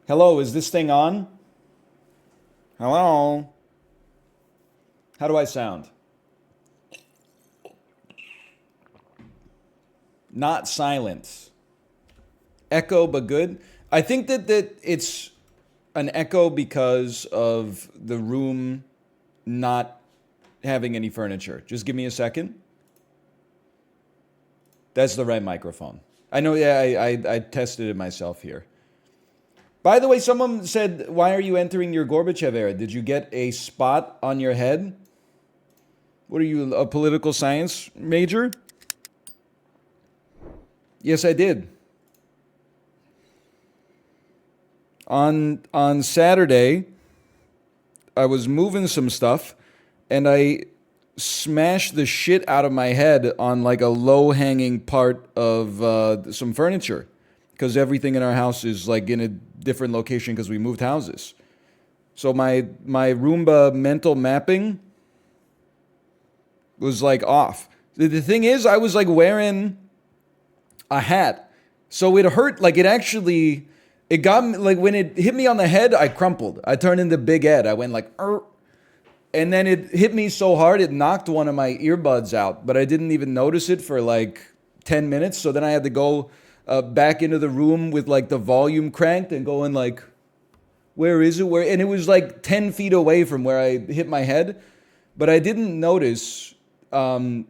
Hello, is this thing on? Hello? How do I sound? Not silent. Echo, but good. I think that it's an echo because of the room not having any furniture. Just give me a second. That's the right microphone. I know, yeah, I tested it myself here. By the way, someone said, why are you entering your Gorbachev era? Did you get a spot on your head? What are you, a political science major? Yes, I did. On Saturday, I was moving some stuff and I smashed the shit out of my head on like a low hanging part of some furniture because everything in our house is like in a different location because we moved houses. So my Roomba mental mapping was like off. The thing is, I was like wearing a hat, so it hurt. Like it got me. Like when it hit me on the head, I crumpled. I turned into Big Ed. I went like, and then it hit me so hard it knocked one of my earbuds out. But I didn't even notice it for like 10 minutes. So then I had to go back into the room with like the volume cranked and going like, where is it? Where? And it was like 10 feet away from where I hit my head, but I didn't notice how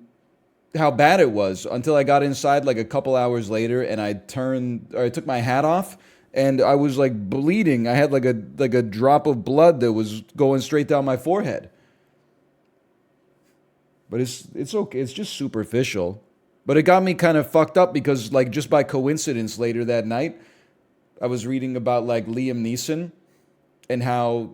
bad it was until I got inside like a couple hours later and I took my hat off and I was like bleeding. I had like a drop of blood that was going straight down my forehead. But it's okay. It's just superficial. But it got me kind of fucked up because like just by coincidence later that night, I was reading about like Liam Neeson and how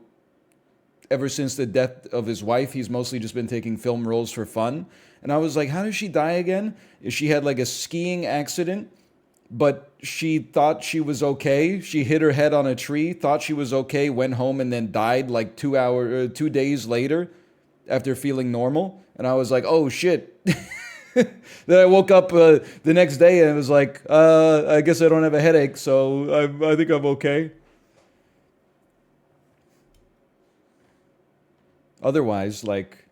ever since the death of his wife, he's mostly just been taking film roles for fun. And I was like, how did she die again? She had like a skiing accident, but she thought she was okay. She hit her head on a tree, thought she was okay, went home and then died like 2 days later after feeling normal. And I was like, oh shit. Then I woke up the next day and it was like, I guess I don't have a headache, so I think I'm okay. Otherwise, like,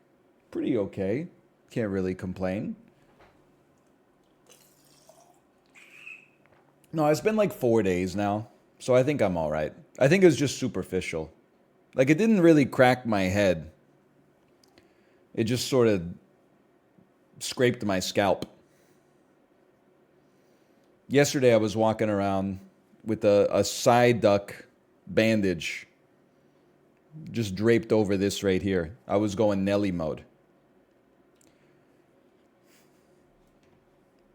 pretty okay. Can't really complain. No, it's been like 4 days now, so I think I'm all right. I think it was just superficial. Like, it didn't really crack my head. It just sort of scraped my scalp. Yesterday, I was walking around with a side duck bandage just draped over this right here. I was going Nelly mode.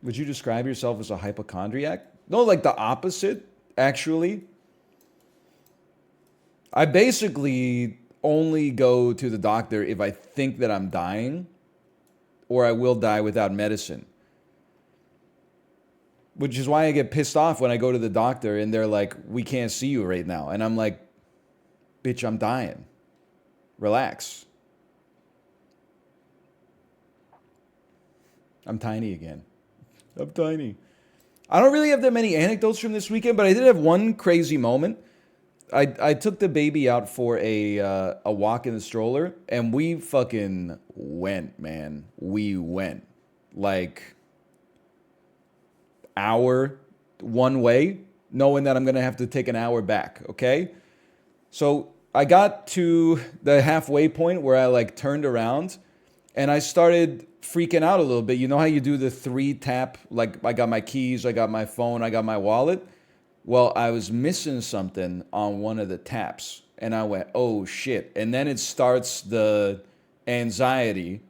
Would you describe yourself as a hypochondriac? No, like the opposite, actually. I basically only go to the doctor if I think that I'm dying or I will die without medicine. Which is why I get pissed off when I go to the doctor and they're like, we can't see you right now. And I'm like, bitch, I'm dying. Relax. I'm tiny again. I'm tiny. I don't really have that many anecdotes from this weekend, but I did have one crazy moment. I took the baby out for a walk in the stroller, and we fucking went, man. We went. Like, hour one way, knowing that I'm going to have to take an hour back, okay? So I got to the halfway point where I like turned around and I started freaking out a little bit. You know how you do the 3 tap? Like I got my keys, I got my phone, I got my wallet. Well, I was missing something on one of the taps and I went, oh shit. And then it starts the anxiety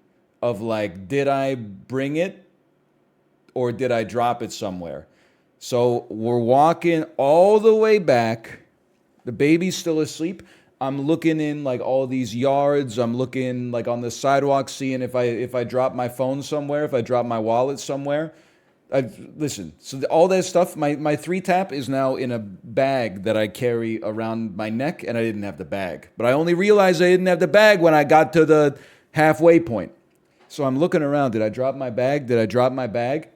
of like, did I bring it or did I drop it somewhere? So we're walking all the way back. The baby's still asleep. I'm looking in like all these yards. I'm looking like on the sidewalk, seeing if I drop my phone somewhere, if I drop my wallet somewhere. Listen, so all that stuff, my 3 tap is now in a bag that I carry around my neck, and I didn't have the bag. But I only realized I didn't have the bag when I got to the halfway point. So I'm looking around. Did I drop my bag? Did I drop my bag?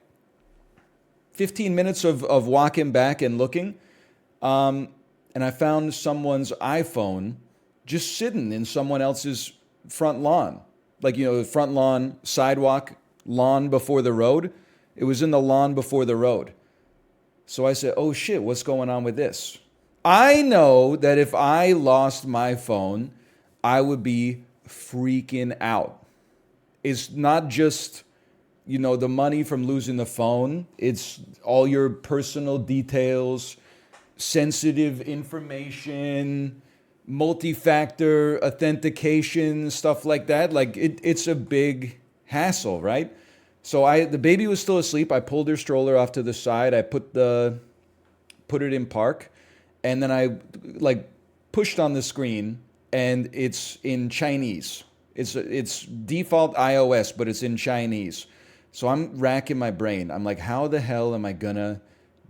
15 minutes of walking back and looking. and I found someone's iPhone just sitting in someone else's front lawn. Like, the front lawn, sidewalk, lawn before the road. It was in the lawn before the road. So I said, oh shit, what's going on with this? I know that if I lost my phone, I would be freaking out. It's not just, the money from losing the phone. It's all your personal details, sensitive information, multi-factor authentication, stuff like that. Like it's a big hassle, right? So the baby was still asleep. I pulled her stroller off to the side. I put it in park, and then I pushed on the screen, and it's in Chinese. It's default iOS, but it's in Chinese. So I'm racking my brain. I'm like, how the hell am I gonna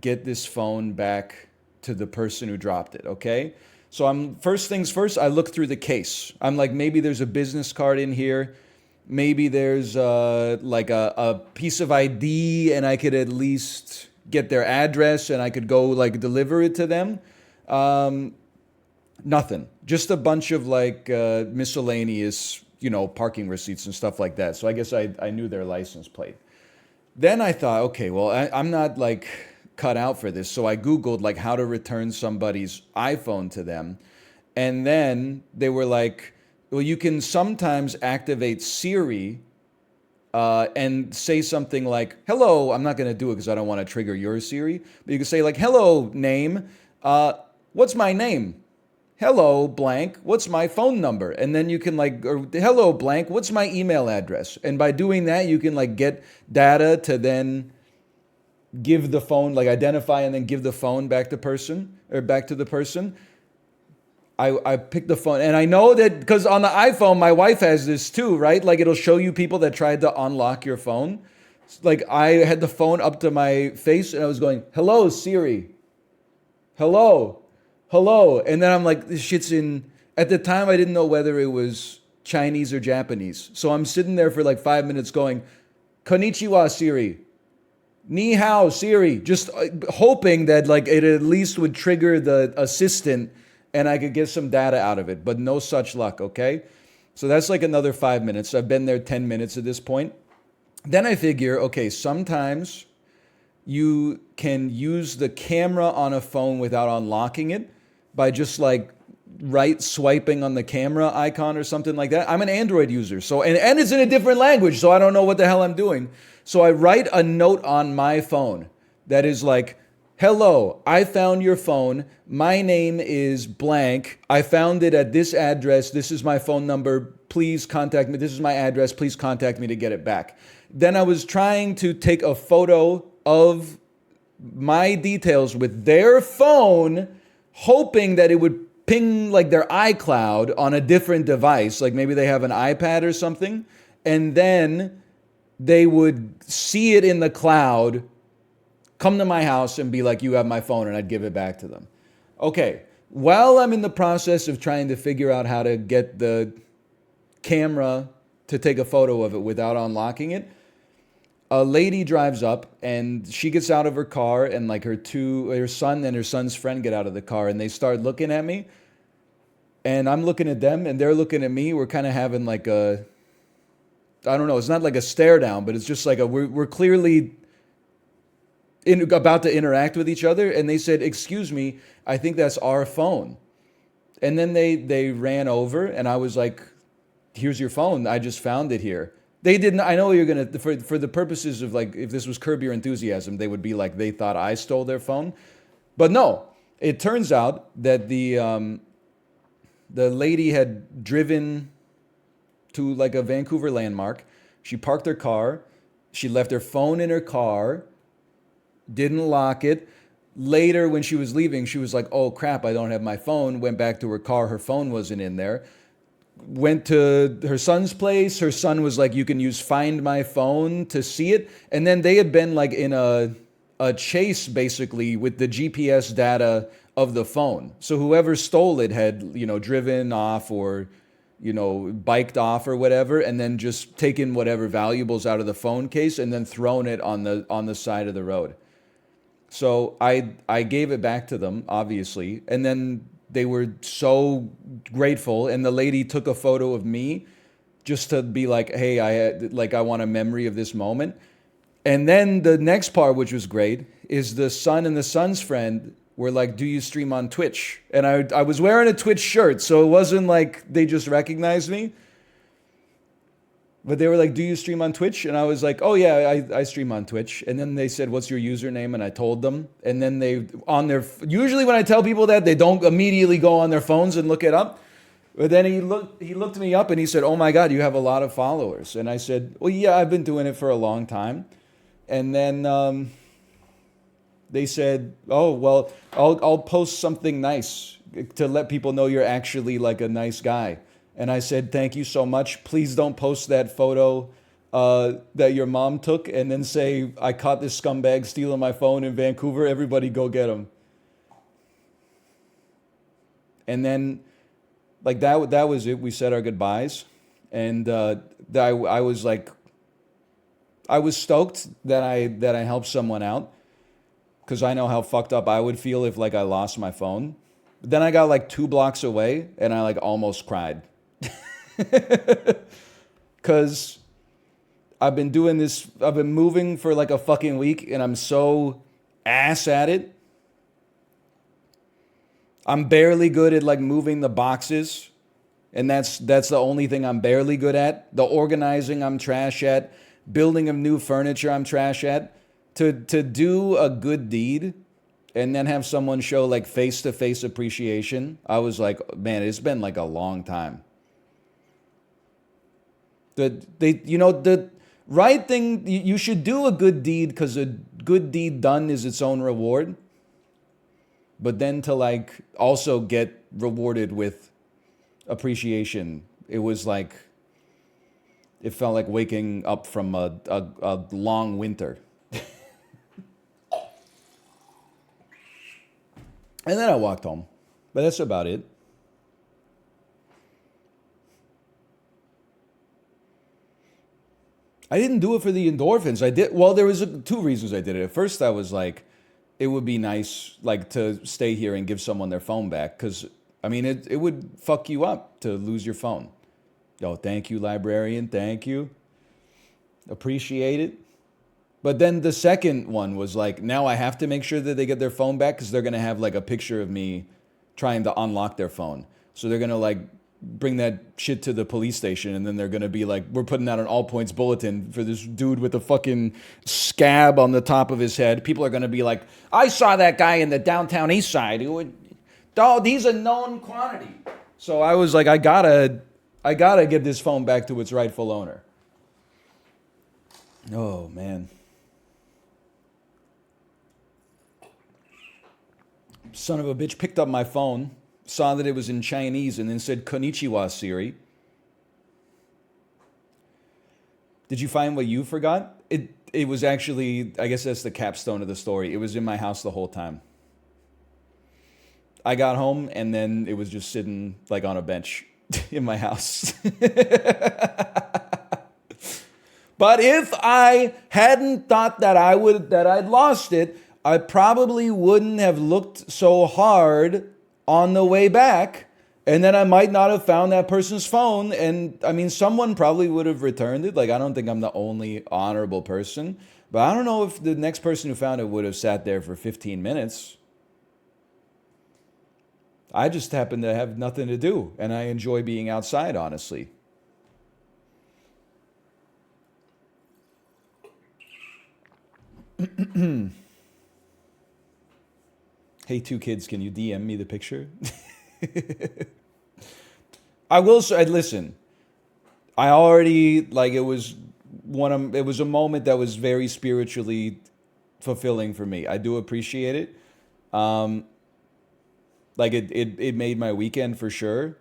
get this phone back to the person who dropped it? Okay. So first things first, I look through the case. I'm like, maybe there's a business card in here. Maybe there's a piece of ID, and I could at least get their address and I could go deliver it to them. Nothing. Just a bunch of miscellaneous, parking receipts and stuff like that. So I guess I knew their license plate. Then I thought, okay, well, I'm not cut out for this. So I Googled how to return somebody's iPhone to them. And then they were like, well, you can sometimes activate Siri and say something like, hello. I'm not going to do it because I don't want to trigger your Siri. But you can say hello, name. What's my name? Hello, blank. What's my phone number? And then you can or hello, blank. What's my email address? And by doing that, you can get data to then give the phone, identify and then give the phone back to the person. I picked the phone, and I know that because on the iPhone, my wife has this too, right? It'll show you people that tried to unlock your phone. I had the phone up to my face, and I was going, hello, Siri. Hello. And then I'm like, this shit's in, at the time, I didn't know whether it was Chinese or Japanese. So I'm sitting there for 5 minutes going, konnichiwa, Siri. Ni hao, Siri. Just hoping that it at least would trigger the assistant and I could get some data out of it, but no such luck, okay? So that's another 5 minutes. I've been there 10 minutes at this point. Then I figure, okay, sometimes you can use the camera on a phone without unlocking it by just right swiping on the camera icon or something like that. I'm an Android user, so and it's in a different language, so I don't know what the hell I'm doing. So I write a note on my phone that is hello, I found your phone. My name is blank. I found it at this address. This is my phone number. Please contact me. This is my address. Please contact me to get it back. Then I was trying to take a photo of my details with their phone, hoping that it would ping their iCloud on a different device. Maybe they have an iPad or something. And then they would see it in the cloud, come to my house and be like, you have my phone, and I'd give it back to them. Okay, while I'm in the process of trying to figure out how to get the camera to take a photo of it without unlocking it, a lady drives up and she gets out of her car, and her son and her son's friend get out of the car, and they start looking at me, and I'm looking at them and they're looking at me. We're kind of having I don't know, it's not a stare down, but it's just we're clearly about to interact with each other. And they said, excuse me, I think that's our phone. And then they ran over, and I was like, here's your phone. I just found it here. They didn't, I know you're going to, for the purposes of if this was Curb Your Enthusiasm, they would be they thought I stole their phone. But no, it turns out that the lady had driven to a Vancouver landmark. She parked her car. She left her phone in her car, didn't lock it. Later, when she was leaving, she was like, oh crap, I don't have my phone. Went back to her car. Her phone wasn't in there. Went to her son's place. Her son was like, you can use Find My Phone to see it. And then they had been in a chase basically with the GPS data of the phone. So whoever stole it had, driven off or, biked off or whatever, and then just taken whatever valuables out of the phone case and then thrown it on the side of the road. So I gave it back to them, obviously, and then they were so grateful. And the lady took a photo of me just to be like, hey, I want a memory of this moment. And then the next part, which was great, is the son and the son's friend were like, do you stream on Twitch? And I was wearing a Twitch shirt, so it wasn't like they just recognized me. But they were like, do you stream on Twitch? And I was like, oh yeah, I stream on Twitch. And then they said, what's your username? And I told them. And then usually when I tell people that, they don't immediately go on their phones and look it up. But then he looked me up and he said, oh my God, you have a lot of followers. And I said, well, yeah, I've been doing it for a long time. And then they said, oh, well, I'll post something nice to let people know you're actually like a nice guy. And I said, thank you so much. Please don't post that photo that your mom took and then say, I caught this scumbag stealing my phone in Vancouver. Everybody go get him. And then, like, that was it. We said our goodbyes. And I was like, I was stoked that I helped someone out, because I know how fucked up I would feel if like I lost my phone. But then I got like 2 blocks away and I like almost cried. Because I've been doing this, I've been moving for like a fucking week and I'm so ass at it. I'm barely good at like moving the boxes. And that's the only thing I'm barely good at. The organizing I'm trash at. Building of new furniture I'm trash at. To do a good deed and then have someone show like face-to-face appreciation, I was like, man, it's been like a long time. The right thing, you should do a good deed because a good deed done is its own reward. But then to like also get rewarded with appreciation, it was like, it felt like waking up from a long winter. And then I walked home. But that's about it. I didn't do it for the endorphins. There was 2 reasons I did it. At first I was like, it would be nice like to stay here and give someone their phone back, because I mean it would fuck you up to lose your phone. Oh, thank you, librarian, thank you. Appreciate it. But then the second one was like, now I have to make sure that they get their phone back, because they're going to have like a picture of me trying to unlock their phone. So they're going to like bring that shit to the police station, and then they're going to be like, we're putting out an all points bulletin for this dude with a fucking scab on the top of his head. People are going to be like, I saw that guy in the downtown east side. He's a known quantity. So I was like, I gotta get this phone back to its rightful owner. Oh, man. Son of a bitch picked up my phone, saw that it was in Chinese, and then said, Konnichiwa, Siri. Did you find what you forgot? It was actually, I guess that's the capstone of the story. It was in my house the whole time. I got home, and then it was just sitting like on a bench in my house. But if I hadn't thought that I'd lost it, I probably wouldn't have looked so hard on the way back, and then I might not have found that person's phone. And I mean, someone probably would have returned it. Like, I don't think I'm the only honorable person, but I don't know if the next person who found it would have sat there for 15 minutes. I just happen to have nothing to do, and I enjoy being outside, honestly. Hey, 2 kids, can you DM me the picture? I will say, listen, I already, like, it was a moment that was very spiritually fulfilling for me. I do appreciate it. Like, it made my weekend for sure.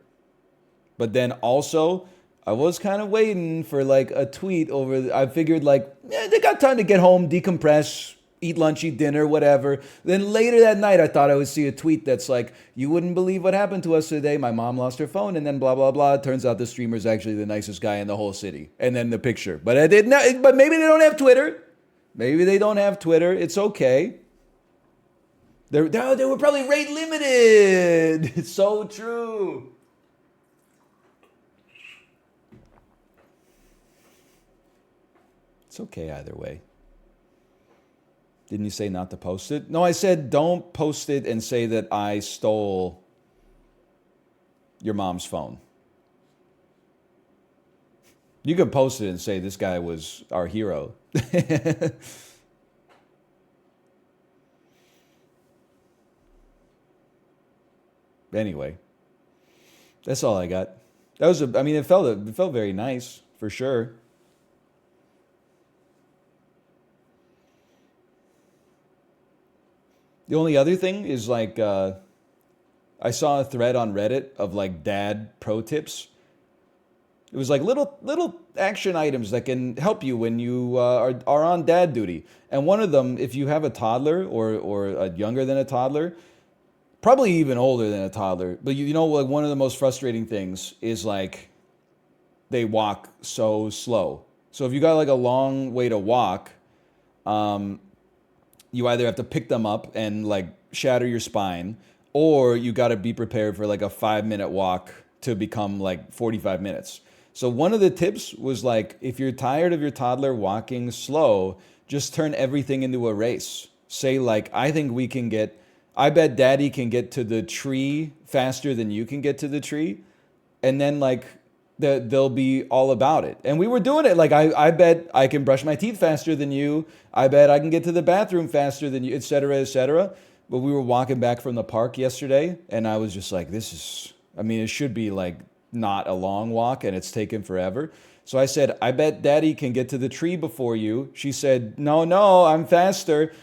But then also, I was kind of waiting for like a tweet I figured like, they got time to get home, decompress, eat lunch, eat dinner, whatever. Then later that night, I thought I would see a tweet that's like, you wouldn't believe what happened to us today. My mom lost her phone, and then blah, blah, blah. It turns out the streamer's actually the nicest guy in the whole city. And then the picture. But but maybe they don't have Twitter. Maybe they don't have Twitter. It's okay. They were probably rate limited. It's so true. It's okay either way. Didn't you say not to post it? No, I said don't post it and say that I stole your mom's phone. You could post it and say this guy was our hero. Anyway, that's all I got. I mean, it felt very nice for sure. The only other thing is like I saw a thread on Reddit of like dad pro tips. It was like little action items that can help you when you are on dad duty. And one of them, if you have a toddler or younger than a toddler, probably even older than a toddler, but you know, like one of the most frustrating things is like they walk so slow. So if you got like a long way to walk, you either have to pick them up and like shatter your spine, or you got to be prepared for like a 5 minute walk to become like 45 minutes. So one of the tips was like, if you're tired of your toddler walking slow, just turn everything into a race. Say like, I bet daddy can get to the tree faster than you can get to the tree. And then like they'll be all about it. And we were doing it. Like, I bet I can brush my teeth faster than you. I bet I can get to the bathroom faster than you, et cetera, et cetera. But we were walking back from the park yesterday and I was just like, it should be like not a long walk and it's taken forever. So I said, I bet daddy can get to the tree before you. She said, no, I'm faster.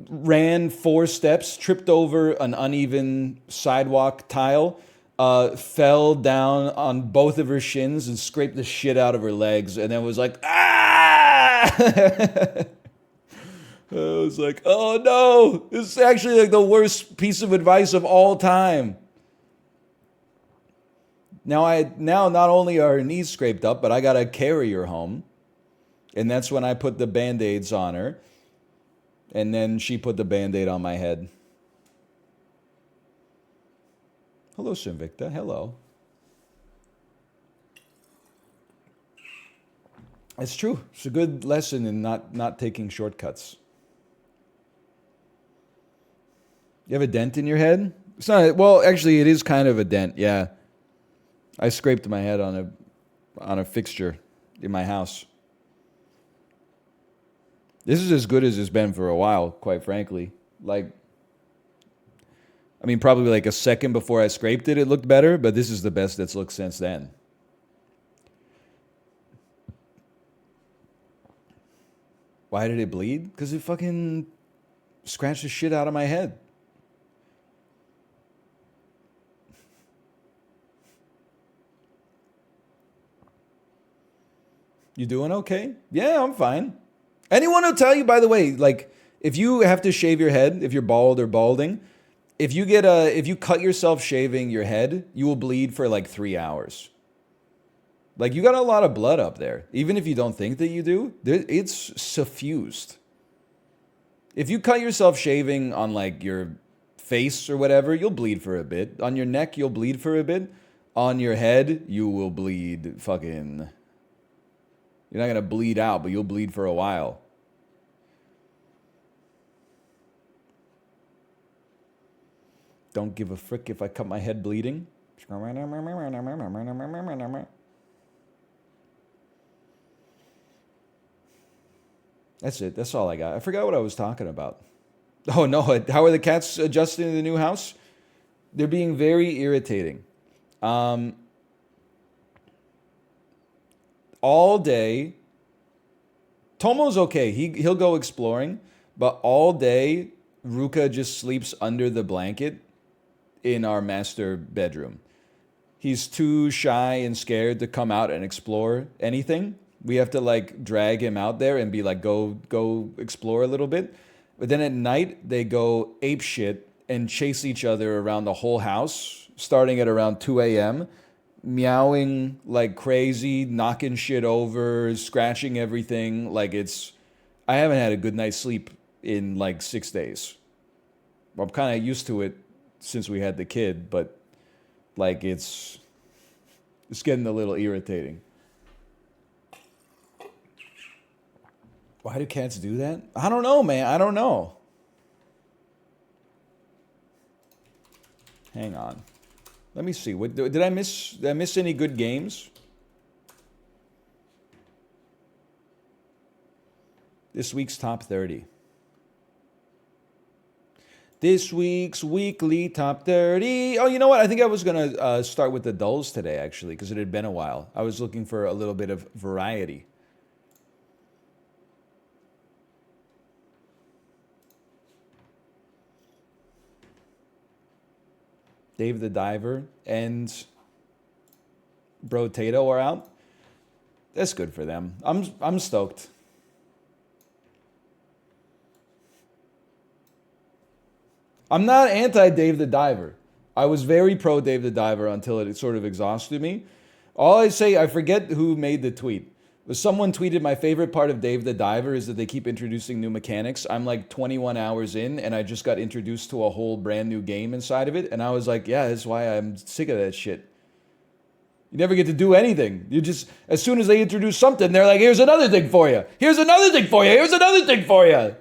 Ran 4 steps, tripped over an uneven sidewalk tile, fell down on both of her shins and scraped the shit out of her legs, and then was like, ah! I was like, oh no, this is actually like the worst piece of advice of all time. Now not only are her knees scraped up, but I gotta carry her home. And that's when I put the Band-Aids on her. And then she put the Band-Aid on my head. Hello, Sinvicta. Hello. It's true. It's a good lesson in not taking shortcuts. You have a dent in your head? It's not. Well, actually, it is kind of a dent. Yeah, I scraped my head on a fixture in my house. This is as good as it's been for a while, quite frankly. Like, I mean, probably like a second before I scraped it, it looked better, but this is the best it's looked since then. Why did it bleed? Because it fucking scratched the shit out of my head. You doing okay? Yeah, I'm fine. Anyone will tell you, by the way, like, if you have to shave your head, if you're bald or balding, if you cut yourself shaving your head, you will bleed for like 3 hours. Like, you got a lot of blood up there. Even if you don't think that you do, it's suffused. If you cut yourself shaving on like your face or whatever, you'll bleed for a bit. On your neck, you'll bleed for a bit. On your head, you will bleed fucking... You're not going to bleed out, but you'll bleed for a while. Don't give a frick if I cut my head bleeding. That's it. That's all I got. I forgot what I was talking about. Oh, no. How are the cats adjusting to the new house? They're being very irritating. All day, Tomo's okay. He'll go exploring, but all day, Ruka just sleeps under the blanket in our master bedroom. He's too shy and scared to come out and explore anything. We have to like drag him out there and be like, go explore a little bit. But then at night, they go ape shit and chase each other around the whole house, starting at around 2 a.m., meowing like crazy, knocking shit over, scratching everything. Like I haven't had a good night's sleep in like 6 days. Well, I'm kind of used to it since we had the kid, but like it's getting a little irritating. Why do cats do that? I don't know, man. I don't know. Hang on. Let me see. What did I miss? Did I miss any good games? This week's top 30. This week's weekly top 30. Oh, you know what? I think I was going to start with the dulls today, actually, because it had been a while. I was looking for a little bit of variety. Dave the Diver and Bro Tato are out. That's good for them. I'm stoked. I'm not anti Dave the Diver. I was very pro Dave the Diver until it sort of exhausted me. All I say, I forget who made the tweet. But someone tweeted, my favorite part of Dave the Diver is that they keep introducing new mechanics. I'm like 21 hours in and I just got introduced to a whole brand new game inside of it. And I was like, yeah, that's why I'm sick of that shit. You never get to do anything. You just, as soon as they introduce something, they're like, here's another thing for you. Here's another thing for you. Here's another thing for you.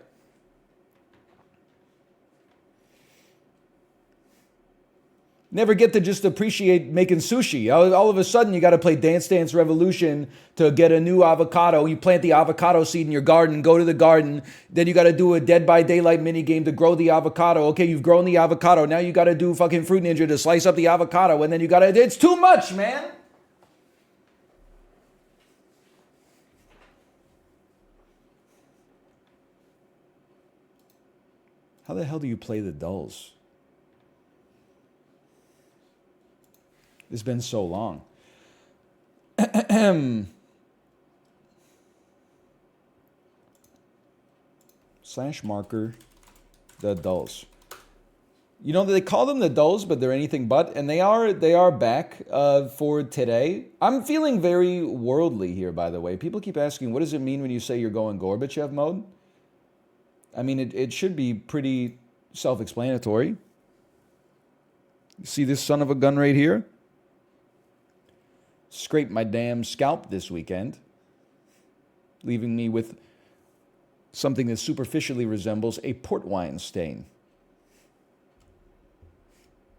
Never get to just appreciate making sushi. All of a sudden, you got to play Dance Dance Revolution to get a new avocado. You plant the avocado seed in your garden, go to the garden. Then you got to do a Dead by Daylight mini game to grow the avocado. Okay, you've grown the avocado. Now you got to do fucking Fruit Ninja to slice up the avocado. And then you got to, it's too much, man. How the hell do you play the dulls? It's been so long. Slash marker the dulls. You know, they call them the dulls, but they're anything but, and they are back for today. I'm feeling very worldly here, by the way. People keep asking, what does it mean when you say you're going Gorbachev mode? I mean, it should be pretty self-explanatory. You see this son of a gun right here? Scraped my damn scalp this weekend, leaving me with something that superficially resembles a port wine stain.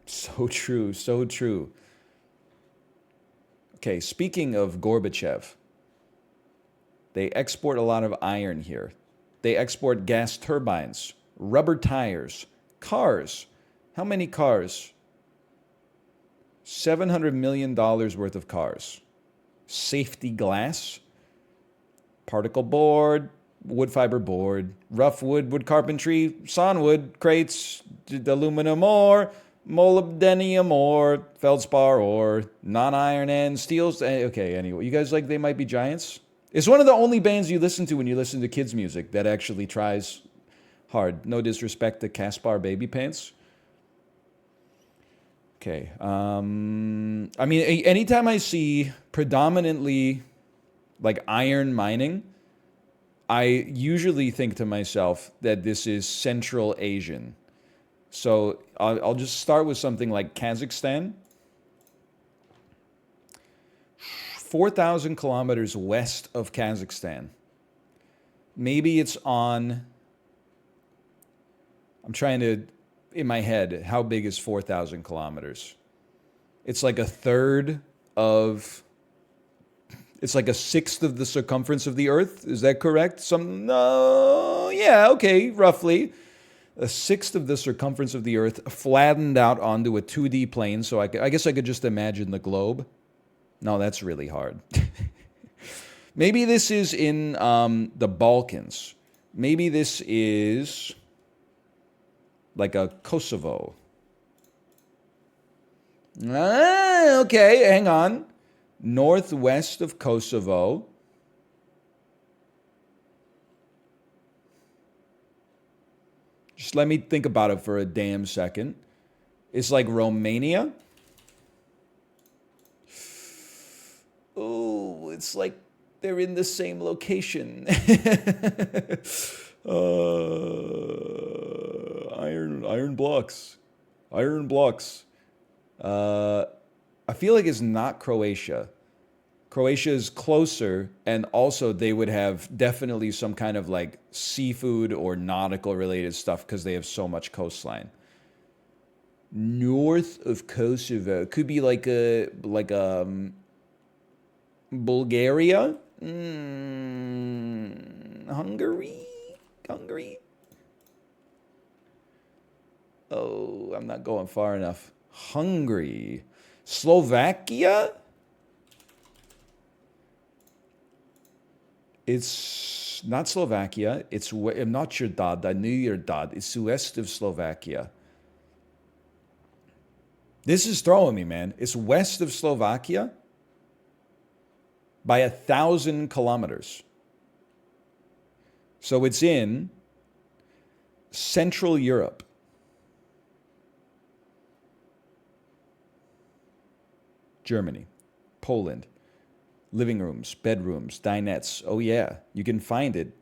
So true, so true. Okay, speaking of Gorbachev, they export a lot of iron here. They export gas turbines, rubber tires, cars. How many cars? $700 million worth of cars. Safety glass, particle board, wood fiber board, rough wood, wood carpentry, sawn wood, crates, aluminum ore, molybdenum ore, feldspar ore, non-iron and steels. Okay, anyway, you guys like They Might Be Giants? It's one of the only bands you listen to when you listen to kids' music that actually tries hard. No disrespect to Caspar Baby Pants. Okay. I mean, anytime I see predominantly like iron mining, I usually think to myself that this is Central Asian. So I'll just start with something like Kazakhstan. 4,000 kilometers west of Kazakhstan. Maybe it's on, I'm trying to, in my head, how big is 4,000 kilometers? It's like a third of, it's like a sixth of the circumference of the Earth. Is that correct? Yeah, okay, roughly. A sixth of the circumference of the Earth flattened out onto a 2D plane. So I guess I could just imagine the globe. No, that's really hard. Maybe this is in the Balkans. Maybe this is like a Kosovo. Okay, hang on. Northwest of Kosovo. Just let me think about it for a damn second. It's like Romania. Oh, it's like they're in the same location. I iron blocks. Iron blocks. I feel like it's not Croatia. Croatia is closer, and also they would have definitely some kind of like seafood or nautical related stuff because they have so much coastline. North of Kosovo could be like Bulgaria, Hungary, Hungary. Oh, I'm not going far enough. Hungary, Slovakia. It's not Slovakia. I'm not sure, Dad. I knew your dad. It's west of Slovakia. This is throwing me, man. It's west of Slovakia by 1,000 kilometers. So it's in Central Europe. Germany, Poland, living rooms, bedrooms, dinettes. Oh yeah, you can find it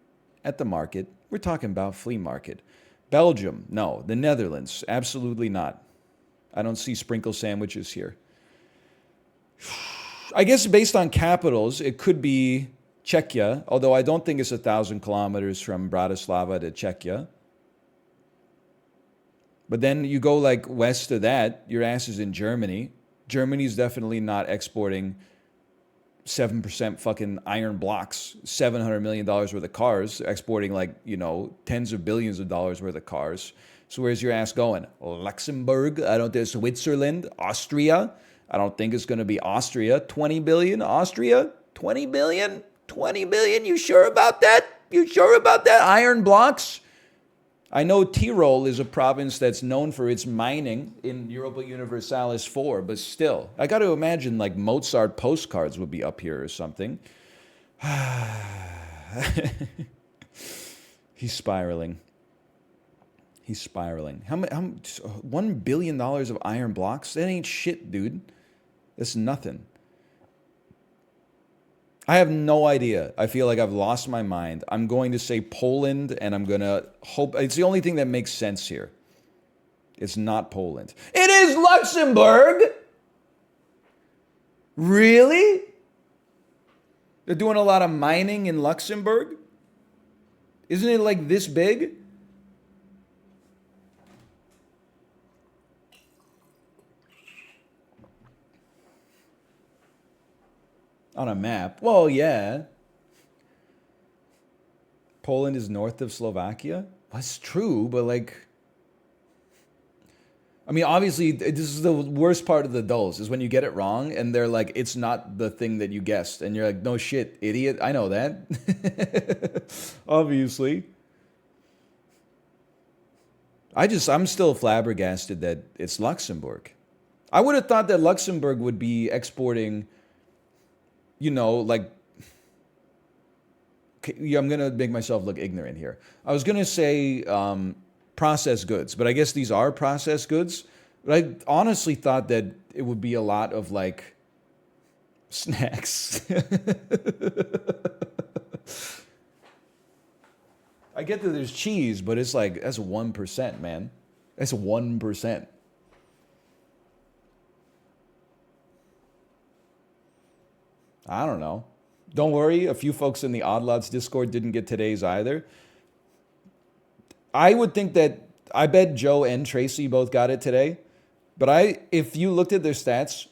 at the market. We're talking about flea market. Belgium, no. The Netherlands, absolutely not. I don't see sprinkle sandwiches here. I guess based on capitals, it could be Czechia, although I don't think it's 1,000 kilometers from Bratislava to Czechia. But then you go like west of that, your ass is in Germany. Germany's definitely not exporting 7% fucking iron blocks, $700 million worth of cars, exporting like, tens of billions of dollars worth of cars. So where's your ass going? Luxembourg? I don't think. Switzerland? Austria? I don't think it's going to be Austria. 20 billion? Austria? 20 billion? 20 billion? You sure about that? You sure about that? Iron blocks? I know Tyrol is a province that's known for its mining in Europa Universalis 4, but still, I got to imagine like Mozart postcards would be up here or something. He's spiraling. He's spiraling. How much? $1 billion of iron blocks? That ain't shit, dude. That's nothing. I have no idea. I feel like I've lost my mind. I'm going to say Poland, and I'm going to hope. It's the only thing that makes sense here. It's not Poland. It is Luxembourg! Really? They're doing a lot of mining in Luxembourg? Isn't it like this big? On a map? Well, yeah. Poland is north of Slovakia? That's true, but like... I mean, obviously, this is the worst part of the dulls, is when you get it wrong, and they're like, it's not the thing that you guessed. And you're like, no shit, idiot, I know that. Obviously. I'm still flabbergasted that it's Luxembourg. I would have thought that Luxembourg would be exporting... like, I'm going to make myself look ignorant here. I was going to say processed goods, but I guess these are processed goods. But I honestly thought that it would be a lot of like snacks. I get that there's cheese, but it's like, that's 1%, man. That's 1%. I don't know. Don't worry, a few folks in the Odd Lots Discord didn't get today's either. I would think that, I bet Joe and Tracy both got it today. But if you looked at their stats,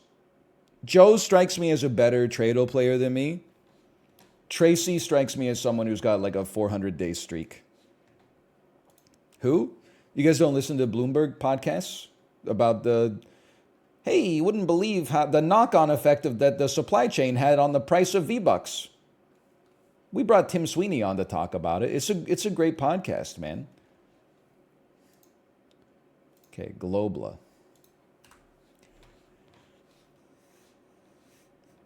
Joe strikes me as a better Trado player than me. Tracy strikes me as someone who's got like a 400-day streak. Who? You guys don't listen to Bloomberg podcasts about the... Hey, you wouldn't believe how the knock-on effect that the supply chain had on the price of V-Bucks. We brought Tim Sweeney on to talk about it. It's a great podcast, man. Okay, Globla.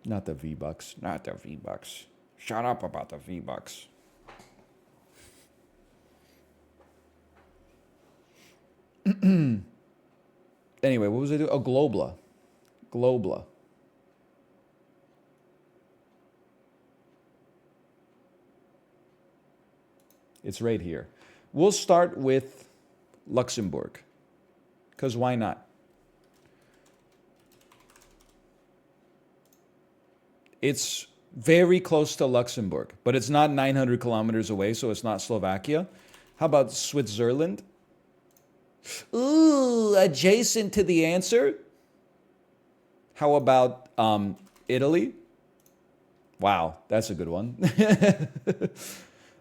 Not the V-Bucks. Not the V-Bucks. Shut up about the V-Bucks. Anyway, what was I doing? Oh, Globla. Globla. It's right here. We'll start with Luxembourg. Because why not? It's very close to Luxembourg, but it's not 900 kilometers away, so it's not Slovakia. How about Switzerland? Ooh, adjacent to the answer. How about Italy? Wow, that's a good one.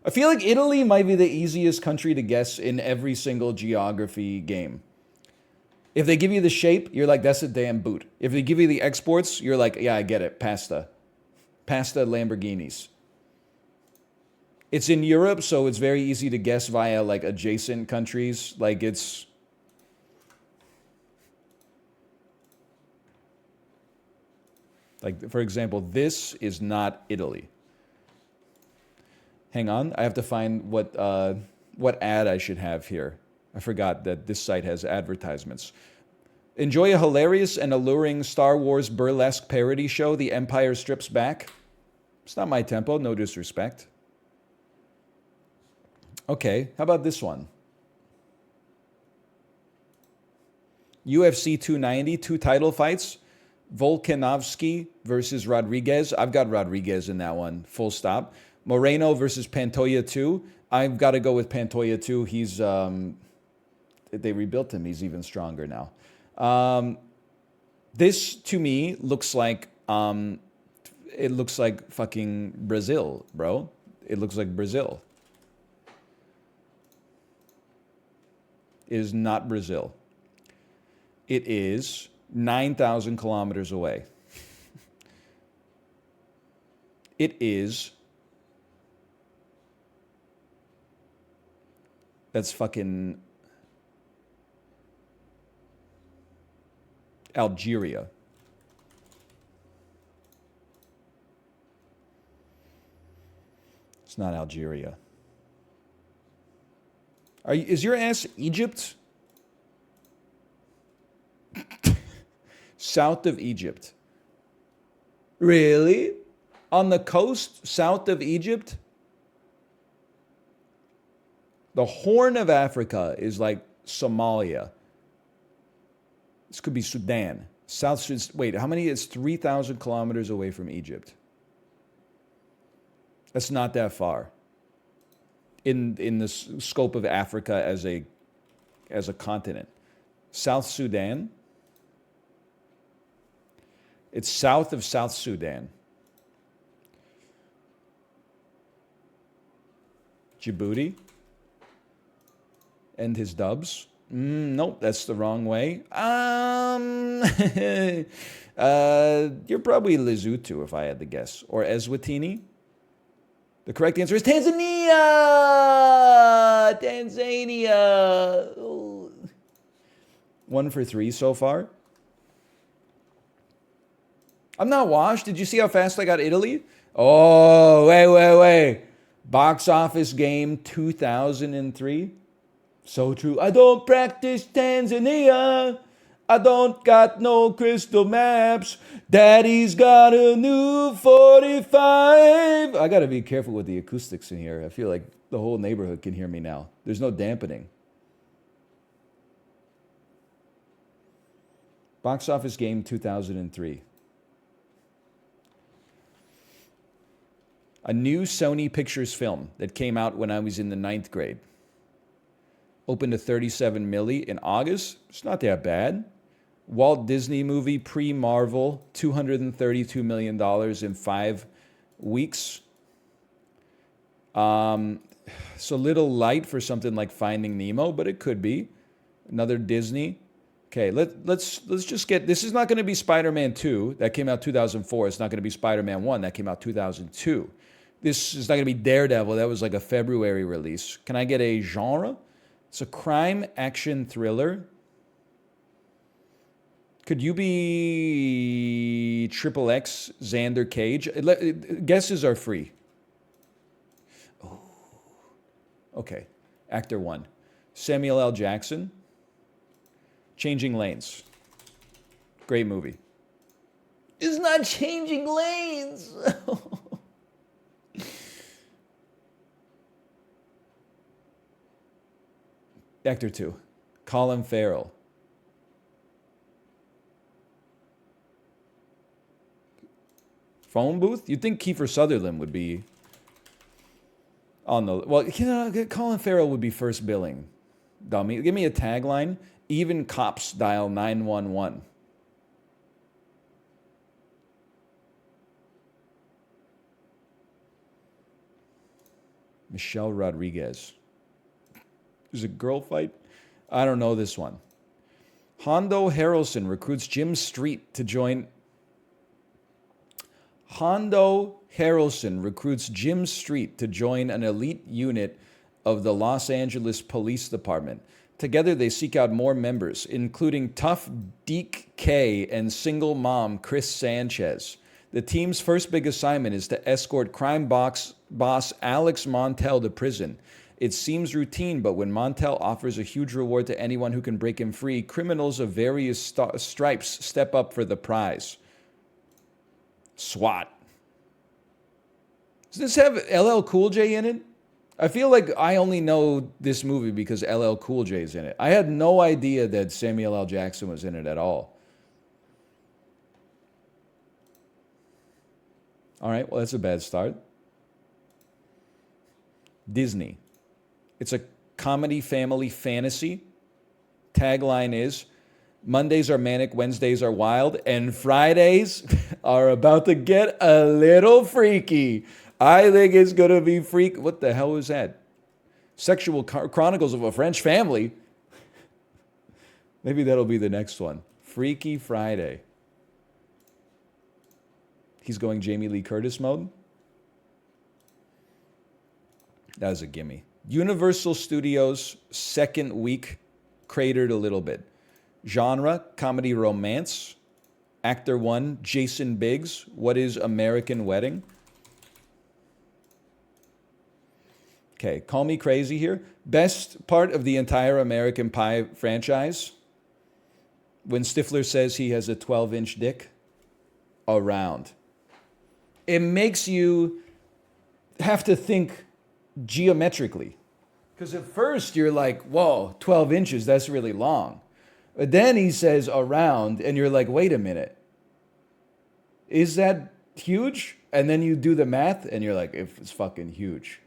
I feel like Italy might be the easiest country to guess in every single geography game. If they give you the shape, you're like, that's a damn boot. If they give you the exports, you're like, yeah, I get it. Pasta. Pasta Lamborghinis. It's in Europe, so it's very easy to guess via like adjacent countries. Like it's... Like, for example, this is not Italy. Hang on, I have to find what ad I should have here. I forgot that this site has advertisements. Enjoy a hilarious and alluring Star Wars burlesque parody show, The Empire Strips Back. It's not my tempo, no disrespect. Okay, how about this one? UFC 290, 2 title fights. Volkanovski versus Rodriguez. I've got Rodriguez in that one, full stop. Moreno versus Pantoja 2. I've got to go with Pantoja 2. He's, they rebuilt him. He's even stronger now. This, to me, looks like, it looks like fucking Brazil, bro. It looks like Brazil. It is not Brazil. It is 9,000 kilometers away. It is... That's fucking... Algeria. It's not Algeria. Is your ass Egypt? South of Egypt. Really? On the coast, south of Egypt? The Horn of Africa is like Somalia. This could be Sudan. South Sudan. Wait, how many? It's 3,000 kilometers away from Egypt. That's not that far. In the scope of Africa as a continent. South Sudan. It's south of South Sudan. Djibouti. And his dubs. Nope, that's the wrong way. You're probably Lesotho if I had to guess. Or Eswatini. The correct answer is Tanzania! Tanzania! Oh. 1 for 3 so far. I'm not washed. Did you see how fast I got Italy? Oh, wait. Box office game 2003. So true. I don't practice Tanzania. I don't got no crystal maps. Daddy's got a new 45. I got to be careful with the acoustics in here. I feel like the whole neighborhood can hear me now. There's no dampening. Box office game 2003. A new Sony Pictures film that came out when I was in the 9th grade. Opened to 37 milli in August. It's not that bad. Walt Disney movie pre-Marvel, $232 million in 5 weeks. It's a little light for something like Finding Nemo, but it could be. Another Disney. Okay, let's just get, this is not going to be Spider-Man 2. That came out 2004. It's not going to be Spider-Man 1. That came out 2002. This is not going to be Daredevil. That was like a February release. Can I get a genre? It's a crime action thriller. Could you be Triple X, Xander Cage? Guesses are free. Oh. Okay. Actor 1. Samuel L. Jackson. Changing Lanes. Great movie. It's not Changing Lanes. Actor 2. Colin Farrell. Phone booth? You'd think Kiefer Sutherland would be on the... Well, Colin Farrell would be first billing. Dummy. Give me a tagline. Even cops dial 911. Michelle Rodriguez. Is it girl fight? I don't know this one. Hondo Harrelson recruits Jim Street to join... Hondo Harrelson recruits Jim Street to join an elite unit of the Los Angeles Police Department. Together, they seek out more members, including tough Deke K and single mom Chris Sanchez. The team's first big assignment is to escort crime boss Alex Montel to prison. It seems routine, but when Montel offers a huge reward to anyone who can break him free, criminals of various stripes step up for the prize. SWAT. Does this have LL Cool J in it? I feel like I only know this movie because LL Cool J is in it. I had no idea that Samuel L. Jackson was in it at all. All right, well, that's a bad start. Disney. It's a comedy family fantasy. Tagline is, Mondays are manic, Wednesdays are wild, and Fridays are about to get a little freaky. I think it's going to be freak. What the hell is that? Sexual Chronicles of a French Family. Maybe that'll be the next one. Freaky Friday. He's going Jamie Lee Curtis mode. That was a gimme. Universal Studios' second week cratered a little bit. Genre, comedy romance. Actor 1, Jason Biggs. What is American Wedding? Okay, call me crazy here. Best part of the entire American Pie franchise? When Stifler says he has a 12-inch dick? Around. It makes you have to think geometrically. Because at first you're like, whoa, 12 inches, that's really long. But then he says around, and you're like, wait a minute. Is that huge? And then you do the math, and you're like, it's fucking huge.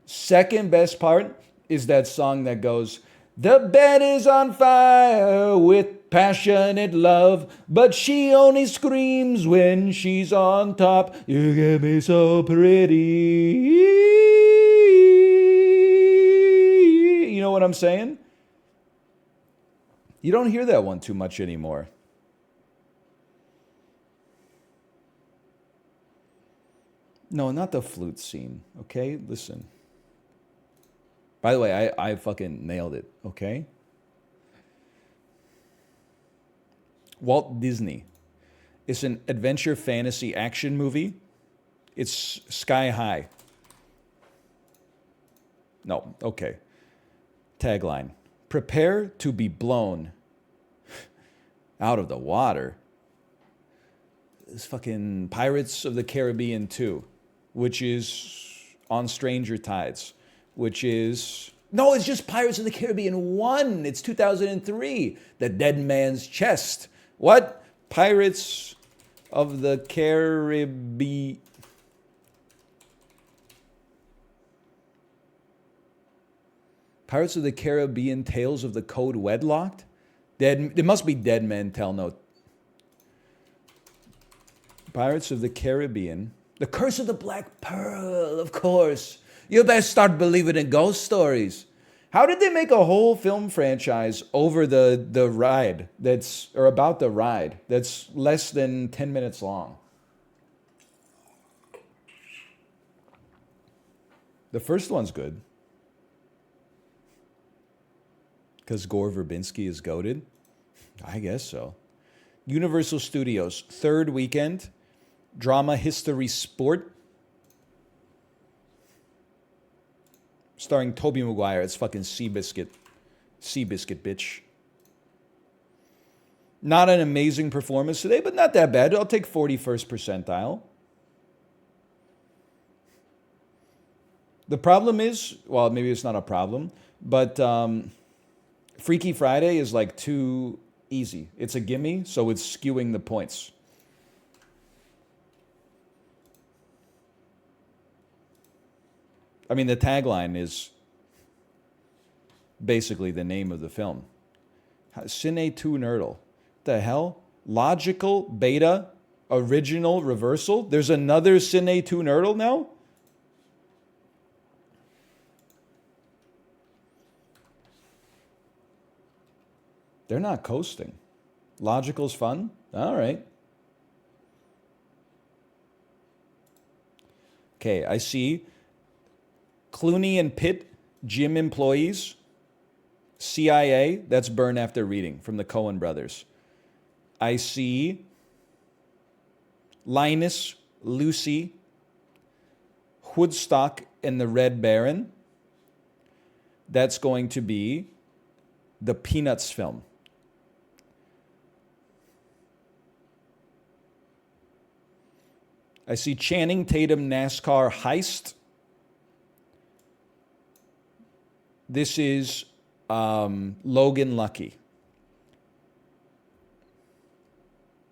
Second best part is that song that goes, the bed is on fire with passionate love, but she only screams when she's on top. You get me so pretty. You know what I'm saying? You don't hear that one too much anymore. No, not the flute scene, okay? Listen. By the way, I fucking nailed it, okay? Walt Disney. It's an adventure fantasy action movie. It's Sky High. No, okay. Tagline. Prepare to be blown out of the water. It's fucking Pirates of the Caribbean 2, which is on Stranger Tides, which is... No, it's just Pirates of the Caribbean 1. It's 2003. The Dead Man's Chest. What? Pirates of the Caribbean... Pirates of the Caribbean, Tales of the Code Wedlocked? It must be Dead Men Tell No. Pirates of the Caribbean. The Curse of the Black Pearl, of course. You best start believing in ghost stories. How did they make a whole film franchise over the ride or about the ride that's less than 10 minutes long? The first one's good. Because Gore Verbinski is goated? I guess so. Universal Studios, third weekend. Drama History Sport. Starring Tobey Maguire. It's fucking Seabiscuit. Seabiscuit, bitch. Not an amazing performance today, but not that bad. I'll take 41st percentile. The problem is, well, maybe it's not a problem, but Freaky Friday is like too easy. It's a gimme, so it's skewing the points. I mean, the tagline is basically the name of the film. Cine 2 Nerdle. The hell? Logical, beta, original, reversal? There's another Cine 2 Nerdle now? They're not coasting. Logical's fun? All right. Okay, I see Clooney and Pitt, gym employees. CIA, that's Burn After Reading from the Coen brothers. I see Linus, Lucy, Woodstock, and the Red Baron. That's going to be the Peanuts film. I see Channing Tatum NASCAR Heist. This is Logan Lucky.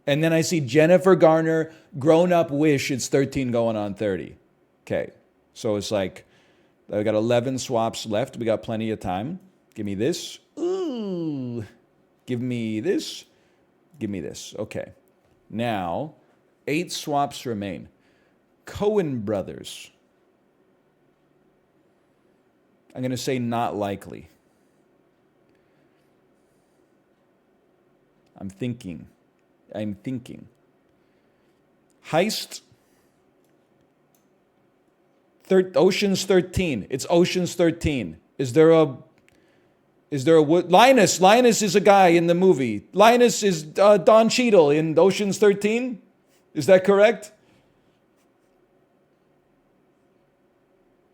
And then I see Jennifer Garner Grown Up Wish. It's 13 going on 30. Okay. So it's like, I got 11 swaps left. We got plenty of time. Give me this. Ooh. Give me this. Give me this. Okay. Now, 8 swaps remain. Coen brothers. I'm going to say not likely. I'm thinking. Heist. Ocean's 13. It's Ocean's 13. Is there a Linus? Linus is a guy in the movie. Linus is Don Cheadle in Ocean's 13. Is that correct?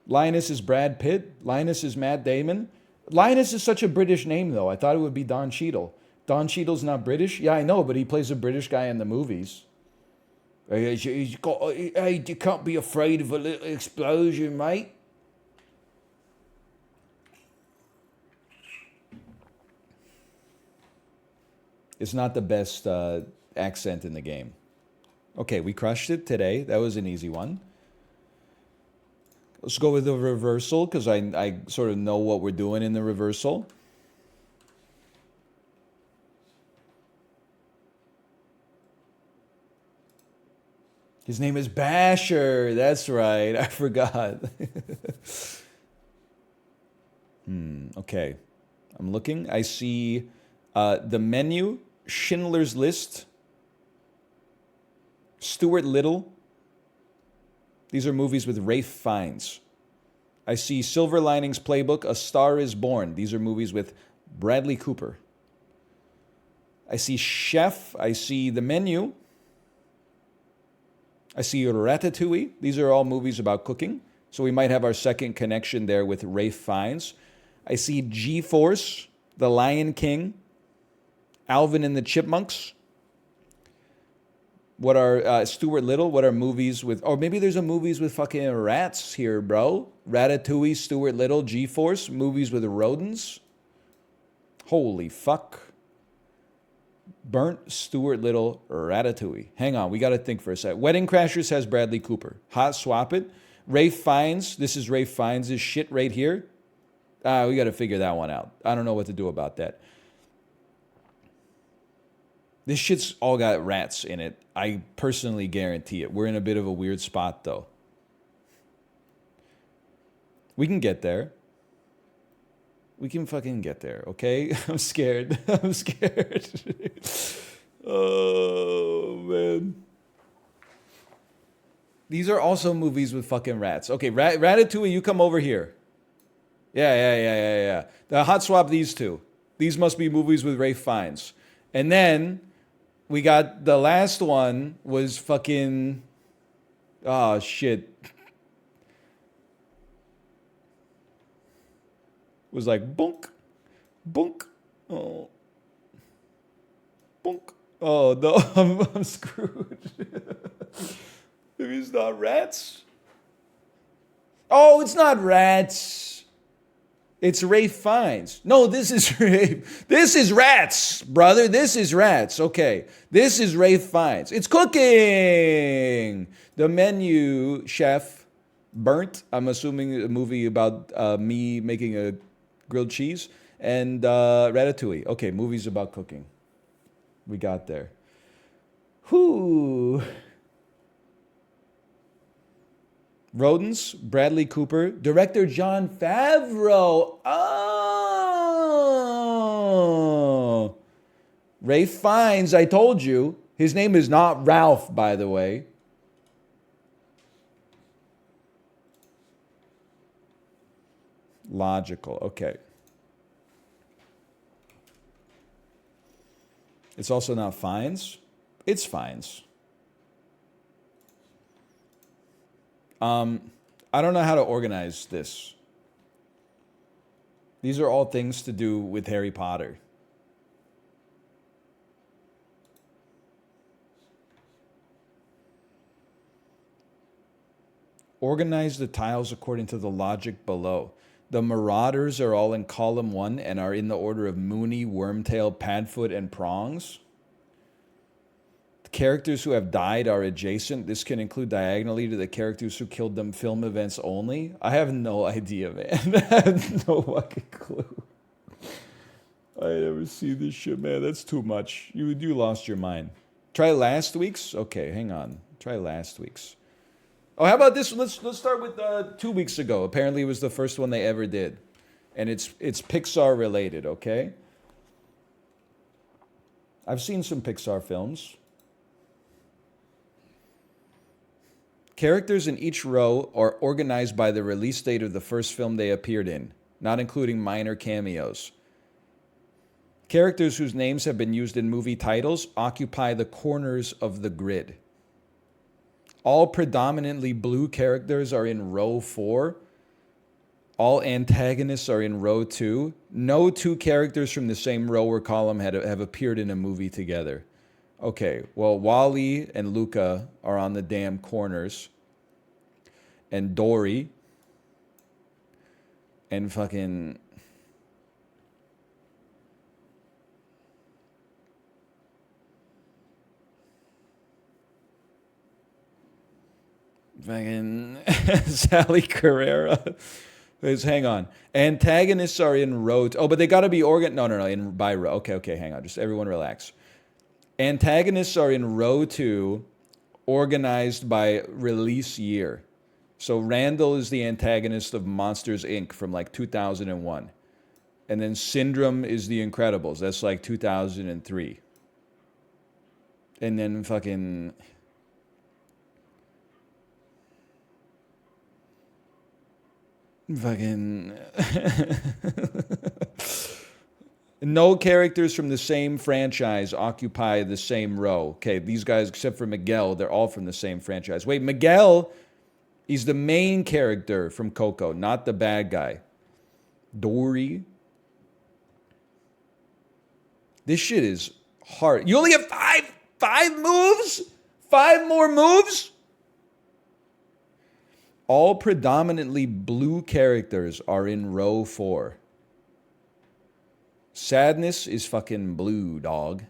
Linus is Brad Pitt. Linus is Matt Damon. Linus is such a British name, though. I thought it would be Don Cheadle. Don Cheadle's not British? Yeah, I know, but he plays a British guy in the movies. Hey, you can't be afraid of a little explosion, mate. It's not the best accent in the game. Okay, we crushed it today. That was an easy one. Let's go with the reversal, because I sort of know what we're doing in the reversal. His name is Basher. That's right. I forgot. Okay. I'm looking. I see The Menu, Schindler's List, Stuart Little. These are movies with Ralph Fiennes. I see Silver Linings Playbook, A Star is Born. These are movies with Bradley Cooper. I see Chef. I see The Menu. I see Ratatouille. These are all movies about cooking. So we might have our second connection there with Ralph Fiennes. I see G-Force, The Lion King, Alvin and the Chipmunks. What are Stuart Little? What are movies with? Or maybe there's a movies with fucking rats here, bro. Ratatouille, Stuart Little, G-Force, movies with rodents. Holy fuck. Burnt, Stuart Little, Ratatouille. Hang on, we got to think for a sec. Wedding Crashers has Bradley Cooper. Hot swap it. Ralph Fiennes. This is Ralph Fiennes' shit right here. We got to figure that one out. I don't know what to do about that. This shit's all got rats in it. I personally guarantee it. We're in a bit of a weird spot, though. We can get there. We can fucking get there, okay? I'm scared. I'm scared. Oh, man. These are also movies with fucking rats. Okay, Ratatouille, you come over here. Yeah. The hot swap these two. These must be movies with Ralph Fiennes. And then we got the last one was fucking... Oh, shit. Was like bunk, bunk, oh, bunk. Oh no, I'm screwed. Maybe it's not rats. Oh, it's not rats. It's Rafe Fiennes. No, this is Rafe. This is Rats, brother. This is Rats. Okay. This is Rafe Fiennes. It's cooking. The menu chef burnt. I'm assuming a movie about me making a grilled cheese and Ratatouille. Okay, movies about cooking. We got there. Whoo. Rodents, Bradley Cooper, director Jon Favreau. Oh. Rafe Fiennes, I told you. His name is not Ralph, by the way. Logical, okay. It's also not Fiennes. It's Fiennes. I don't know how to organize this. These are all things to do with Harry Potter. Organize the tiles according to the logic below. The Marauders are all in column 1 and are in the order of Mooney, Wormtail, Padfoot, and Prongs. Characters who have died are adjacent. This can include diagonally to the characters who killed them film events only. I have no idea, man. I have no fucking clue. I never see this shit, man. That's too much. You lost your mind. Try last week's? Okay, hang on. Try last week's. Oh, how about this? Let's start with 2 weeks ago. Apparently it was the first one they ever did. And it's Pixar related, okay? I've seen some Pixar films. Characters in each row are organized by the release date of the first film they appeared in, not including minor cameos. Characters whose names have been used in movie titles occupy the corners of the grid. All predominantly blue characters are in row 4. All antagonists are in row 2. No two characters from the same row or column have appeared in a movie together. Okay, well, Wally and Luca are on the damn corners. And Dory. And fucking... fucking Sally Carrera. Hang on. Antagonists are in row... Oh, but they got to be No, by row. Okay, hang on. Just everyone relax. Antagonists are in row 2, organized by release year. So Randall is the antagonist of Monsters, Inc. from like 2001. And then Syndrome is the Incredibles. That's like 2003. And then fucking... No characters from the same franchise occupy the same row. Okay, these guys, except for Miguel, they're all from the same franchise. Wait, Miguel is the main character from Coco, not the bad guy. Dory. This shit is hard. You only have five moves? 5 more moves? All predominantly blue characters are in row 4. Sadness is fucking blue, dog.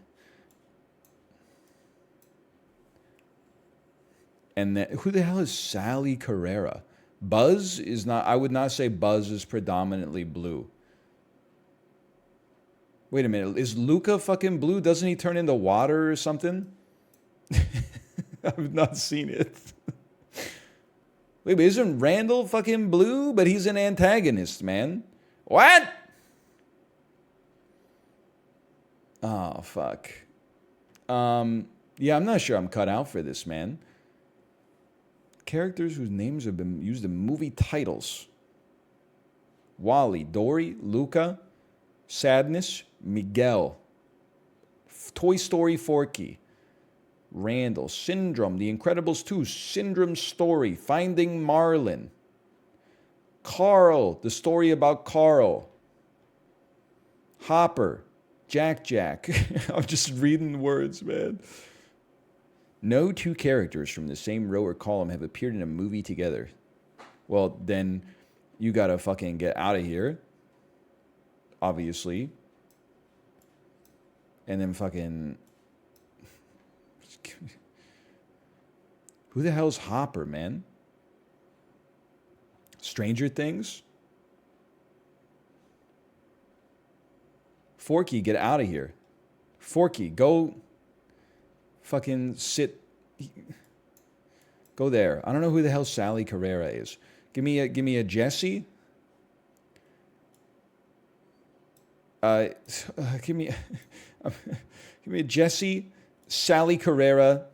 And who the hell is Sally Carrera? Buzz is not... I would not say Buzz is predominantly blue. Wait a minute. Is Luca fucking blue? Doesn't he turn into water or something? I've not seen it. Wait, but isn't Randall fucking blue? But he's an antagonist, man. What? Oh, fuck. Yeah, I'm not sure I'm cut out for this, man. Characters whose names have been used in movie titles. Wally, Dory, Luca, Sadness, Miguel, Toy Story Forky, Randall, Syndrome, The Incredibles 2, Syndrome Story, Finding Marlin, Carl, the story about Carl, Hopper, Jack. I'm just reading words, man. No two characters from the same row or column have appeared in a movie together. Well, then you gotta fucking get out of here. obviously. And then fucking... Who the hell's Hopper, man? Stranger Things? Forky, get out of here. Forky, go fucking sit. Go there. I don't know who the hell Sally Carrera is. Give me a Jesse. Give me a Jesse, Sally Carrera,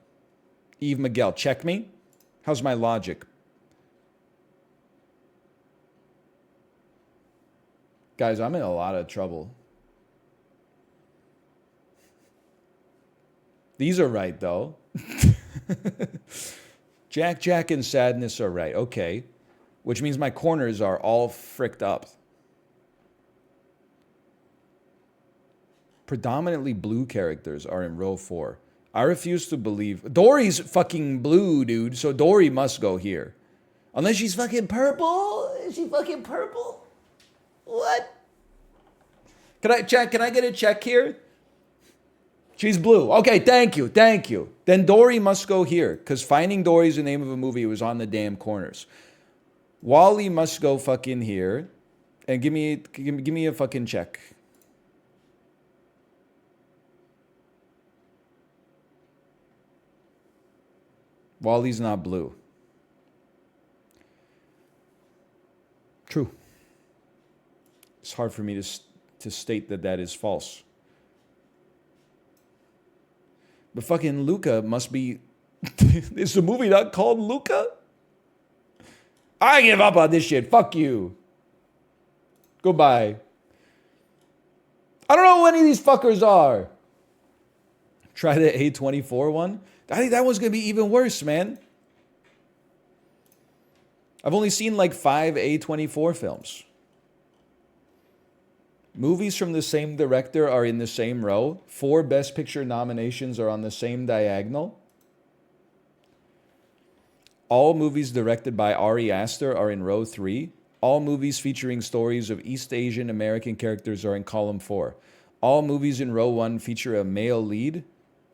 Eve Miguel. Check me. How's my logic? Guys, I'm in a lot of trouble. These are right, though. Jack, and Sadness are right. Okay. Which means my corners are all fricked up. Predominantly blue characters are in row 4. I refuse to believe... Dory's fucking blue, dude. So Dory must go here. Unless she's fucking purple? Is she fucking purple? What? Can I get a check here? She's blue. Okay, thank you. Then Dory must go here, because Finding Dory is the name of a movie. It was on the damn corners. Wally must go fucking here, and give me a fucking check. Wally's not blue. True. It's hard for me to state that is false. But fucking Luca must be... Is the movie not called Luca? I give up on this shit. Fuck you. Goodbye. I don't know who any of these fuckers are. Try the A24 one. I think that one's going to be even worse, man. I've only seen like 5 A24 films. Movies from the same director are in the same row. 4 Best Picture nominations are on the same diagonal. All movies directed by Ari Aster are in row 3. All movies featuring stories of East Asian American characters are in column 4. All movies in row 1 feature a male lead.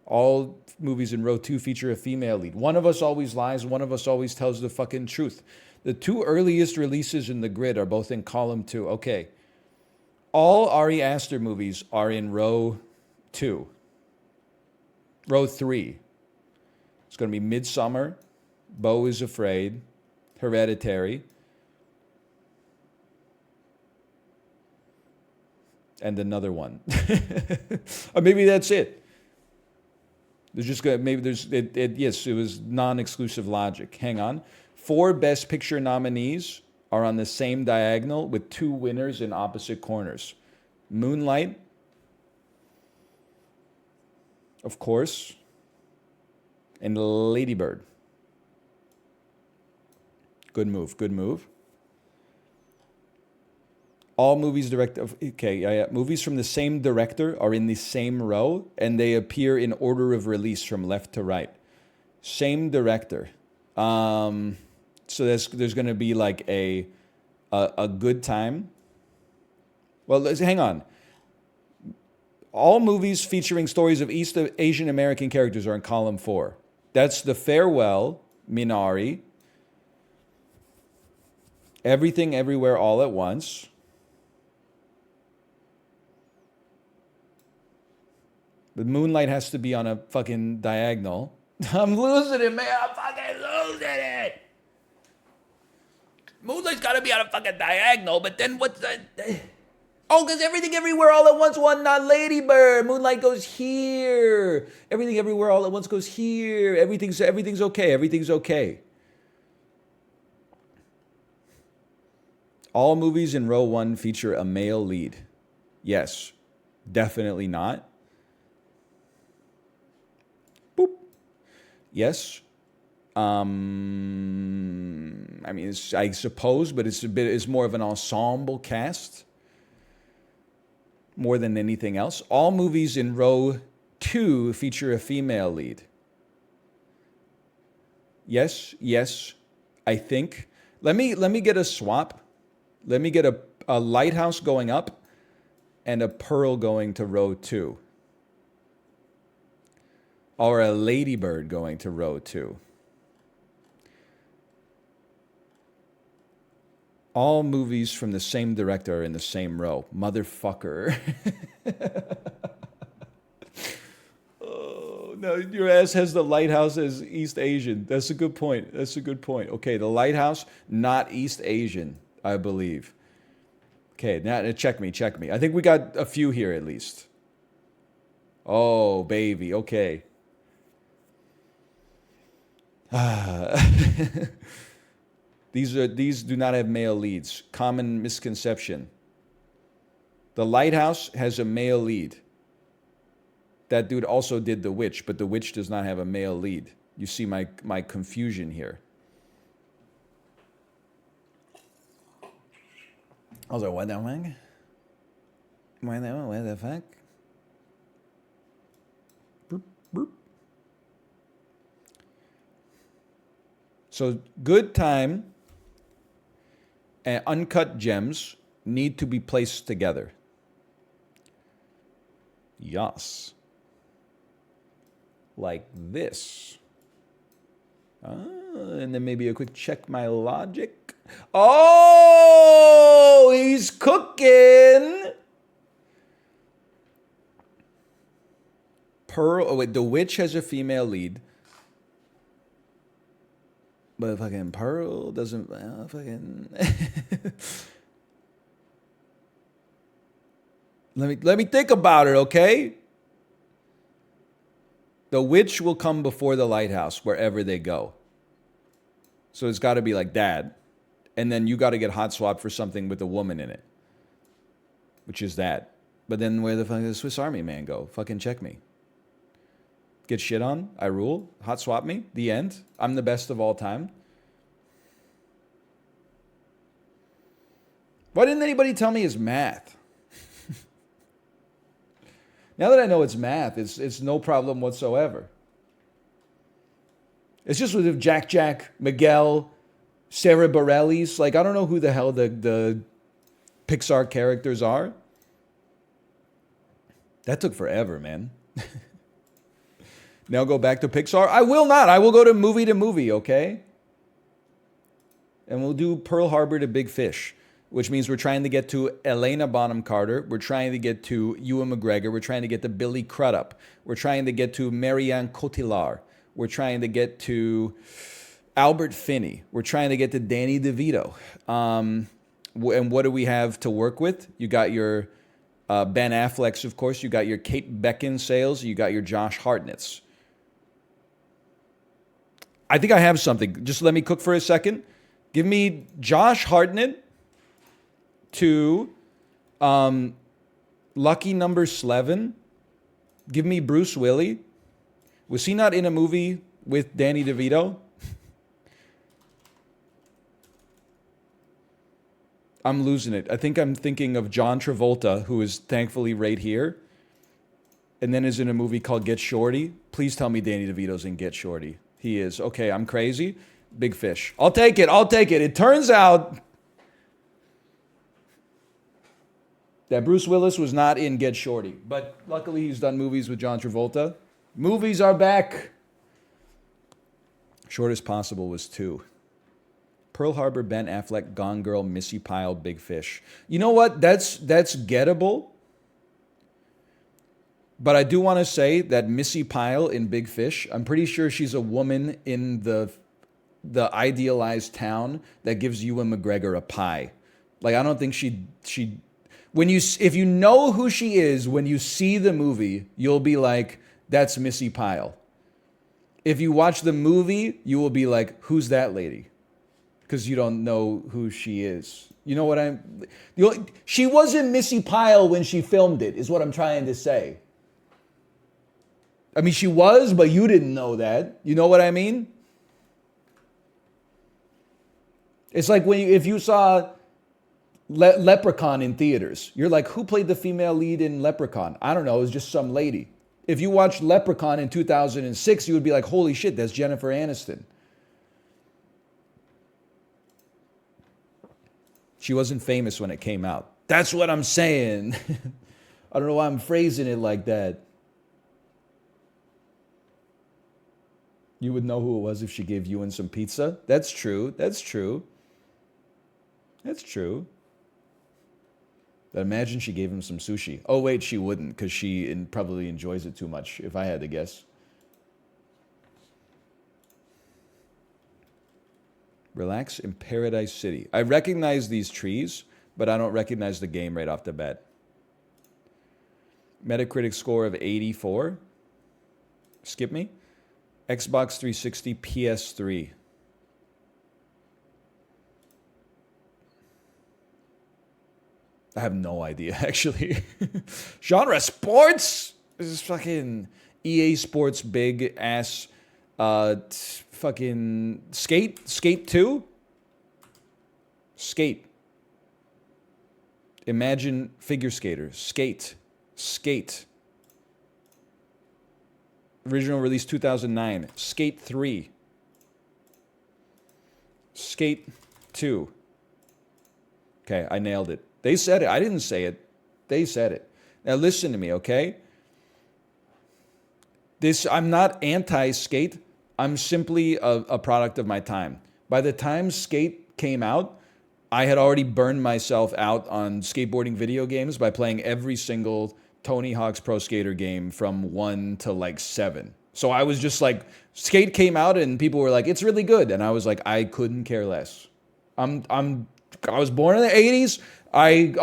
All movies in row 2 feature a female lead. One of us always lies, one of us always tells the fucking truth. The 2 earliest releases in the grid are both in column 2. Okay. All Ari Aster movies are in row 2. Row 3. It's going to be Midsummer, Beau is Afraid, Hereditary, and another one. Or maybe that's it. There's just gonna, maybe there's yes, it was non-exclusive logic. Hang on. 4 Best Picture nominees are on the same diagonal with 2 winners in opposite corners. Moonlight, of course, and Lady Bird. Good move. All movies movies from the same director are in the same row, and they appear in order of release from left to right. Same director. So there's going to be like a Good Time. Well, hang on. All movies featuring stories of East Asian American characters are in column 4. That's The Farewell, Minari, Everything Everywhere All at Once, but Moonlight has to be on a fucking diagonal. I'm losing it, man. I'm fucking losing it. Moonlight's got to be on a fucking diagonal, but then what's that? Oh, because Everything Everywhere All at Once won, not Lady Bird. Moonlight goes here. Everything Everywhere All at Once goes here. Everything's okay. Everything's okay. All movies in row 1 feature a male lead. Yes, definitely not. Boop. Yes. I mean, I suppose, but it's more of an ensemble cast more than anything else. All movies in row 2 feature a female lead. Yes, I think. Let me get a swap. Let me get a Lighthouse going up and a Pearl going to row 2. Or a Ladybird going to row 2. All movies from the same director are in the same row. Motherfucker. Oh, no, your ass has the Lighthouse as East Asian. That's a good point. That's a good point. Okay, the Lighthouse, not East Asian, I believe. Okay, now check me. I think we got a few here at least. Oh, baby. Okay. These do not have male leads. Common misconception. The Lighthouse has a male lead. That dude also did The Witch, but The Witch does not have a male lead. You see my confusion here. I was like, what the fuck? What the fuck? Boop, boop. So Good Time and Uncut Gems need to be placed together. Yes. Like this. And then maybe a quick check my logic. Oh, he's cooking. Pearl. Oh, wait, The Witch has a female lead. But fucking Pearl doesn't. Fucking. Let me think about it, okay? The Witch will come before the Lighthouse wherever they go. So it's got to be like that. And then you got to get hot swapped for something with a woman in it. Which is that. But then where the fuck does the Swiss Army Man go? Fucking check me. Get shit on. I rule. Hot swap me. The end. I'm the best of all time. Why didn't anybody tell me it's math? Now that I know it's math, it's no problem whatsoever. It's just with Jack, Miguel, Sarah Bareilles. Like, I don't know who the hell the Pixar characters are. That took forever, man. Now go back to Pixar? I will not. I will go to movie, okay? And we'll do Pearl Harbor to Big Fish, which means we're trying to get to Helena Bonham Carter. We're trying to get to Ewan McGregor. We're trying to get to Billy Crudup. We're trying to get to Marianne Cotillard. We're trying to get to Albert Finney. We're trying to get to Danny DeVito. And what do we have to work with? You got your Ben Afflecks, of course. You got your Kate Beckinsales. You got your Josh Hartnett's. I think I have something. Just let me cook for a second. Give me Josh Hartnett to Lucky Number 11. Give me Bruce Willis. Was he not in a movie with Danny DeVito? I'm losing it. I think I'm thinking of John Travolta, who is thankfully right here, and then is in a movie called Get Shorty. Please tell me Danny DeVito's in Get Shorty. He is. Okay, I'm crazy. Big Fish. I'll take it. It turns out that Bruce Willis was not in Get Shorty, but luckily he's done movies with John Travolta. Movies are back. Shortest Possible was 2. Pearl Harbor, Ben Affleck, Gone Girl, Missy Pyle, Big Fish. You know what? That's gettable. But I do want to say that Missy Pyle in Big Fish, I'm pretty sure she's a woman in the idealized town that gives Ewan McGregor a pie. Like, I don't think she if you know who she is, when you see the movie, you'll be like, that's Missy Pyle. If you watch the movie, you will be like, who's that lady? Because you don't know who she is. You know what she wasn't Missy Pyle when she filmed it, is what I'm trying to say. I mean, she was, but you didn't know that. You know what I mean? It's like if you saw Leprechaun in theaters, you're like, who played the female lead in Leprechaun? I don't know, it was just some lady. If you watched Leprechaun in 2006, you would be like, holy shit, that's Jennifer Aniston. She wasn't famous when it came out. That's what I'm saying. I don't know why I'm phrasing it like that. You would know who it was if she gave you some pizza. That's true. That's true. That's true. But imagine she gave him some sushi. Oh, wait, she wouldn't, because she probably enjoys it too much, if I had to guess. Relax in Paradise City. I recognize these trees, but I don't recognize the game right off the bat. Metacritic score of 84. Skip me. Xbox 360, PS3. I have no idea, actually. Genre sports? This is fucking EA Sports big ass fucking Skate? Skate 2? Skate. Imagine figure skater. Skate. Skate. Original release 2009. Skate 3. Skate 2. Okay, I nailed it. They said it. I didn't say it. They said it. Now listen to me, okay? I'm not anti-skate. I'm simply a product of my time. By the time Skate came out, I had already burned myself out on skateboarding video games by playing every single Tony Hawk's Pro Skater game from 1 to like 7. So I was just like, Skate came out and people were like, it's really good. And I was like, I couldn't care less. I was born in the 80s. I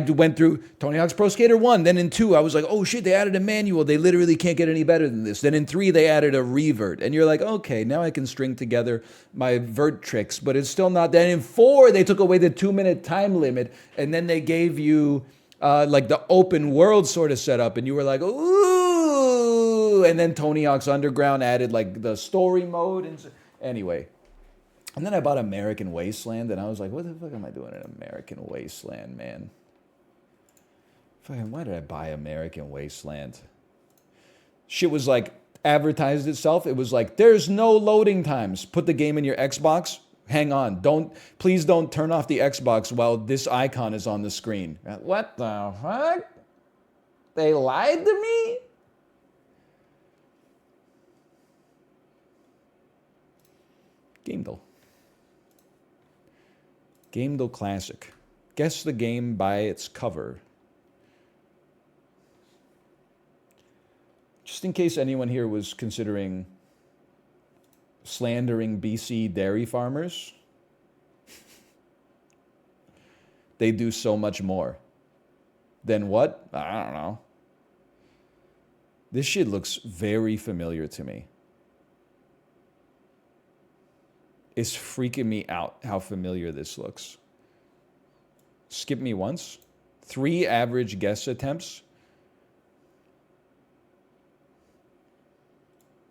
went through Tony Hawk's Pro Skater 1. Then in 2, I was like, oh shit, they added a manual. They literally can't get any better than this. Then in 3, they added a revert. And you're like, okay, now I can string together my vert tricks. But it's still not. Then in 4, they took away the 2-minute time limit. And then they gave you like the open world sort of setup. And you were like, ooh. And then Tony Hawk's Underground added like the story mode. And anyway. And then I bought American Wasteland, and I was like, what the fuck am I doing in American Wasteland, man? Fucking, why did I buy American Wasteland? Shit was like, advertised itself. It was like, there's no loading times. Put the game in your Xbox. Hang on. Please don't turn off the Xbox while this icon is on the screen. What the fuck? They lied to me? Gamedel. Gamedel Classic. Guess the game by its cover. Just in case anyone here was considering slandering BC dairy farmers, they do so much more. Then what? I don't know. This shit looks very familiar to me. It's freaking me out how familiar this looks. Skip me once. 3 average guess attempts.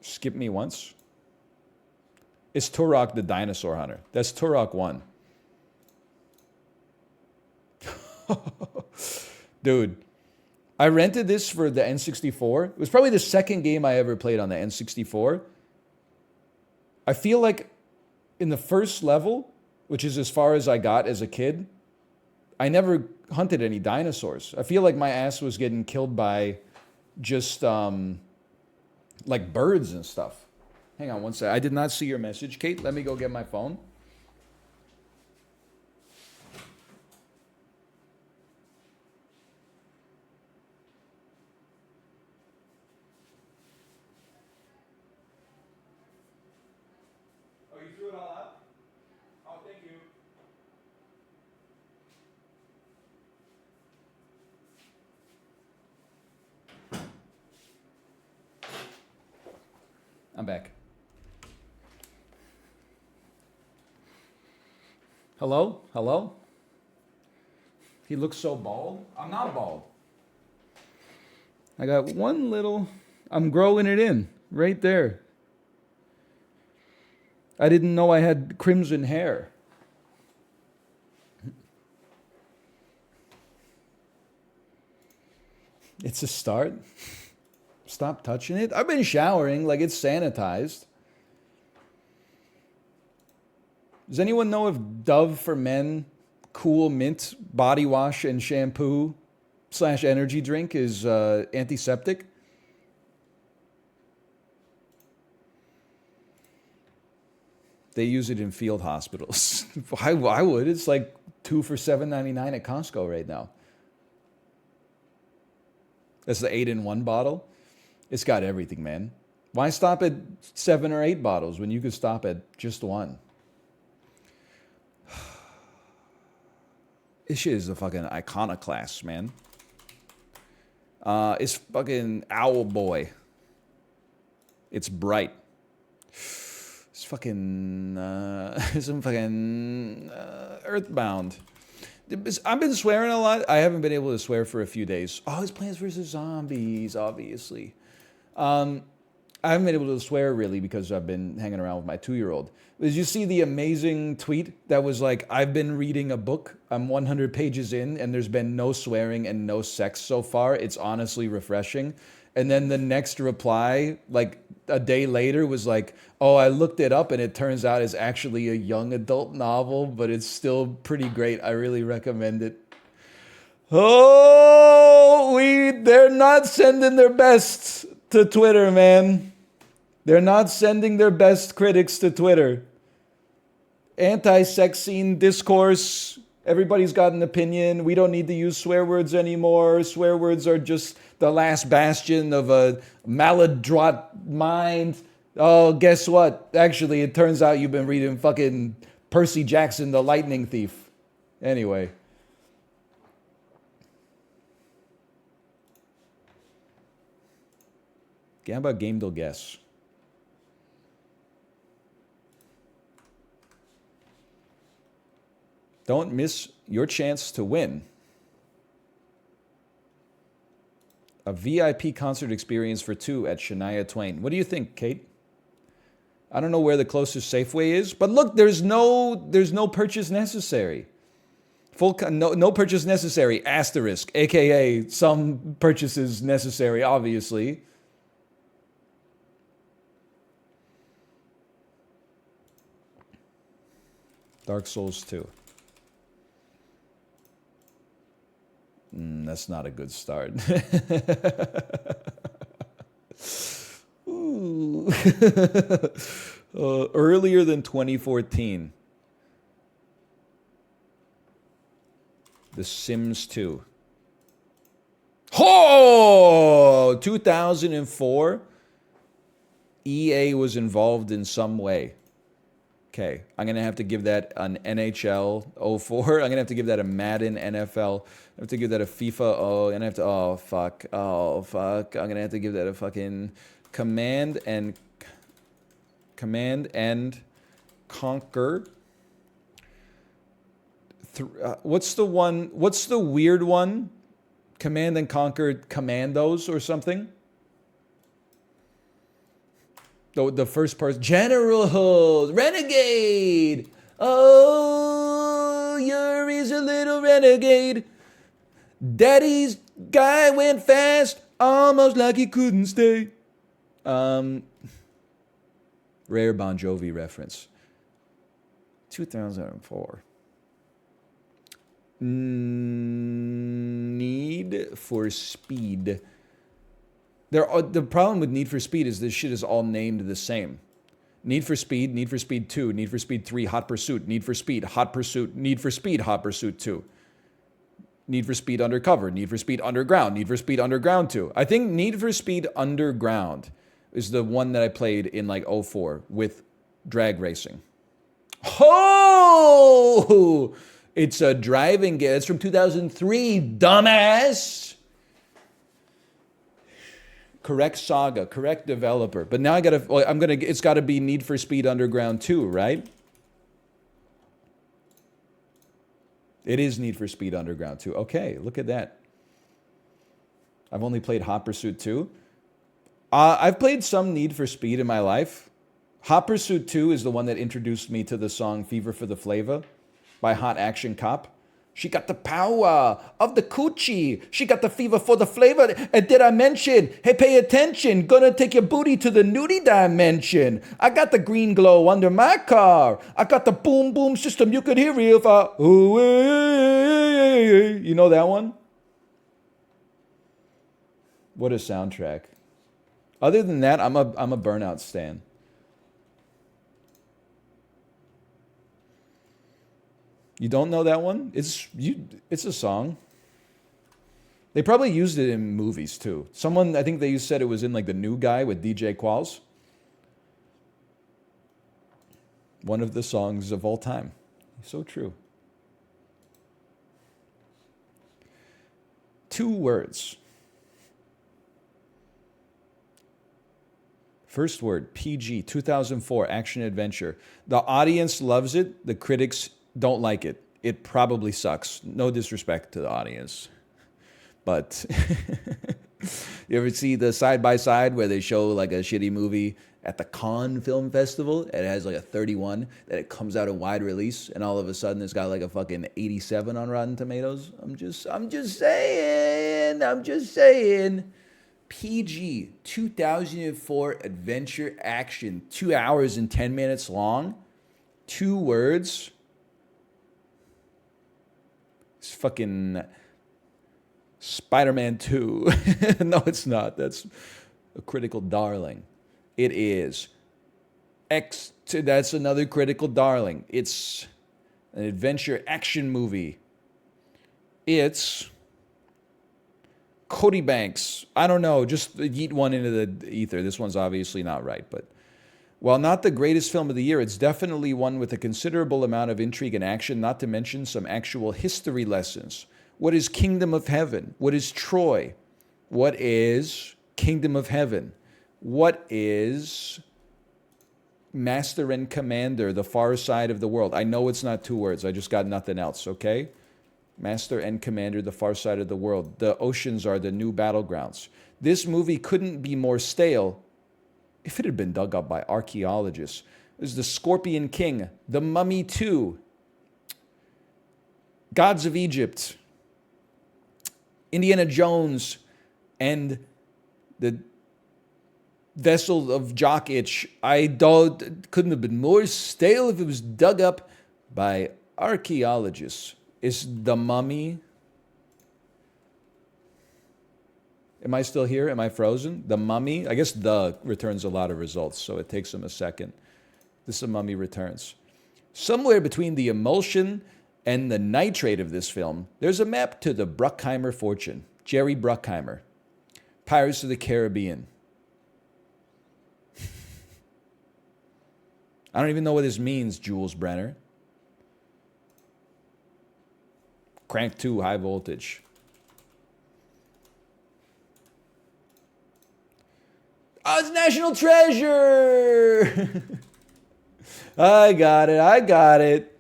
Skip me once. It's Turok the Dinosaur Hunter. That's Turok 1. Dude, I rented this for the N64. It was probably the second game I ever played on the N64. I feel like in the first level, which is as far as I got as a kid, I never hunted any dinosaurs. I feel like my ass was getting killed by just like birds and stuff. Hang on one sec. I did not see your message, Kate. Let me go get my phone. Oh, you threw it all out? Oh, thank you. I'm back. Hello? Hello? He looks so bald. I'm not bald. I got one little, I'm growing it in right there. I didn't know I had crimson hair. It's a start. Stop touching it. I've been showering, like it's sanitized. Does anyone know if Dove for Men Cool Mint body wash and shampoo slash energy drink is antiseptic. They use it in field hospitals. I would. It's like 2 for $7.99 at Costco right now. That's the 8-in-1 bottle. It's got everything, man. Why stop at 7 or 8 bottles when you could stop at just one? This shit is a fucking iconoclast, man. It's fucking Owl Boy. It's bright. It's fucking, some fucking Earthbound. I've been swearing a lot. I haven't been able to swear for a few days. Oh, it's Plants vs. Zombies, obviously. I haven't been able to swear really because I've been hanging around with my 2-year-old. Did you see the amazing tweet that was like, I've been reading a book, I'm 100 pages in, and there's been no swearing and no sex so far. It's honestly refreshing. And then the next reply, like a day later, was like, oh, I looked it up and it turns out it's actually a young adult novel, but it's still pretty great. I really recommend it. Oh, they're not sending their best to Twitter, man. They're not sending their best critics to Twitter. Anti-sex scene discourse. Everybody's got an opinion. We don't need to use swear words anymore. Swear words are just the last bastion of a maladroit mind. Oh, guess what? Actually, it turns out you've been reading fucking Percy Jackson, the Lightning Thief. Anyway. How about Game Deal Guess? Don't miss your chance to win a VIP concert experience for 2 at Shania Twain. What do you think, Kate? I don't know where the closest Safeway is, but look, there's no purchase necessary. No purchase necessary, asterisk, aka some purchases necessary, obviously. Dark Souls 2. That's not a good start. Earlier than 2014. The Sims 2. Oh! 2004. EA was involved in some way. Okay, I'm going to have to give that an NHL 04. I'm going to have to give that a Madden NFL. I have to give that a FIFA. Oh, and I have to, oh, fuck. Oh, fuck. I'm going to have to give that a fucking Command and Conquer. What's the weird one? Command and Conquer Commandos or something? The first person, General Renegade. Oh, Yuri's a little renegade. Daddy's guy went fast, almost like he couldn't stay. Rare Bon Jovi reference. 2004. Need for Speed. The problem with Need for Speed is this shit is all named the same. Need for Speed 2, Need for Speed 3, Hot Pursuit, Need for Speed, Hot Pursuit, Need for Speed, Hot Pursuit 2. Need for Speed Undercover, Need for Speed Underground, Need for Speed Underground 2. I think Need for Speed Underground is the one that I played in like 04 with drag racing. Oh! It's a driving game. It's from 2003, dumbass! Correct saga, correct developer. But now it's gotta be Need for Speed Underground 2, right? It is Need for Speed Underground 2. Okay, look at that. I've only played Hot Pursuit 2. I've played some Need for Speed in my life. Hot Pursuit 2 is the one that introduced me to the song Fever for the Flava by Hot Action Cop. She got the power of the coochie. She got the fever for the flavor. And did I mention, hey, pay attention, gonna take your booty to the nudie dimension. I got the green glow under my car. I got the boom boom system you could hear if I, you know that one? What a soundtrack. Other than that, I'm a Burnout stan. You don't know that one? It's a song. They probably used it in movies too. Someone, I think they said it was in like The New Guy with DJ Qualls. One of the songs of all time. So true. 2 words. First word, PG, 2004, action adventure. The audience loves it. The critics don't like it. It probably sucks. No disrespect to the audience. But you ever see the side-by-side where they show like a shitty movie at the Cannes Film Festival? It has like a 31, that it comes out in wide release, and all of a sudden it's got like a fucking 87 on Rotten Tomatoes. I'm just saying. PG, 2004 adventure action, 2 hours and 10 minutes long. 2 words. It's fucking Spider-Man 2. No, it's not. That's a critical darling. It is. That's another critical darling. It's an adventure action movie. It's Cody Banks. I don't know. Just yeet one into the ether. This one's obviously not right, but while not the greatest film of the year, it's definitely one with a considerable amount of intrigue and action, not to mention some actual history lessons. What is Kingdom of Heaven? What is Troy? What is Kingdom of Heaven? What is Master and Commander, The Far Side of the World? I know it's not 2 words. I just got nothing else, okay? Master and Commander, The Far Side of the World. The oceans are the new battlegrounds. This movie couldn't be more stale if it had been dug up by archaeologists. There's The Scorpion King, The Mummy 2, Gods of Egypt, Indiana Jones, and the Vessel of Jock Itch. Couldn't have been more stale if it was dug up by archaeologists. Is The Mummy? Am I still here? Am I frozen? The Mummy? I guess the returns a lot of results, so it takes them a second. This is Mummy Returns. Somewhere between the emulsion and the nitrate of this film, there's a map to the Bruckheimer fortune. Jerry Bruckheimer. Pirates of the Caribbean. I don't even know what this means, Jules Brenner. Crank 2, high voltage. Oh, it's National Treasure! I got it.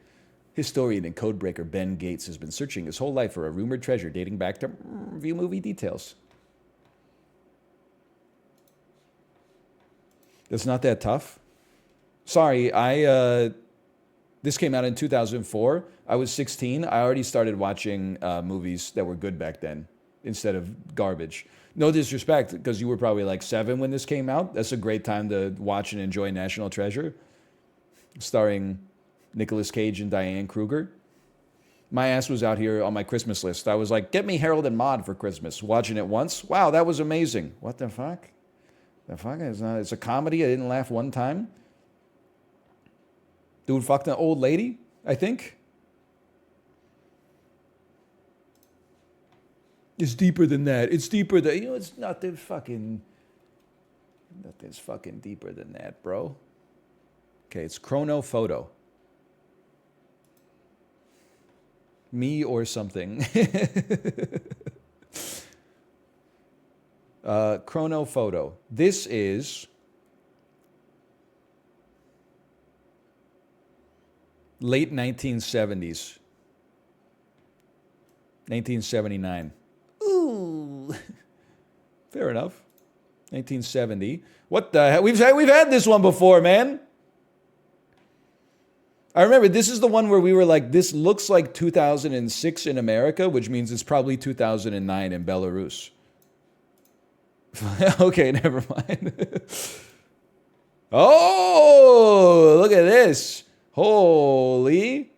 Historian and codebreaker Ben Gates has been searching his whole life for a rumored treasure dating back to review movie details. It's not that tough. Sorry, this came out in 2004. I was 16. I already started watching movies that were good back then instead of garbage. No disrespect, because you were probably like 7 when this came out. That's a great time to watch and enjoy National Treasure, starring Nicolas Cage and Diane Kruger. My ass was out here on my Christmas list. I was like, get me Harold and Maude for Christmas. Watching it once. Wow, that was amazing. What the fuck? It's a comedy. I didn't laugh one time. Dude fucked an old lady, I think. It's deeper than that. It's deeper than, it's nothing's fucking deeper than that, bro. Okay, it's Chrono Photo. Me or something. Chrono Photo. This is late 1970s. 1979. Ooh. Fair enough. 1970. What the hell? We've had this one before, man. I remember this is the one where we were like, this looks like 2006 in America, which means it's probably 2009 in Belarus. Okay, never mind. Oh, look at this. Holy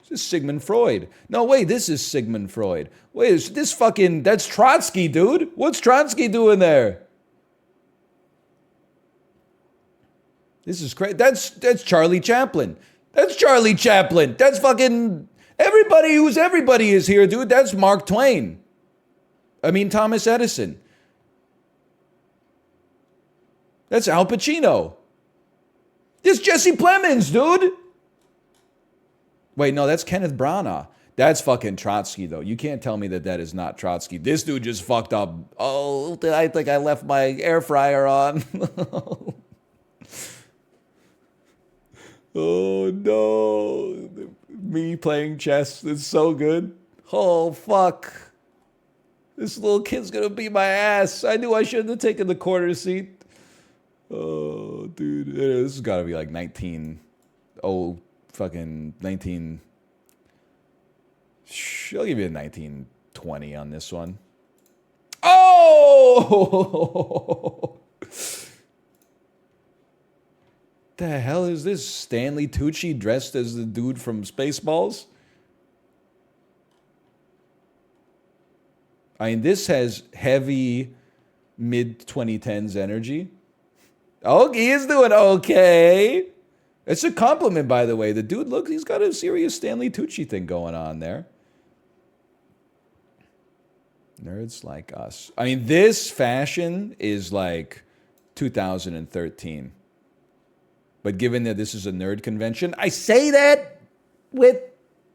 This is Sigmund Freud. No, wait, this is Sigmund Freud. Wait, is this fucking, that's Trotsky, dude. What's Trotsky doing there? This is crazy. That's Charlie Chaplin. That's Charlie Chaplin. That's fucking, everybody who's everybody is here, dude. That's Mark Twain. I mean, Thomas Edison. That's Al Pacino. This Jesse Plemons, dude. Wait, no, that's Kenneth Branagh. That's fucking Trotsky, though. You can't tell me that that is not Trotsky. This dude just fucked up. Oh, I think I left my air fryer on. Oh, no. Me playing chess is so good. Oh, fuck. This little kid's gonna beat my ass. I knew I shouldn't have taken the corner seat. Oh, dude. This has got to be like 19... Oh, fucking 19... I'll give you a 1920 on this one. Oh! The hell is this? Stanley Tucci dressed as the dude from Spaceballs? I mean, this has heavy mid-2010s energy. Oh, he is doing okay. It's a compliment, by the way. The dude, look, he's got a serious Stanley Tucci thing going on there. Nerds like us. I mean, this fashion is like 2013. But given that this is a nerd convention, I say that with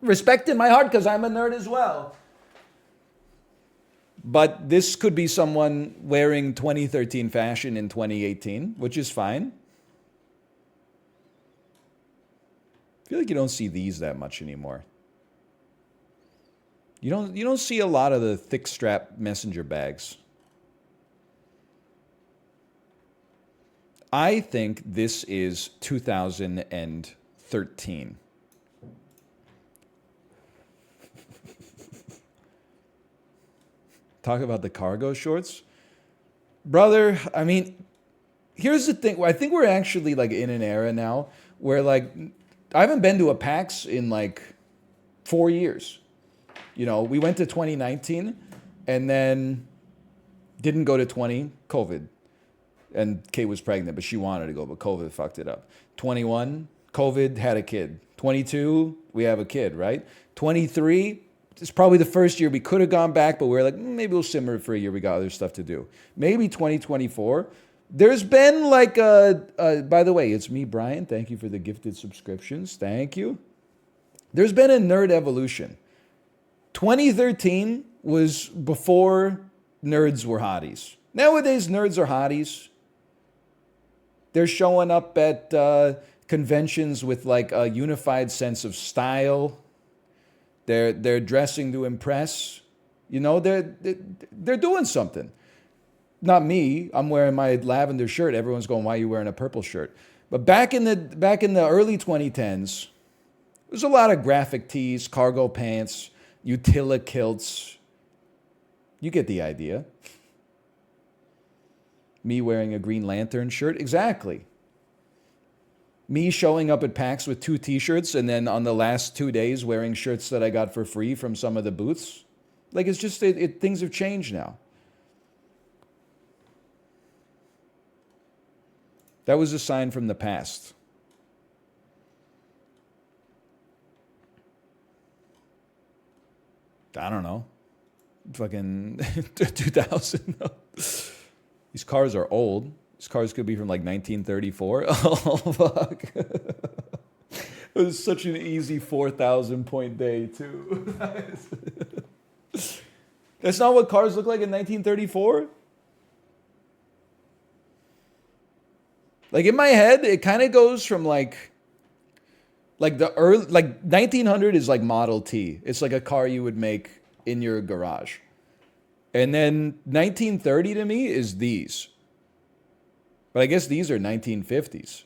respect in my heart because I'm a nerd as well. But this could be someone wearing 2013 fashion in 2018, which is fine. I feel like you don't see these that much anymore. You don't see a lot of the thick strap messenger bags. I think this is 2013. Talk about the cargo shorts. Brother, I mean, here's the thing. I think we're actually like in an era now where like, I haven't been to a PAX in like 4 years. You know, we went to 2019 and then didn't go to 20, COVID. And Kate was pregnant, but she wanted to go, but COVID fucked it up. 21, COVID, had a kid. 22, we have a kid, right? 23, it's probably the first year we could have gone back, but we're like, maybe we'll simmer for a year. We got other stuff to do. Maybe 2024. There's been like by the way, it's me, Brian. Thank you for the gifted subscriptions. Thank you. There's been a nerd evolution. 2013 was before nerds were hotties. Nowadays, nerds are hotties. They're showing up at conventions with like a unified sense of style. They're dressing to impress. You know, they're doing something. Not me. I'm wearing my lavender shirt. Everyone's going, "Why are you wearing a purple shirt?" But back in the early 2010s, there's a lot of graphic tees, cargo pants, utila kilts. You get the idea. Me wearing a Green Lantern shirt. Exactly. Me showing up at PAX with 2 t-shirts and then on the last 2 days wearing shirts that I got for free from some of the booths. Like, it's just, things have changed now. That was a sign from the past. I don't know. Fucking 2000. These cars are old. These cars could be from like 1934. Oh, fuck. It was such an easy 4,000 point day, too. That's not what cars look like in 1934? Like, in my head, it kind of goes from like the early, like 1900 is like Model T. It's like a car you would make in your garage. And then 1930 to me is these. But I guess these are 1950s.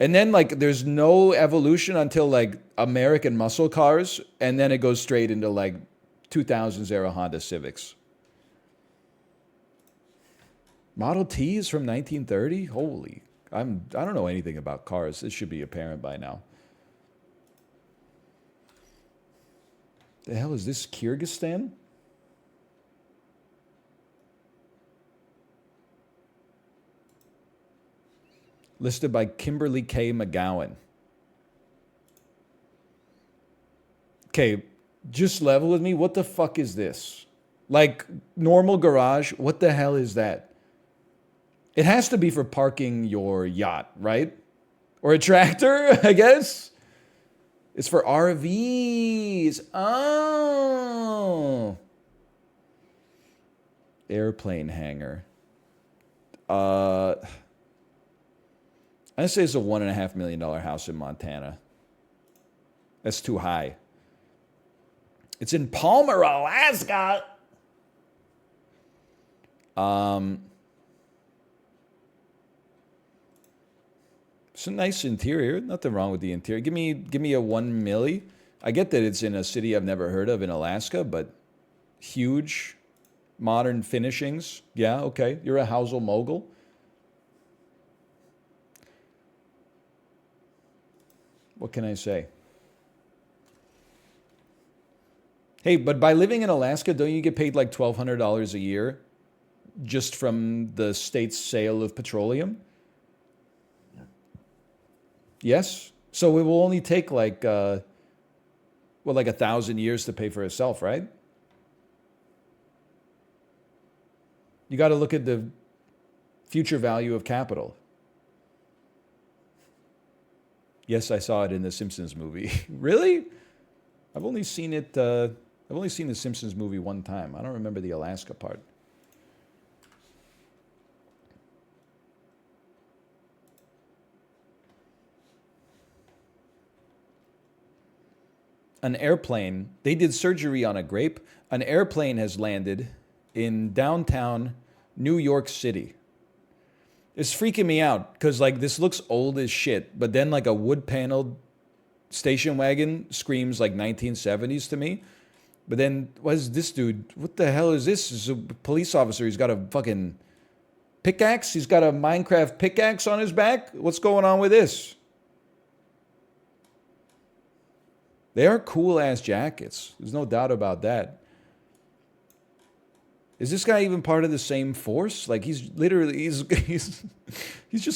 And then like there's no evolution until like American muscle cars. And then it goes straight into like 2000s era Honda Civics. Model T is from 1930? Holy, I don't know anything about cars. This should be apparent by now. The hell is this, Kyrgyzstan? Listed by Kimberly K. McGowan. Okay, just level with me. What the fuck is this? Like, normal garage, what the hell is that? It has to be for parking your yacht, right? Or a tractor, I guess? It's for RVs. Oh. Airplane hangar. I'd say it's a $1.5 million house in Montana. That's too high. It's in Palmer, Alaska. It's a nice interior. Nothing wrong with the interior. Give me a 1 milli. I get that it's in a city I've never heard of in Alaska, but huge, modern finishings. Yeah, okay. You're a housel mogul. What can I say? Hey, but by living in Alaska, don't you get paid like $1,200 a year just from the state's sale of petroleum? Yes? So it will only take like 1,000 years to pay for itself, right? You got to look at the future value of capital. Yes, I saw it in the Simpsons movie. Really? I've only seen it. I've only seen the Simpsons movie one time. I don't remember the Alaska part. An airplane. They did surgery on a grape. An airplane has landed in downtown New York City. It's freaking me out because like this looks old as shit, but then like a wood paneled station wagon screams like 1970s to me. But then what is this dude? What the hell is this? This is a police officer. He's got a fucking pickaxe. He's got a Minecraft pickaxe on his back. What's going on with this? They are cool ass jackets. There's no doubt about that. Is this guy even part of the same force? Like he's just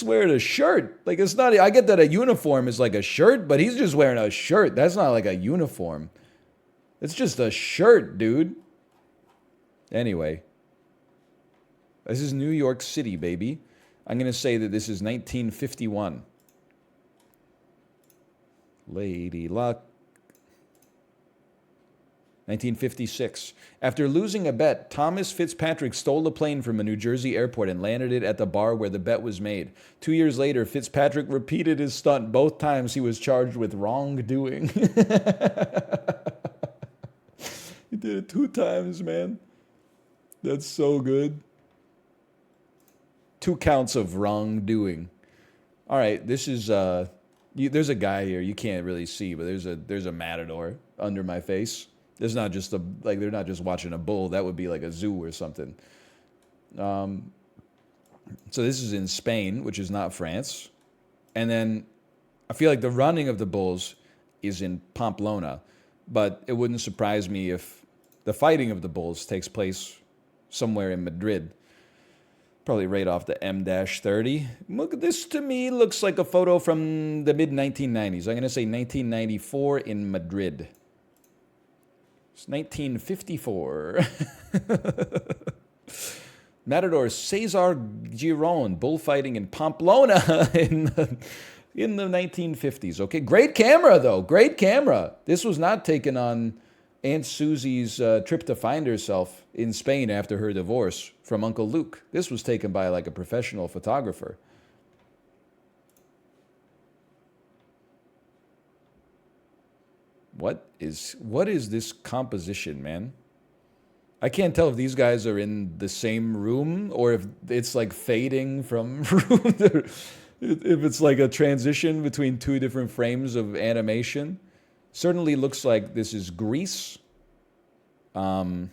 wearing a shirt. Like it's not. I get that a uniform is like a shirt, but he's just wearing a shirt. That's not like a uniform. It's just a shirt, dude. Anyway, this is New York City, baby. I'm gonna say that this is 1951. Lady Luck. 1956. After losing a bet, Thomas Fitzpatrick stole a plane from a New Jersey airport and landed it at the bar where the bet was made. 2 years later, Fitzpatrick repeated his stunt. Both times he was charged with wrongdoing. He did it 2 times, man. That's so good. 2 counts of wrongdoing. All right, this is there's a guy here you can't really see, but there's a matador under my face. There's not just they're not just watching a bull. That would be like a zoo or something. So this is in Spain, which is not France. And then I feel like the running of the bulls is in Pamplona, but it wouldn't surprise me if the fighting of the bulls takes place somewhere in Madrid. Probably right off the M-30. Look, this to me looks like a photo from the mid-1990s. I'm going to say 1994 in Madrid. It's 1954. Matador Cesar Giron, bullfighting in Pamplona in the 1950s. Okay, great camera, though. Great camera. This was not taken on Aunt Susie's trip to find herself in Spain after her divorce from Uncle Luke. This was taken by like a professional photographer. What is this composition, man? I can't tell if these guys are in the same room or if it's like fading from room to, if it's like a transition between 2 different frames of animation. Certainly looks like this is Greece. And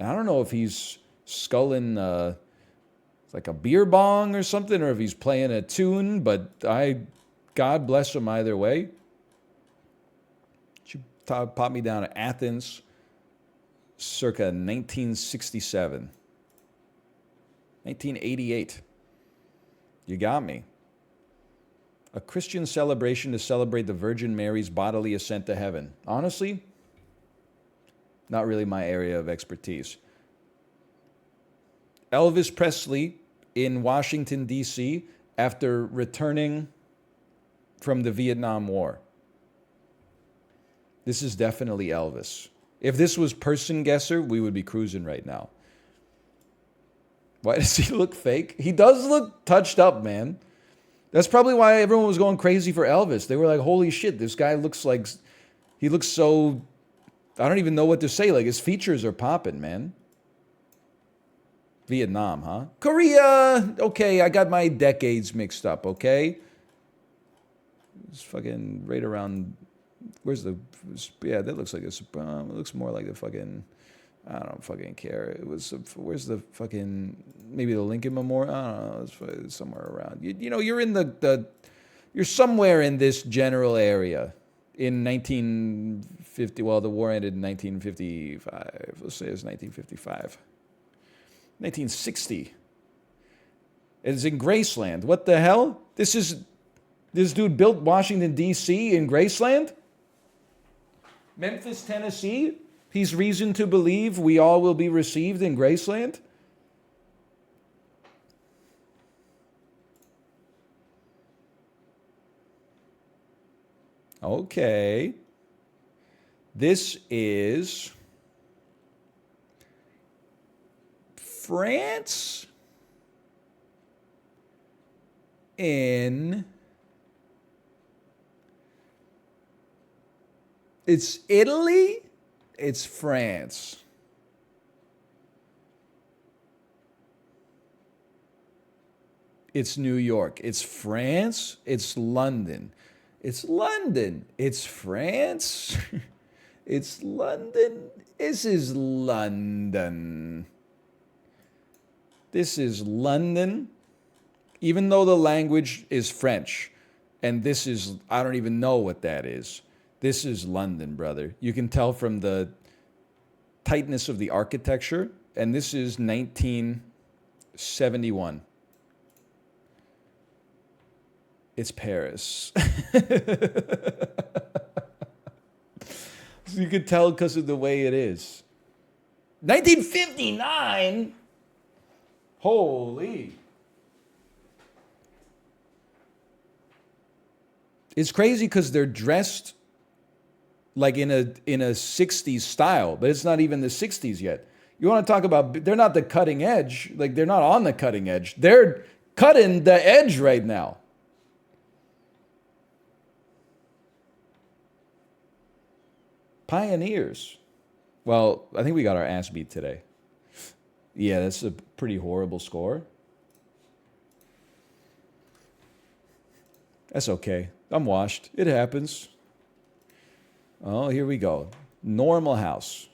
I don't know if he's sculling like a beer bong or something, or if he's playing a tune, but God bless him either way. She popped me down to Athens circa 1967. 1988. You got me. A Christian celebration to celebrate the Virgin Mary's bodily ascent to heaven. Honestly, not really my area of expertise. Elvis Presley in Washington, D.C. after returning from the Vietnam War. This is definitely Elvis. If this was Person Guesser, we would be cruising right now. Why does he look fake? He does look touched up, man. That's probably why everyone was going crazy for Elvis. They were like, holy shit, this guy looks like, he looks so, I don't even know what to say. Like, his features are popping, man. Vietnam, huh? Korea, okay, I got my decades mixed up, okay? It's fucking right around, where's the, yeah, that looks like it looks more like the fucking, I don't fucking care. It was, where's the fucking, maybe the Lincoln Memorial? I don't know, it's somewhere around. You know, you're in you're somewhere in this general area. In 1950, well, the war ended in 1955. Let's say it's 1955. 1960. It's in Graceland. What the hell? This dude built Washington, D.C. in Graceland? Memphis, Tennessee? He's reason to believe we all will be received in Graceland? Okay. This is France in, it's Italy, it's France. It's New York. It's France. It's London. It's London. It's France. It's London. This is London. This is London. Even though the language is French, and this is, I don't even know what that is. This is London, brother. You can tell from the tightness of the architecture, and this is 1971. It's Paris. So you could tell because of the way it is. 1959? Holy. It's crazy because they're dressed like in a 60s style, but it's not even the 60s yet. You want to talk about, they're not the cutting edge. Like, they're not on the cutting edge. They're cutting the edge right now. Pioneers. Well, I think we got our ass beat today. Yeah, that's a pretty horrible score. That's okay. I'm washed. It happens. Oh, here we go. Normal house.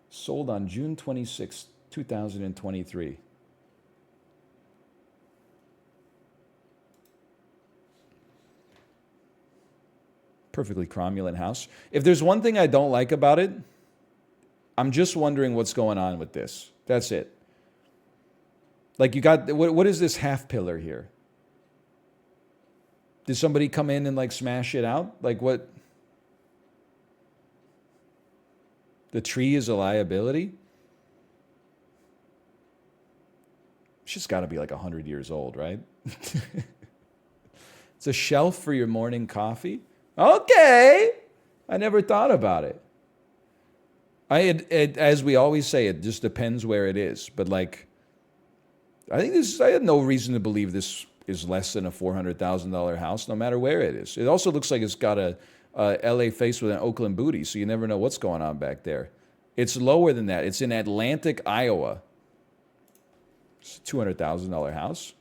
Sold on June 26, 2023. Perfectly cromulent house. If there's one thing I don't like about it, I'm just wondering what's going on with this. That's it. Like, you got, what is this half pillar here? Did somebody come in and like smash it out? Like, what? The tree is a liability? It's just got to be like 100 years old, right? It's a shelf for your morning coffee? Okay. I never thought about it. As we always say, it just depends where it is. But like, I had no reason to believe this is less than a $400,000 house, no matter where it is. It also looks like it's got a LA face with an Oakland booty, so you never know what's going on back there. It's lower than that. It's in Atlantic, Iowa. It's a $200,000 house.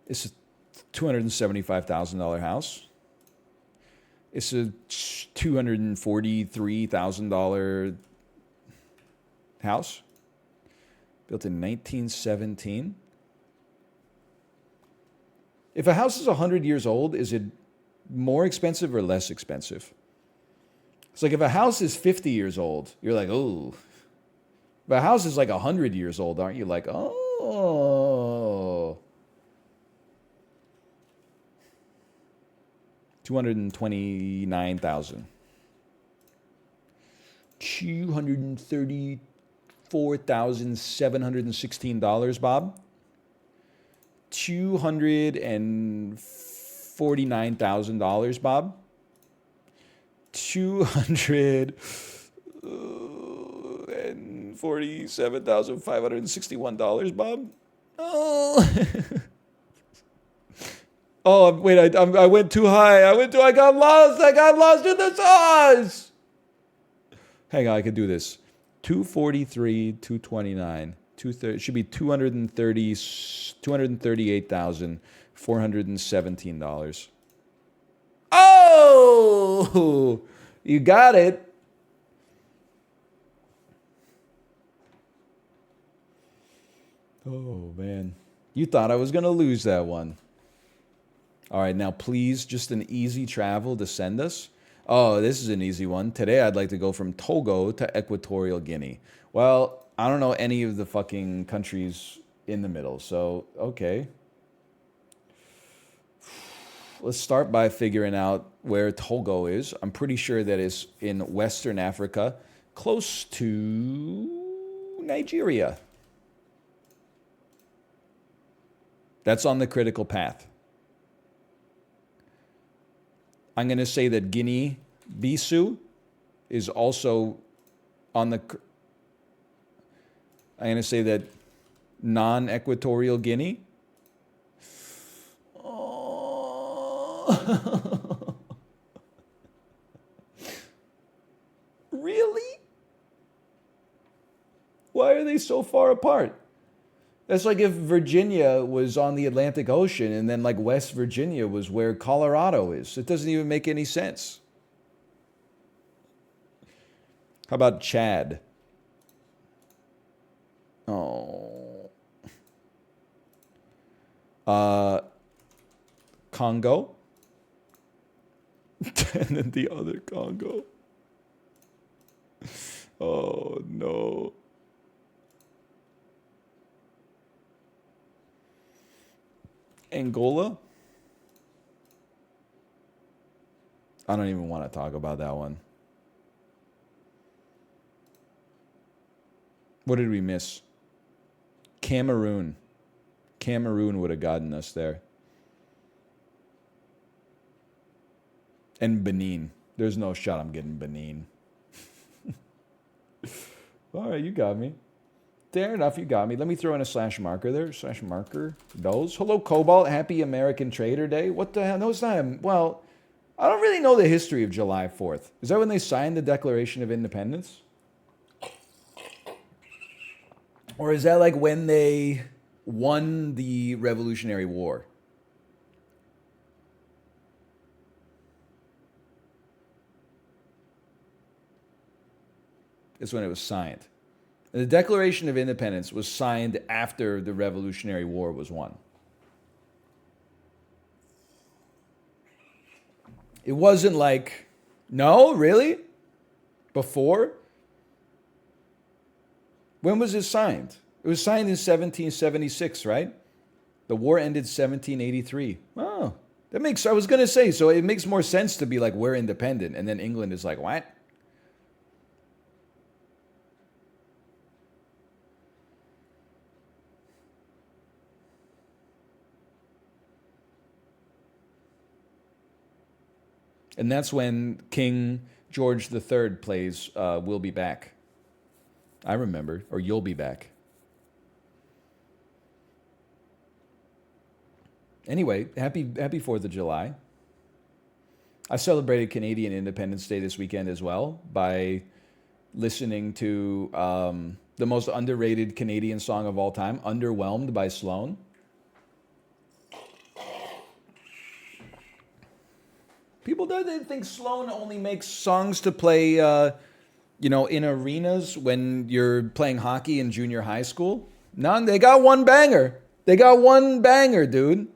It's a $275,000 house. It's a $243,000 house. Built in 1917. If a house is 100 years old, is it more expensive or less expensive? It's like if a house is 50 years old, you're like, oh. If a house is like 100 years old, aren't you like, oh. 229,000. $234,716, Bob. $249,000, Bob. $247,561, Bob. Oh. Oh, wait, I went too high. I got lost in the sauce. Hang on, I can do this. 243, 229, 230, should be $238,417. Oh, you got it. Oh, man. You thought I was going to lose that one. All right, now please, just an easy travel to send us. Oh, this is an easy one. Today I'd like to go from Togo to Equatorial Guinea. Well, I don't know any of the fucking countries in the middle, so okay. Let's start by figuring out where Togo is. I'm pretty sure that it's in Western Africa, close to Nigeria. That's on the critical path. I'm going to say that Guinea-Bissau is also on the... I'm going to say that non-Equatorial Guinea. Oh. Really? Why are they so far apart? That's like if Virginia was on the Atlantic Ocean and then like West Virginia was where Colorado is. It doesn't even make any sense. How about Chad? Oh. Congo? And then the other Congo. Oh, no. Angola? I don't even want to talk about that one. What did we miss? Cameroon. Cameroon would have gotten us there. And Benin. There's no shot I'm getting Benin. All right, you got me. Fair enough, you got me. Let me throw in a slash marker there. Slash marker. Those. Hello, Cobalt. Happy American Trader Day. What the hell? No, it's not. Well, I don't really know the history of July 4th. Is that when they signed the Declaration of Independence? Or is that like when they won the Revolutionary War? It's when it was signed. The Declaration of Independence was signed after the Revolutionary War was won. It wasn't like, no, really? Before? When was it signed? It was signed in 1776, right? The war ended 1783. Oh, that makes, I was going to say, so it makes more sense to be like, we're independent. And then England is like, what? And that's when King George III plays We'll Be Back. I remember, or You'll Be Back. Anyway, happy 4th of July. I celebrated Canadian Independence Day this weekend as well by listening to the most underrated Canadian song of all time, Underwhelmed by Sloan. People they think Sloan only makes songs to play, in arenas when you're playing hockey in junior high school. None. They got one banger. They got one banger, dude.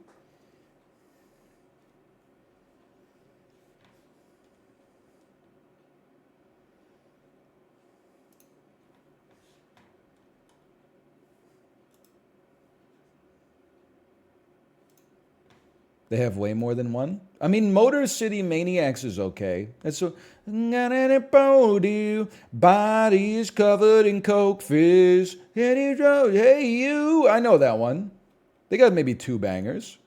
They have way more than one. I mean, Motor City Maniacs is okay. That's a body is covered in Coke fizz. Hey you, I know that one. They got maybe 2 bangers.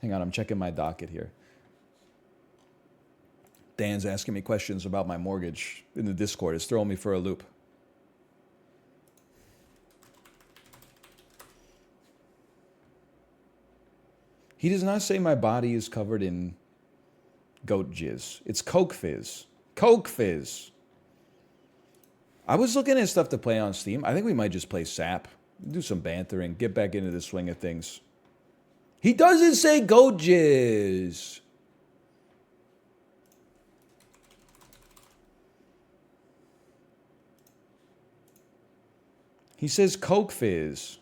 Hang on, I'm checking my docket here. Dan's asking me questions about my mortgage in the Discord. It's throwing me for a loop. He does not say my body is covered in goat jizz. It's Coke fizz. Coke fizz. I was looking at stuff to play on Steam. I think we might just play SAP. Do some bantering. Get back into the swing of things. He doesn't say goat jizz. He says Coke fizz.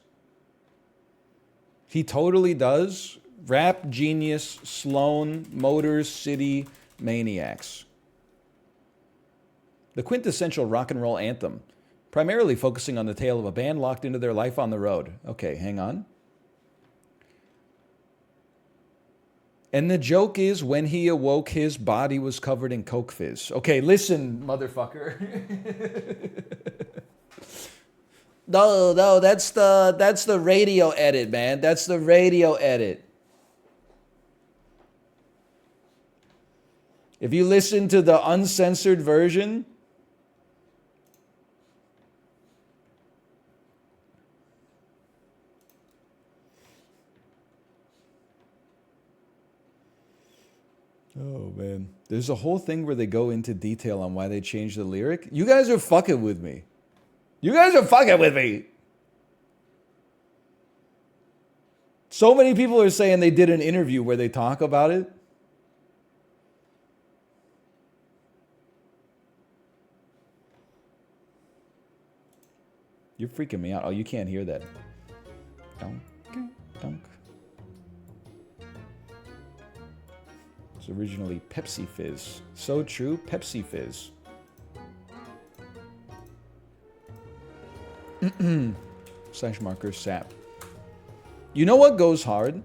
He totally does. Rap Genius, Sloan, Motor City Maniacs. The quintessential rock and roll anthem, primarily focusing on the tale of a band locked into their life on the road. Okay, hang on. And the joke is, when he awoke, his body was covered in Coke fizz. Okay, listen, motherfucker. No, that's the radio edit, man. That's the radio edit. If you listen to the uncensored version, oh man, there's a whole thing where they go into detail on why they changed the lyric. You guys are fucking with me. You guys are fucking with me. So many people are saying they did an interview where they talk about it. You're freaking me out. Oh, you can't hear that. Dunk, dunk. It's originally Pepsi Fizz. So true, Pepsi Fizz. Slash marker SAP. You know what goes hard?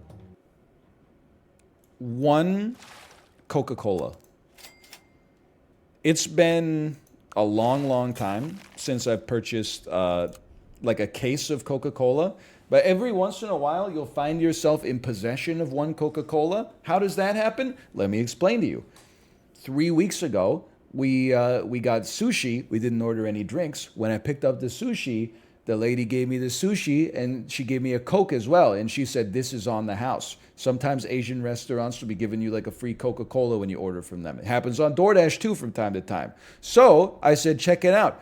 One Coca-Cola. It's been a long, long time since I've purchased like a case of Coca-Cola. But every once in a while, you'll find yourself in possession of one Coca-Cola. How does that happen? Let me explain to you. 3 weeks ago, we got sushi. We didn't order any drinks. When I picked up the sushi, the lady gave me the sushi and she gave me a Coke as well. And she said, this is on the house. Sometimes Asian restaurants will be giving you like a free Coca-Cola when you order from them. It happens on DoorDash too from time to time. So I said, check it out.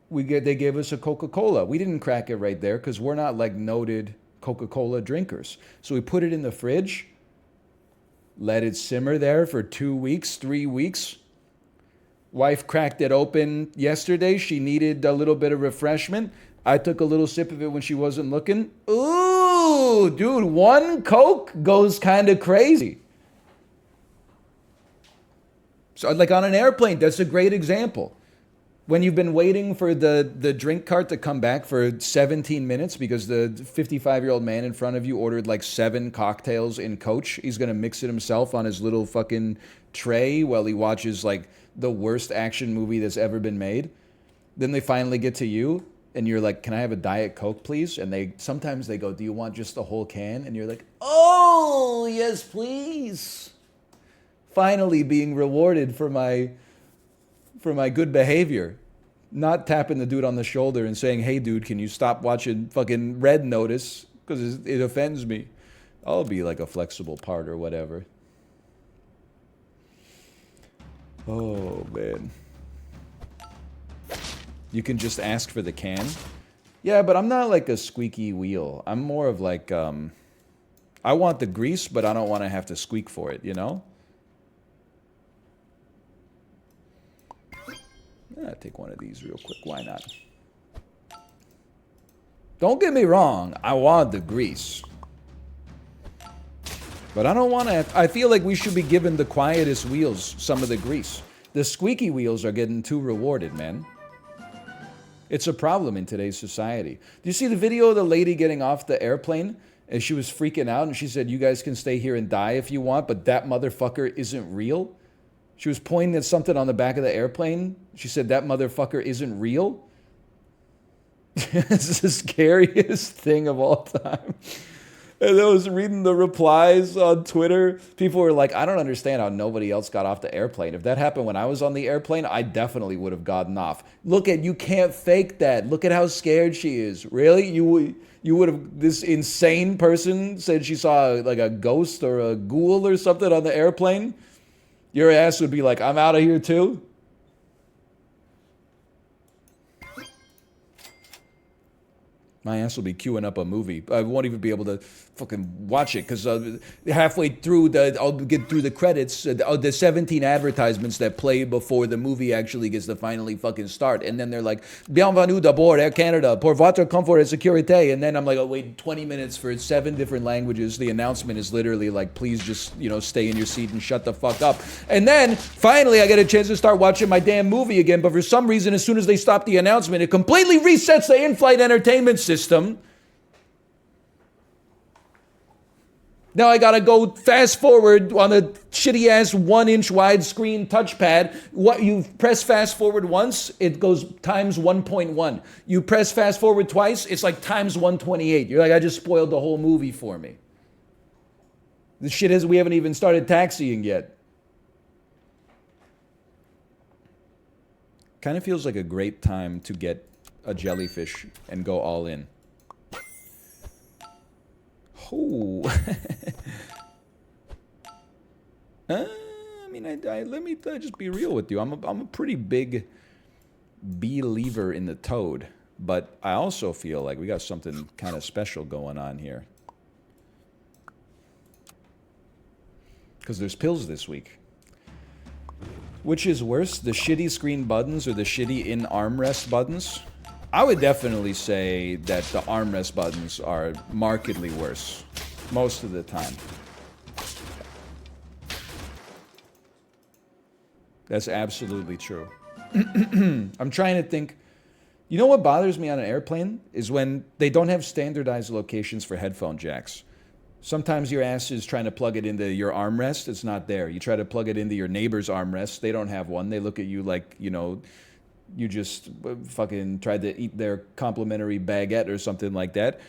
They gave us a Coca-Cola. We didn't crack it right there because we're not like noted Coca-Cola drinkers. So we put it in the fridge, let it simmer there for 2 weeks, 3 weeks. Wife cracked it open yesterday. She needed a little bit of refreshment. I took a little sip of it when she wasn't looking. Ooh, dude, one Coke goes kind of crazy. So like on an airplane, that's a great example. When you've been waiting for the drink cart to come back for 17 minutes because the 55-year-old man in front of you ordered like 7 cocktails in Coach. He's going to mix it himself on his little fucking tray while he watches like the worst action movie that's ever been made. Then they finally get to you and you're like, can I have a Diet Coke, please? And sometimes they go, do you want just the whole can? And you're like, oh, yes, please. Finally being rewarded for my good behavior. Not tapping the dude on the shoulder and saying, hey, dude, can you stop watching fucking Red Notice? Because it offends me. I'll be like a flexible part or whatever. Oh, man. You can just ask for the can. Yeah, but I'm not like a squeaky wheel. I'm more of like, I want the grease, but I don't want to have to squeak for it, you know? I'll take one of these real quick. Why not? Don't get me wrong. I want the grease. But I don't want to... I feel like we should be giving the quietest wheels some of the grease. The squeaky wheels are getting too rewarded, man. It's a problem in today's society. Do you see the video of the lady getting off the airplane? And she was freaking out and she said, you guys can stay here and die if you want, but that motherfucker isn't real. She was pointing at something on the back of the airplane. She said, that motherfucker isn't real. It's the scariest thing of all time. And I was reading the replies on Twitter. People were like, I don't understand how nobody else got off the airplane. If that happened when I was on the airplane, I definitely would have gotten off. Look at, you can't fake that. Look at how scared she is. Really? You would have, this insane person said she saw like a ghost or a ghoul or something on the airplane? Your ass would be like, I'm out of here too? My ass will be queuing up a movie. I won't even be able to fucking watch it because halfway through, I'll get through the credits, the 17 advertisements that play before the movie actually gets to finally fucking start. And then they're like, Bienvenue d'abord Air Canada, pour votre confort et sécurité. And then I'm like, oh, wait 20 minutes for 7 different languages. The announcement is literally like, please just, stay in your seat and shut the fuck up. And then finally I get a chance to start watching my damn movie again. But for some reason, as soon as they stop the announcement, it completely resets the in-flight entertainment system. Now I gotta go fast forward on a shitty ass 1-inch wide screen touchpad. What you press fast forward once, it goes times 1.1. You press fast forward twice, it's like times 128. You're like, I just spoiled the whole movie for me. The shit is, we haven't even started taxiing yet. Kind of feels like a great time to get a jellyfish and go all in. Oh. I mean, let me just be real with you. I'm a pretty big believer in the toad, but I also feel like we got something kind of special going on here. Because there's pills this week. Which is worse, the shitty screen buttons or the shitty in armrest buttons? I would definitely say that the armrest buttons are markedly worse most of the time. That's absolutely true. I'm trying to think. You know what bothers me on an airplane is when they don't have standardized locations for headphone jacks. Sometimes your ass is trying to plug it into your armrest. It's not there. You try to plug it into your neighbor's armrest. They don't have one. They look at you like, you just fucking tried to eat their complimentary baguette or something like that.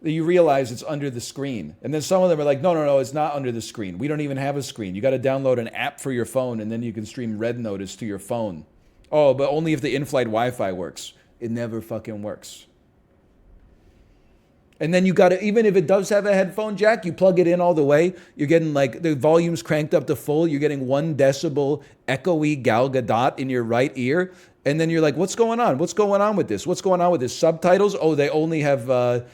You realize it's under the screen. And then some of them are like, no, it's not under the screen. We don't even have a screen. You got to download an app for your phone, and then you can stream Red Notice to your phone. Oh, but only if the in-flight Wi-Fi works. It never fucking works. And then you got to, even if it does have a headphone jack, you plug it in all the way. You're getting like, the volume's cranked up to full. You're getting 1 decibel echoey Gal Gadot in your right ear. And then you're like, what's going on? What's going on with this? What's going on with this? Subtitles? Oh, they only have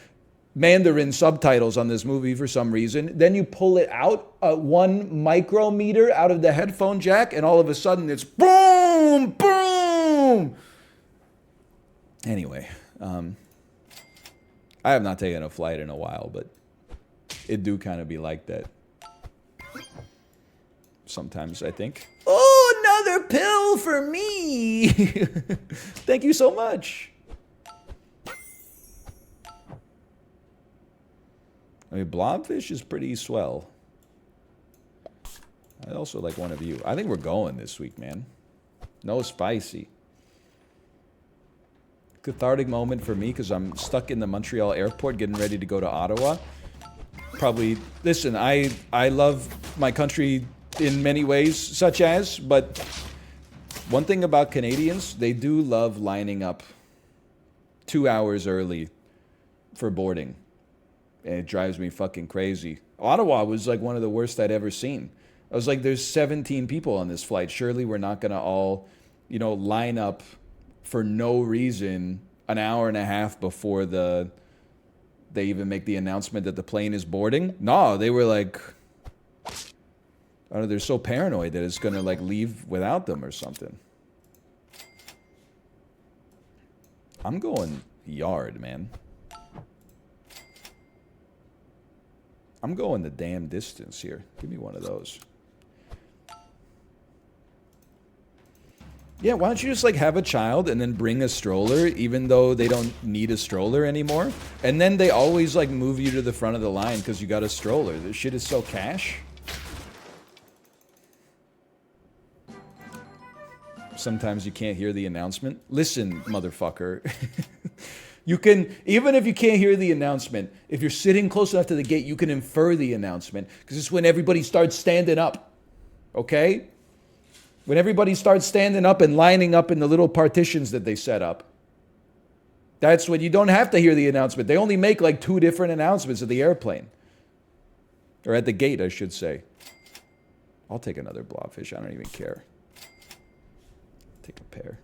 Mandarin subtitles on this movie for some reason. Then you pull it out 1 micrometer out of the headphone jack, and all of a sudden it's boom, boom. Anyway, I have not taken a flight in a while, but it do kind of be like that. Sometimes I think, oh, another pill for me. Thank you so much. I mean, blobfish is pretty swell. I also like one of you. I think we're going this week, man. No spicy. Cathartic moment for me because I'm stuck in the Montreal airport getting ready to go to Ottawa. Probably, listen, I love my country in many ways, such as, but one thing about Canadians, they do love lining up 2 hours early for boarding. And it drives me fucking crazy. Ottawa was like one of the worst I'd ever seen. I was like, there's 17 people on this flight. Surely we're not going to all, line up for no reason an hour and a half before they even make the announcement that the plane is boarding. No, they were like, I don't know, they're so paranoid that it's going to like leave without them or something. I'm going yard, man. I'm going the damn distance here. Give me one of those. Yeah, why don't you just like have a child and then bring a stroller, even though they don't need a stroller anymore? And then they always like move you to the front of the line because you got a stroller. This shit is so cash. Sometimes you can't hear the announcement. Listen, motherfucker. You can, even if you can't hear the announcement, if you're sitting close enough to the gate, you can infer the announcement because it's when everybody starts standing up. Okay? When everybody starts standing up and lining up in the little partitions that they set up. That's when you don't have to hear the announcement. They only make like 2 different announcements at the airplane. Or at the gate, I should say. I'll take another blobfish. I don't even care. Take a pair.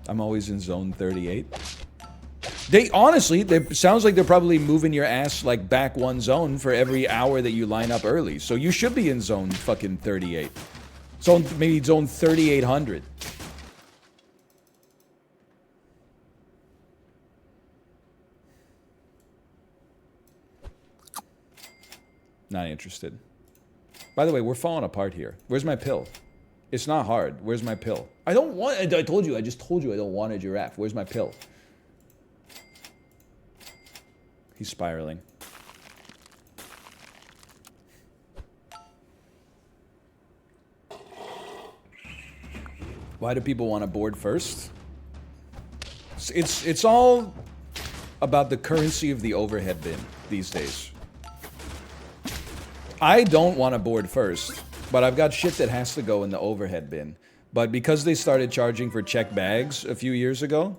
I'm always in zone 38. They honestly, sounds like they're probably moving your ass like back 1 zone for every hour that you line up early. So you should be in zone fucking 38. Maybe zone 3800. Not interested. By the way, we're falling apart here. Where's my pill? It's not hard. Where's my pill? I don't want... I just told you I don't want a giraffe. Where's my pill? He's spiraling. Why do people want to board first? It's all about the currency of the overhead bin these days. I don't want to board first, but I've got shit that has to go in the overhead bin. But because they started charging for checked bags a few years ago,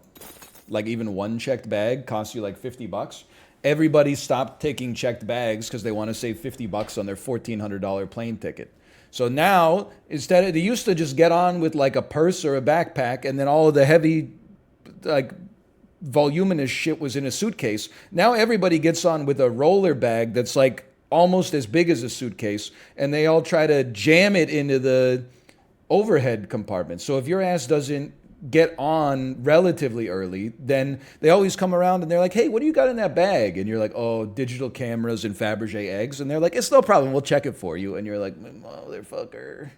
like even 1 checked bag costs you like 50 bucks, everybody stopped taking checked bags because they want to save 50 bucks on their $1,400 plane ticket. So now, instead, they used to just get on with like a purse or a backpack, and then all of the heavy, like, voluminous shit was in a suitcase. Now everybody gets on with a roller bag that's like almost as big as a suitcase, and they all try to jam it into the overhead compartment. So if your ass doesn't get on relatively early, then they always come around and they're like, hey, what do you got in that bag? And you're like, oh, digital cameras and Fabergé eggs. And they're like, it's no problem, we'll check it for you. And you're like, motherfucker.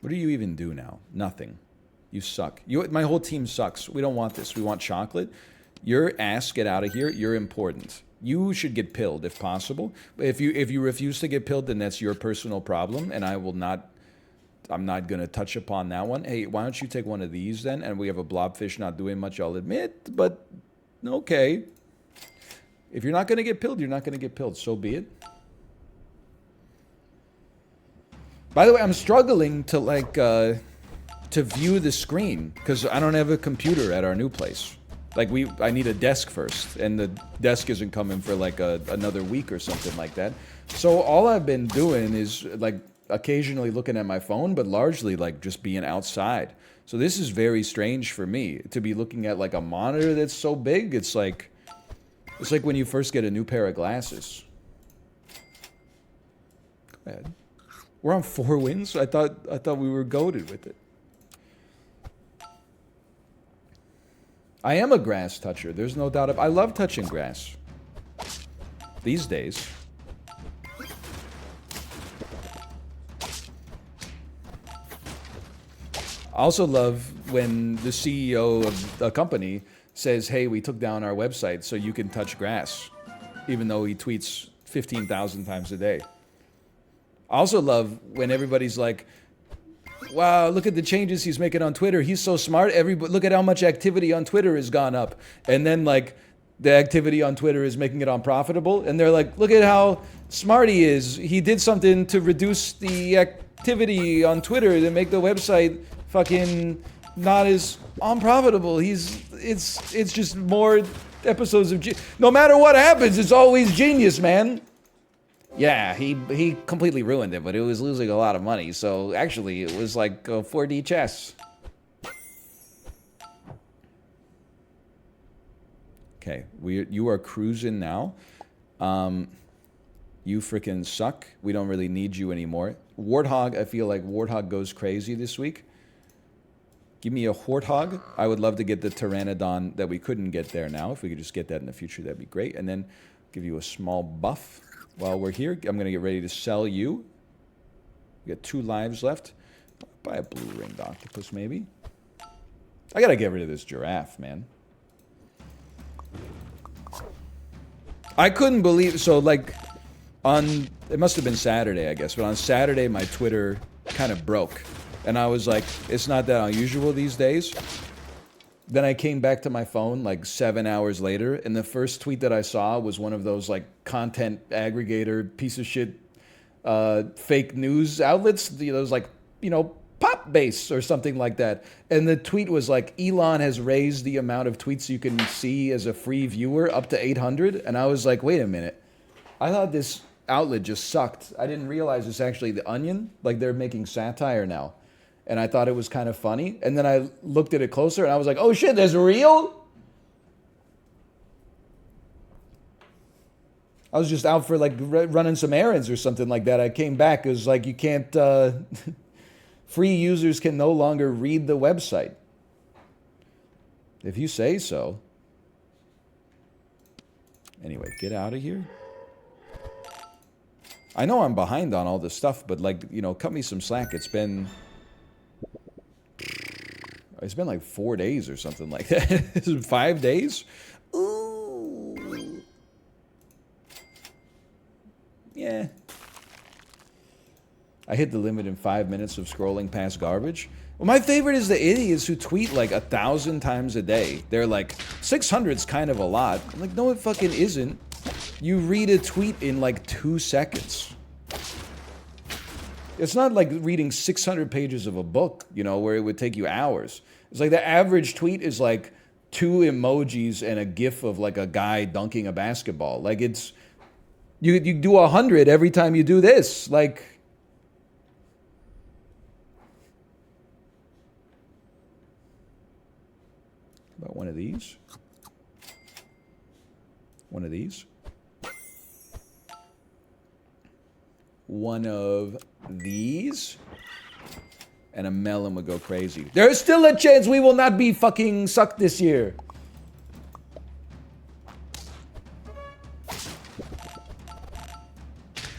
What do you even do now? Nothing. You suck. My whole team sucks. We don't want this. We want chocolate. Your ass, get out of here. You're important. You should get pilled if possible. But if you refuse to get pilled, then that's your personal problem, and I'm not going to touch upon that one. Hey, why don't you take one of these then? And we have a blobfish not doing much, I'll admit, but okay. If you're not going to get pilled, you're not going to get pilled. So be it. By the way, I'm struggling to to view the screen because I don't have a computer at our new place. Like I need a desk first, and the desk isn't coming for like another week or something like that. So all I've been doing is like occasionally looking at my phone, but largely like just being outside. So this is very strange for me to be looking at like a monitor that's so big. It's like when you first get a new pair of glasses. Go ahead. We're on 4 wins. I thought we were goated with it. I am a grass toucher. There's no doubt. I love touching grass. These days. I also love when the CEO of a company says, hey, we took down our website so you can touch grass, even though he tweets 15,000 times a day. I also love when everybody's like, wow, look at the changes he's making on Twitter. He's so smart. Look at how much activity on Twitter has gone up. And then like the activity on Twitter is making it unprofitable. And they're like, look at how smart he is. He did something to reduce the activity on Twitter to make the website fucking not as unprofitable. It's just more episodes of no matter what happens, it's always genius, man. Yeah, he completely ruined it, but it was losing a lot of money. So actually, it was like 4D chess. Okay, you are cruising now. You freaking suck. We don't really need you anymore. Warthog, I feel like Warthog goes crazy this week. Give me a Warthog. I would love to get the Pteranodon that we couldn't get there now. If we could just get that in the future, that'd be great. And then give you a small buff while we're here. I'm going to get ready to sell you. We got 2 lives left. Buy a blue ringed octopus, maybe. I got to get rid of this giraffe, man. I couldn't believe... So, like, on... It must have been Saturday, I guess. But on Saturday, my Twitter kind of broke. And I was like, it's not that unusual these days. Then I came back to my phone like 7 hours later, and the first tweet that I saw was one of those like content aggregator piece of shit fake news outlets. Those like, you know, pop base or something like that. And the tweet was like, Elon has raised the amount of tweets you can see as a free viewer up to 800. And I was like, wait a minute. I thought this outlet just sucked. I didn't realize it's actually The Onion. Like they're making satire now. And I thought it was kind of funny. And then I looked at it closer and I was like, oh shit, that's real? I was just out for like running some errands or something like that. I came back. It was like, you can't, free users can no longer read the website. If you say so. Anyway, get out of here. I know I'm behind on all this stuff, but like, you know, cut me some slack. It's been like 4 days or something like that. 5 days? Ooh. Yeah. I hit the limit in 5 minutes of scrolling past garbage. Well, my favorite is the idiots who tweet like 1,000 times a day. They're like, 600's kind of a lot. I'm like, no, it fucking isn't. You read a tweet in like 2 seconds. It's not like reading 600 pages of a book, you know, where it would take you hours. It's like the average tweet is like 2 emojis and a gif of like a guy dunking a basketball. Like it's, you do 100 every time you do this. Like, about one of these? One of these? One of these? And a melon would go crazy. There's still a chance we will not be fucking sucked this year.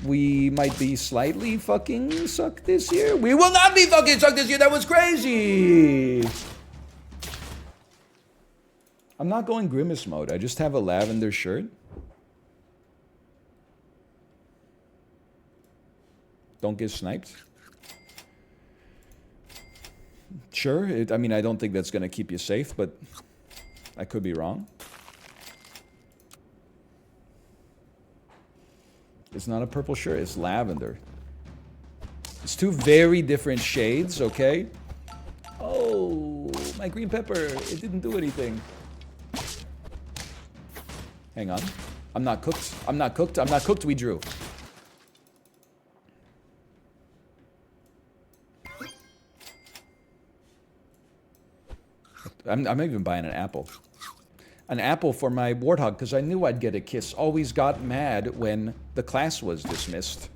We might be slightly fucking sucked this year. We will not be fucking sucked this year. That was crazy. I'm not going grimace mode. I just have a lavender shirt. Don't get sniped. Sure, I mean, I don't think that's going to keep you safe, but I could be wrong. It's not a purple shirt, it's lavender. It's 2 very different shades, okay? Oh, my green pepper, it didn't do anything. Hang on. I'm not cooked. I'm not cooked. I'm not cooked, we drew. I'm even buying an apple. An apple for my warthog, because I knew I'd get a kiss. Always got mad when the class was dismissed.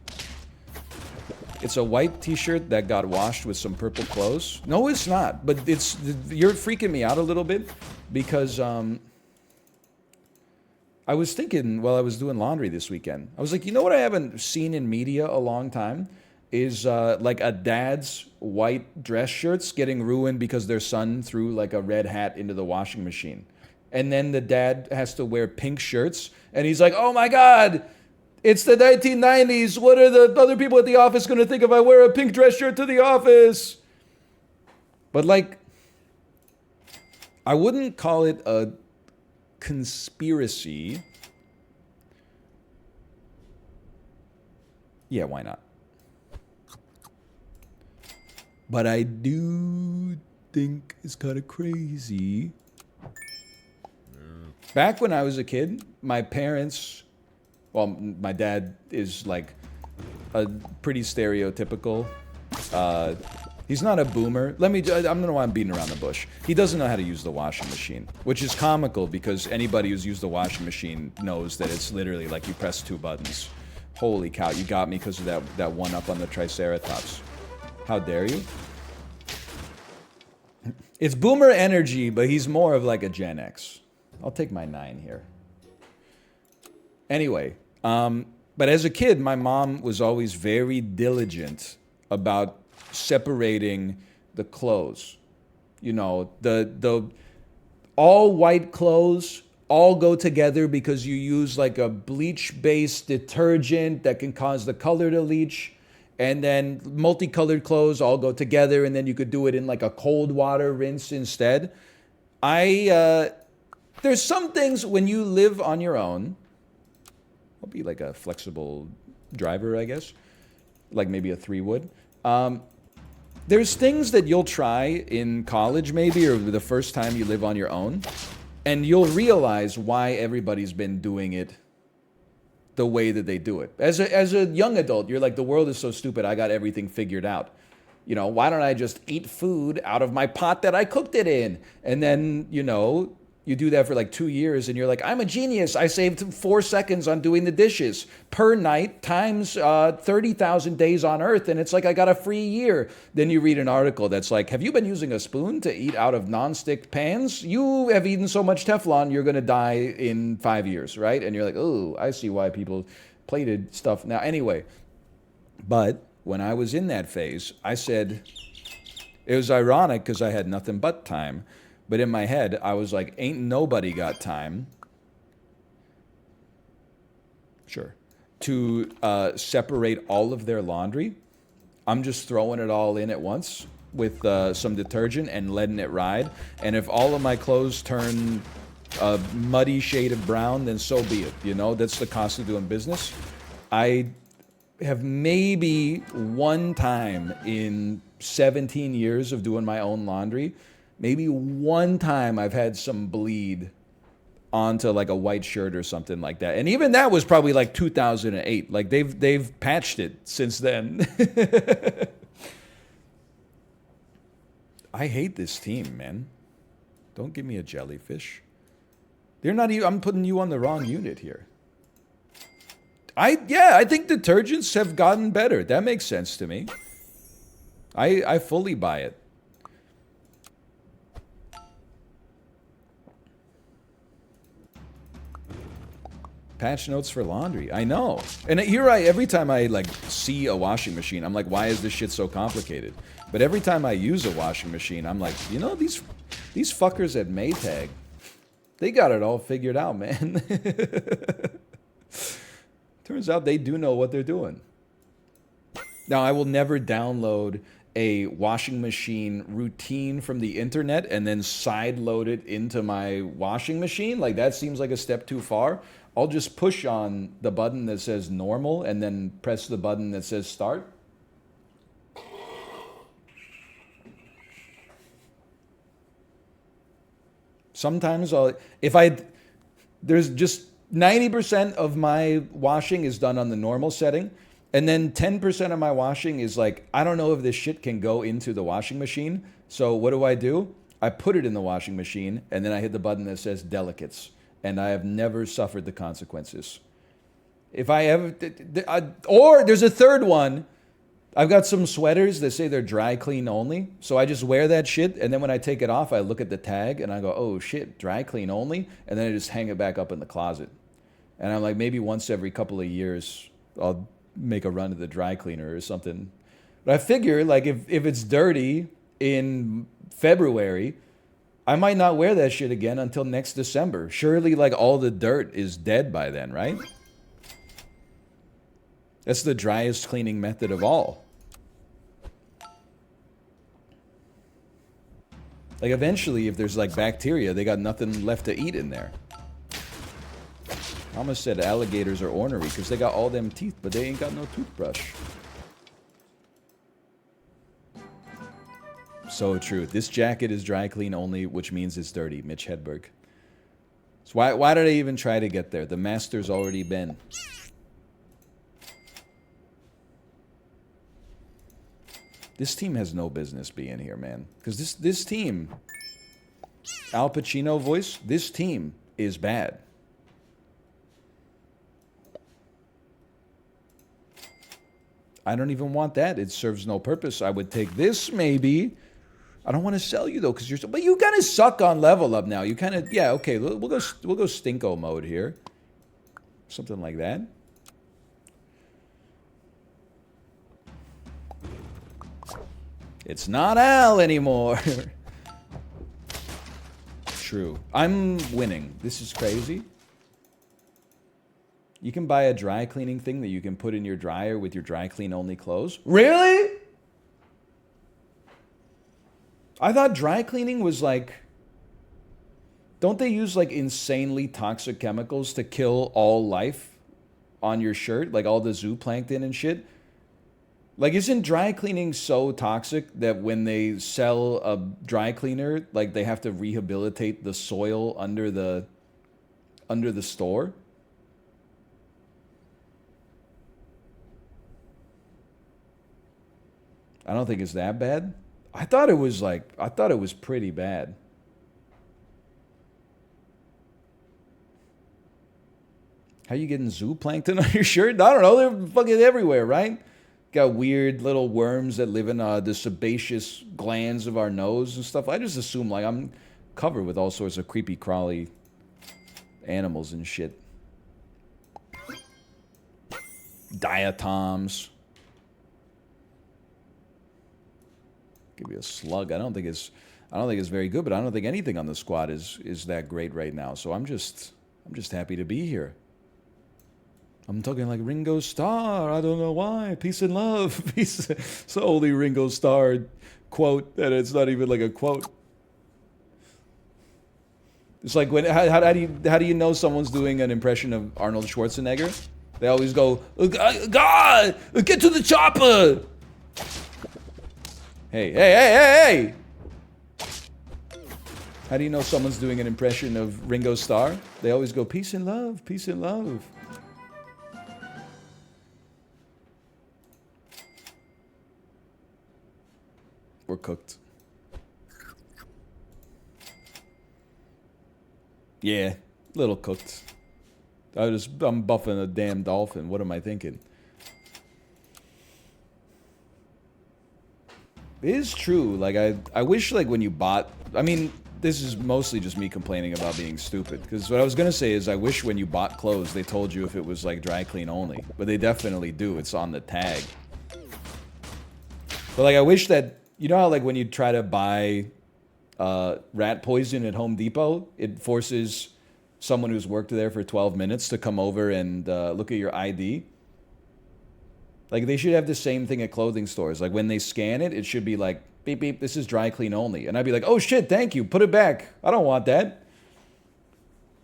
It's a white t-shirt that got washed with some purple clothes. No, it's not. But it's, you're freaking me out a little bit, because I was thinking while I was doing laundry this weekend. I was like, you know what I haven't seen in media a long time? Is like a dad's white dress shirts getting ruined because their son threw like a red hat into the washing machine. And then the dad has to wear pink shirts. And he's like, oh my God, it's the 1990s. What are the other people at the office going to think if I wear a pink dress shirt to the office? But like, I wouldn't call it a conspiracy. Yeah, why not? But I do think it's kind of crazy. Back when I was a kid, my parents, well, my dad is like a pretty stereotypical. He's not a boomer. I don't know why I'm beating around the bush. He doesn't know how to use the washing machine, which is comical because anybody who's used the washing machine knows that it's literally like you press 2 buttons. Holy cow, you got me because of that one up on the Triceratops. How dare you? It's boomer energy, but he's more of like a Gen X. I'll take my 9 here. Anyway, but as a kid, my mom was always very diligent about separating the clothes. You know, the all white clothes all go together because you use like a bleach-based detergent that can cause the color to leach. And then multicolored clothes all go together, and then you could do it in like a cold water rinse instead. There's some things when you live on your own. I'll be like a flexible driver, I guess, like maybe a 3-wood. There's things that you'll try in college maybe, or the first time you live on your own, and you'll realize why everybody's been doing it the way that they do it. As a young adult, you're like, the world is so stupid, I got everything figured out. You know, why don't I just eat food out of my pot that I cooked it in? And then, you know, you do that for like 2 years and you're like, I'm a genius. I saved 4 seconds on doing the dishes per night times 30,000 days on Earth. And it's like, I got a free year. Then you read an article that's like, have you been using a spoon to eat out of nonstick pans? You have eaten so much Teflon, you're going to die in 5 years, right? And you're like, oh, I see why people plated stuff. Now, anyway, but when I was in that phase, I said, it was ironic because I had nothing but time. But in my head, I was like, ain't nobody got time, sure, to separate all of their laundry. I'm just throwing it all in at once with some detergent and letting it ride. And if all of my clothes turn a muddy shade of brown, then so be it. You know, that's the cost of doing business. I have maybe one time in 17 years of doing my own laundry, maybe one time I've had some bleed onto like a white shirt or something like that. And even that was probably like 2008. Like they've patched it since then. I hate this team, man. Don't give me a jellyfish. They're not even, I'm putting you on the wrong unit here. I think detergents have gotten better. That makes sense to me. I fully buy it. Patch notes for laundry. I know. And here every time I like see a washing machine, I'm like, why is this shit so complicated? But every time I use a washing machine, I'm like, you know, these fuckers at Maytag, they got it all figured out, man. Turns out they do know what they're doing. Now, I will never download a washing machine routine from the internet and then side load it into my washing machine. Like, that seems like a step too far. I'll just push on the button that says normal and then press the button that says start. Sometimes there's just 90% of my washing is done on the normal setting. And then 10% of my washing is like, I don't know if this shit can go into the washing machine. So what do? I put it in the washing machine and then I hit the button that says delicates. And I have never suffered the consequences. If I ever, or there's a third one. I've got some sweaters that say they're dry clean only. So I just wear that shit. And then when I take it off, I look at the tag and I go, oh shit, dry clean only. And then I just hang it back up in the closet. And I'm like, maybe once every couple of years, I'll make a run to the dry cleaner or something. But I figure like if it's dirty in February, I might not wear that shit again until next December. Surely like all the dirt is dead by then, right? That's the driest cleaning method of all. Like eventually if there's like bacteria, they got nothing left to eat in there. I almost said alligators are ornery because they got all them teeth, but they ain't got no toothbrush. So true. This jacket is dry clean only, which means it's dirty. Mitch Hedberg. So why did I even try to get there? The master's already been. This team has no business being here, man. Because this team, Al Pacino voice, this team is bad. I don't even want that. It serves no purpose. I would take this maybe. I don't want to sell you though, because you're. But you kind of suck on level up now. You kind of. Yeah. Okay. We'll go stinko mode here. Something like that. It's not Al anymore. True. I'm winning. This is crazy. You can buy a dry cleaning thing that you can put in your dryer with your dry clean only clothes. Really? I thought dry cleaning was like... Don't they use like insanely toxic chemicals to kill all life on your shirt? Like all the zooplankton and shit? Like, isn't dry cleaning so toxic that when they sell a dry cleaner, like they have to rehabilitate the soil under the store? I don't think it's that bad. I thought it was pretty bad. How you getting zooplankton on your shirt? I don't know. They're fucking everywhere, right? Got weird little worms that live in the sebaceous glands of our nose and stuff. I just assume like I'm covered with all sorts of creepy crawly animals and shit. Diatoms. Give me a slug. I don't think it's very good, but I don't think anything on the squad is that great right now. So I'm just happy to be here. I'm talking like Ringo Starr. I don't know why. Peace and love. Peace. It's the only Ringo Starr quote, and it's not even like a quote. It's like when how do you know someone's doing an impression of Arnold Schwarzenegger? They always go, God, get to the chopper. Hey. How do you know someone's doing an impression of Ringo Starr? They always go, peace and love, peace and love. We're cooked. Yeah, little cooked. I'm buffing a damn dolphin. What am I thinking? It is true. Like I wish like when you bought. I mean, this is mostly just me complaining about being stupid. Because what I was gonna say is I wish when you bought clothes they told you if it was like dry clean only. But they definitely do. It's on the tag. But like I wish that. You know how, like, when you try to buy rat poison at Home Depot, it forces someone who's worked there for 12 minutes to come over and look at your ID? Like, they should have the same thing at clothing stores. Like, when they scan it, it should be like, beep, beep, this is dry clean only. And I'd be like, oh, shit, thank you. Put it back. I don't want that.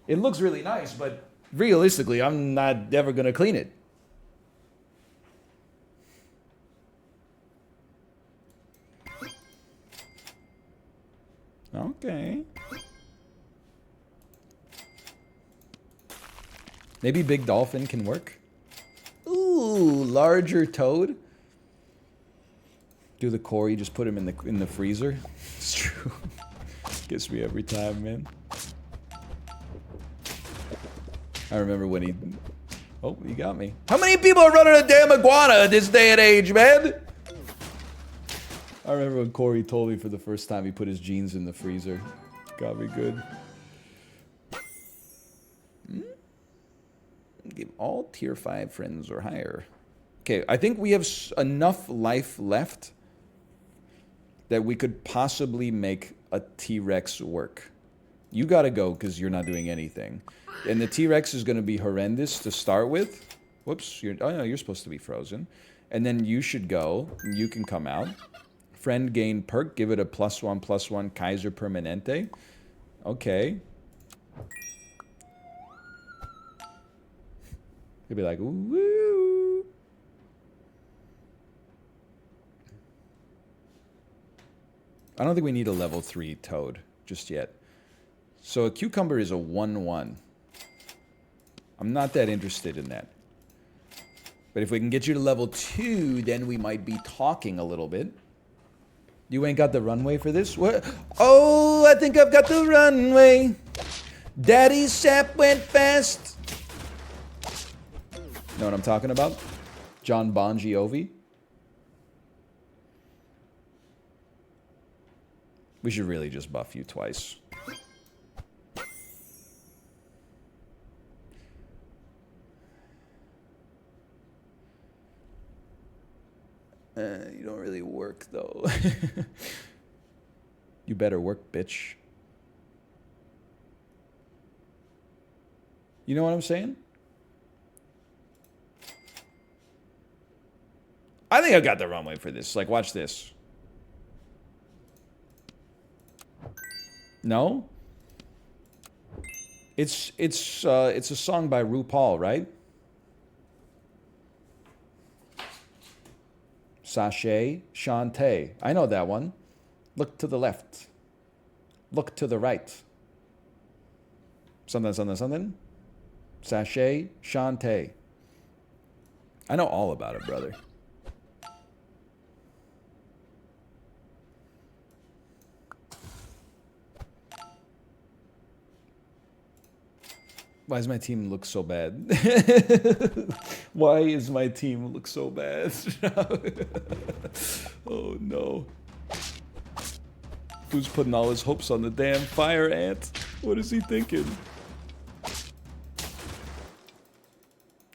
It looks really nice, but realistically, I'm not ever going to clean it. Okay. Maybe Big Dolphin can work. Ooh, larger toad. Do the Corey, just put him in the freezer. It's true. Gets me every time, man. I remember when he... Oh, he got me. How many people are running a damn iguana this day and age, man? I remember when Corey told me for the first time he put his jeans in the freezer. Got me good. Give all tier 5 friends or higher. Okay, I think we have enough life left that we could possibly make a T-Rex work. You gotta go because you're not doing anything. And the T-Rex is gonna be horrendous to start with. Whoops, oh no, you're supposed to be frozen. And then you should go, and you can come out. Friend gain perk, give it a +1/+1 Kaiser Permanente. Okay. He'll be like, woo. I don't think we need a level 3 toad just yet. So a cucumber is a 1/1. I'm not that interested in that. But if we can get you to level 2, then we might be talking a little bit. You ain't got the runway for this? What? Oh, I think I've got the runway. Daddy SAP went fast. Know what I'm talking about? John Bon Jovi. We should really just buff you twice. You don't really work, though. You better work, bitch. You know what I'm saying? I think I've got the runway for this. Like, watch this. No? It's a song by RuPaul, right? Sachet, Shantae. I know that one. Look to the left. Look to the right. Something, something, something. Sachet, Shantae. I know all about it, brother. Why does my team look so bad? Why is my team look so bad? Oh no. Who's putting all his hopes on the damn fire ant? What is he thinking?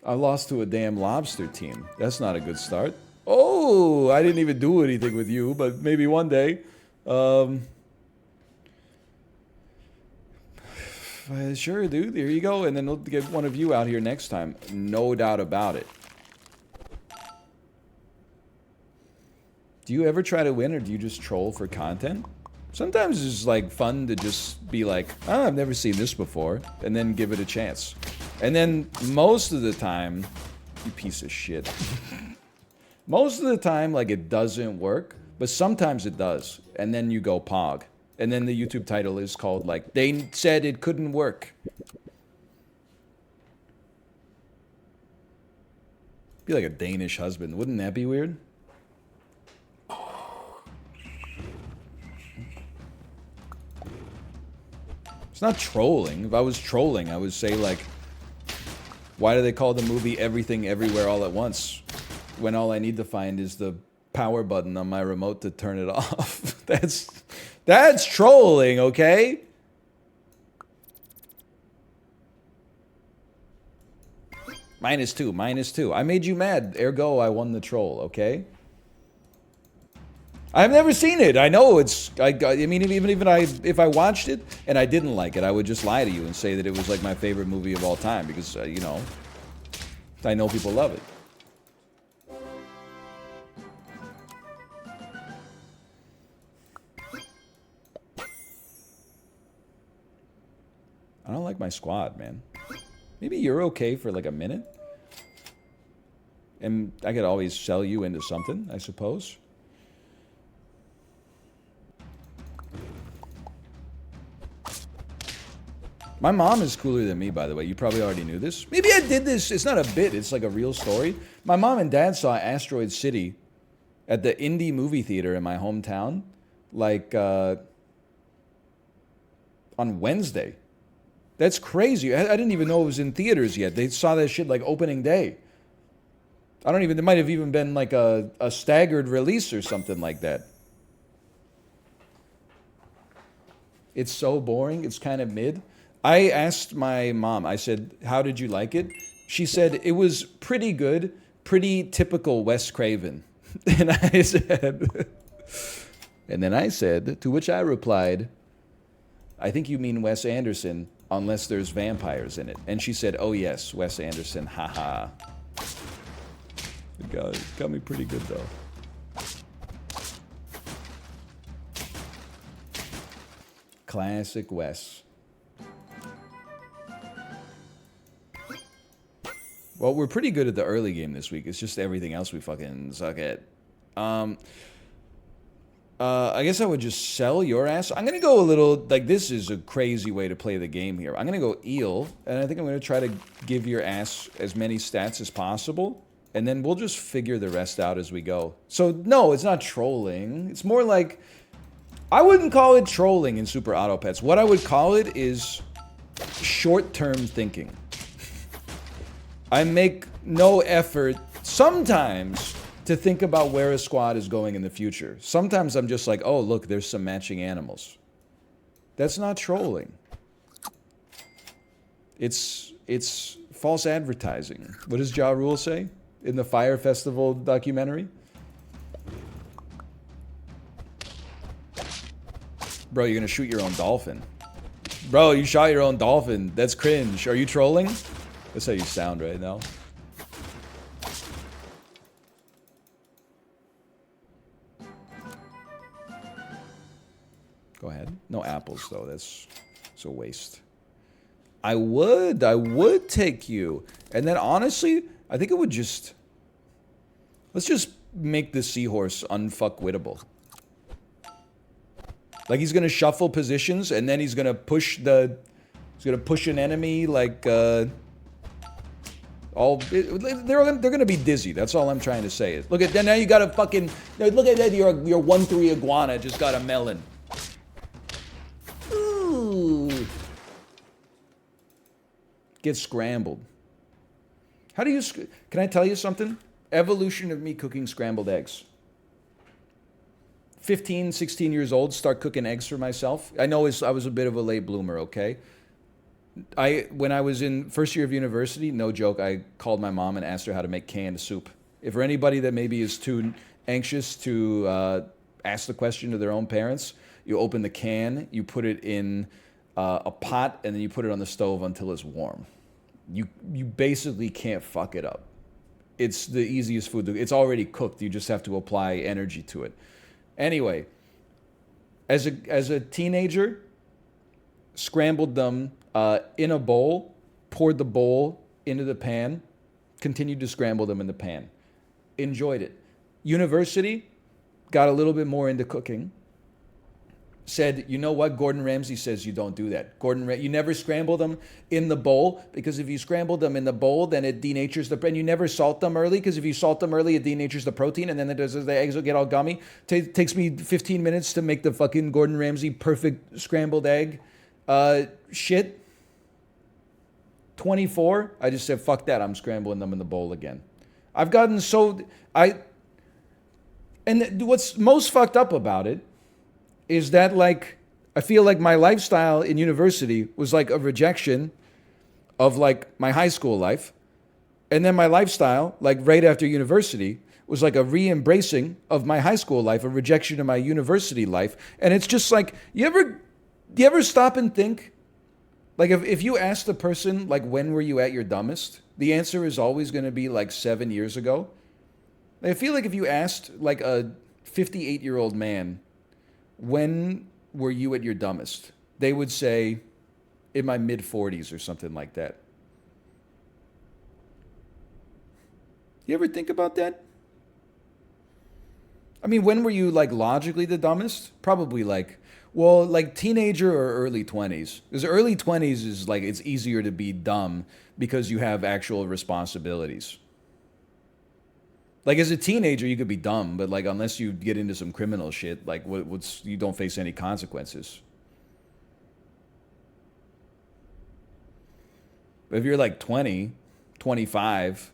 I lost to a damn lobster team. That's not a good start. Oh, I didn't even do anything with you, but maybe one day. Sure, dude. There you go. And then we'll get one of you out here next time. No doubt about it. Do you ever try to win, or do you just troll for content? Sometimes it's like fun to just be like, oh, I've never seen this before, and then give it a chance. And then most of the time, you piece of shit. Most of the time, like, it doesn't work, but sometimes it does. And then you go pog. And then the YouTube title is called, like, they said it couldn't work. Be like a Danish husband. Wouldn't that be weird? It's not trolling. If I was trolling, I would say, like, why do they call the movie Everything Everywhere All at Once? When all I need to find is the power button on my remote to turn it off. That's trolling, okay? -2, -2. I made you mad, ergo I won the troll, okay? I've never seen it. I know it's. I mean, even if I watched it and I didn't like it, I would just lie to you and say that it was like my favorite movie of all time because you know, I know people love it. I don't like my squad, man. Maybe you're okay for like a minute, and I could always sell you into something, I suppose. My mom is cooler than me, by the way. You probably already knew this. Maybe I did this. It's not a bit. It's like a real story. My mom and dad saw Asteroid City at the indie movie theater in my hometown, like, on Wednesday. That's crazy. I didn't even know it was in theaters yet. They saw that shit like opening day. I don't even... It might have even been like a staggered release or something like that. It's so boring. It's kind of mid. I asked my mom, I said, how did you like it? She said, it was pretty good, pretty typical Wes Craven. And I said, and then I said, to which I replied, I think you mean Wes Anderson, unless there's vampires in it. And she said, oh yes, Wes Anderson, haha. It got me pretty good though. Classic Wes. Well, we're pretty good at the early game this week. It's just everything else we fucking suck at. I guess I would just sell your ass. I'm going to go a little... Like, this is a crazy way to play the game here. I'm going to go eel, and I think I'm going to try to give your ass as many stats as possible, and then we'll just figure the rest out as we go. So, no, it's not trolling. It's more like... I wouldn't call it trolling in Super Auto Pets. What I would call it is short-term thinking. I make no effort sometimes to think about where a squad is going in the future. Sometimes I'm just like, oh, look, there's some matching animals. That's not trolling. It's false advertising. What does Ja Rule say in the Fire Festival documentary? Bro, you're gonna shoot your own dolphin. Bro, you shot your own dolphin. That's cringe. Are you trolling? That's how you sound right now. Go ahead. No apples, though. That's a waste. I would take you. And then, honestly, I think it would just... Let's just make the seahorse unfuckwittable. Like, he's gonna shuffle positions, and then he's gonna push the... He's gonna push an enemy, like, they're gonna be dizzy. That's all I'm trying to say. Look at that. Now you got a fucking... Look at that. Your 1-3 iguana just got a melon. Ooh. Get scrambled. How do you... Can I tell you something? Evolution of me cooking scrambled eggs. 15, 16 years old, start cooking eggs for myself. I know I was a bit of a late bloomer, okay? When I was in first year of university, no joke, I called my mom and asked her how to make canned soup. If for anybody that maybe is too anxious to ask the question to their own parents, you open the can, you put it in a pot, and then you put it on the stove until it's warm. You basically can't fuck it up. It's the easiest food. It's already cooked. You just have to apply energy to it. Anyway, as a teenager, scrambled them in a bowl, poured the bowl into the pan, continued to scramble them in the pan. Enjoyed it. University, got a little bit more into cooking. Said, you know what? Gordon Ramsay says you don't do that. You never scramble them in the bowl, because if you scramble them in the bowl, then it denatures and you never salt them early, because if you salt them early, it denatures the protein, and then the eggs will get all gummy. Takes me 15 minutes to make the fucking Gordon Ramsay perfect scrambled egg. Shit. 24, I just said, fuck that. I'm scrambling them in the bowl again. I've gotten so... And what's most fucked up about it is that, like, I feel like my lifestyle in university was like a rejection of, like, my high school life. And then my lifestyle, like, right after university, was like a re-embracing of my high school life, a rejection of my university life. And it's just like, you ever stop and think? Like, if you ask the person, like, when were you at your dumbest? The answer is always going to be, like, 7 years ago. I feel like if you asked, like, a 58-year-old man, when were you at your dumbest? They would say, in my mid-40s or something like that. You ever think about that? I mean, when were you, like, logically the dumbest? Probably, like, well, like, teenager or early 20s. Because early 20s is, like, it's easier to be dumb because you have actual responsibilities. Like, as a teenager, you could be dumb, but, like, unless you get into some criminal shit, like, you don't face any consequences. But if you're, like, 20, 25,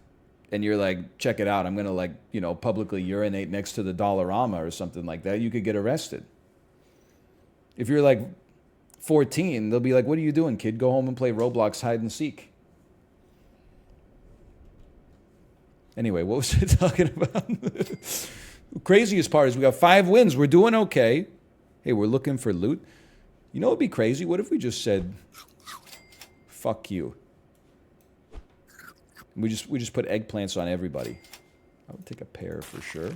and you're like, check it out, I'm going to, like, you know, publicly urinate next to the Dollarama or something like that, you could get arrested. If you're, like, 14, they'll be like, what are you doing, kid? Go home and play Roblox hide and seek. Anyway, what was I talking about? The craziest part is we got 5 wins. We're doing okay. Hey, we're looking for loot. You know what would be crazy? What if we just said, fuck you? We just put eggplants on everybody. I would take a pear for sure.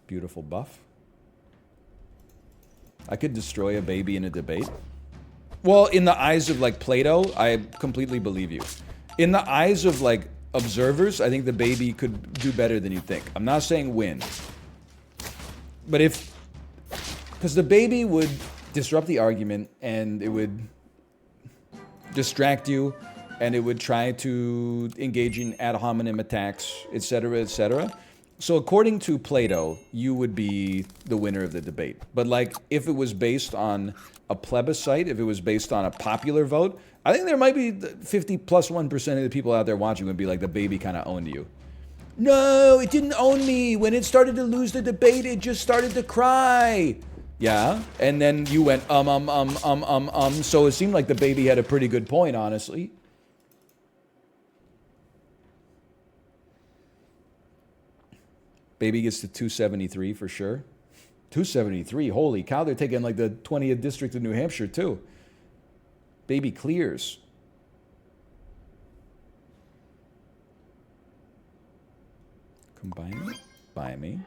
Beautiful buff. I could destroy a baby in a debate. Well, in the eyes of, like, Plato, I completely believe you. In the eyes of, like, observers, I think the baby could do better than you think. I'm not saying win. But because the baby would disrupt the argument, and it would distract you, and it would try to engage in ad hominem attacks, etc., etc. So according to Plato, you would be the winner of the debate. But like, if it was based on a plebiscite, if it was based on a popular vote, I think there might be 50 plus 1% of the people out there watching would be like, the baby kind of owned you. No, it didn't own me. When it started to lose the debate, it just started to cry. Yeah, and then you went, so it seemed like the baby had a pretty good point, honestly. Baby gets to 273 for sure. 273, holy cow, they're taking like the 20th district of New Hampshire too. Baby clears. Combine me, buy me.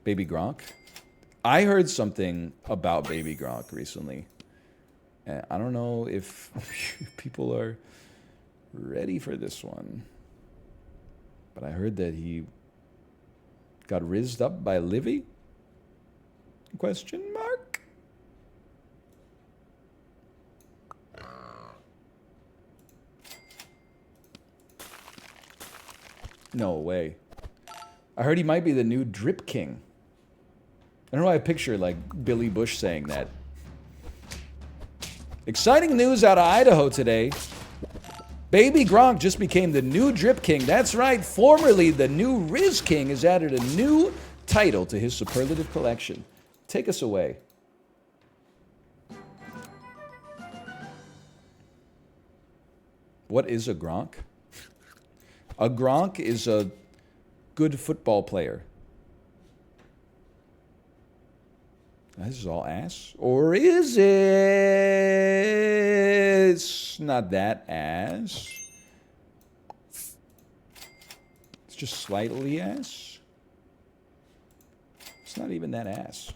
Baby Gronk. I heard something about Baby Gronk recently. I don't know if people are ready for this one. But I heard that he got rizzed up by Livy? Question mark? No way. I heard he might be the new Drip King. I don't know why I picture like Billy Bush saying that. Exciting news out of Idaho today. Baby Gronk just became the new Drip King. That's right, formerly the new Riz King has added a new title to his superlative collection. Take us away. What is a Gronk? A Gronk is a good football player. This is all ass? Or is it? It's not that ass. It's just slightly ass. It's not even that ass.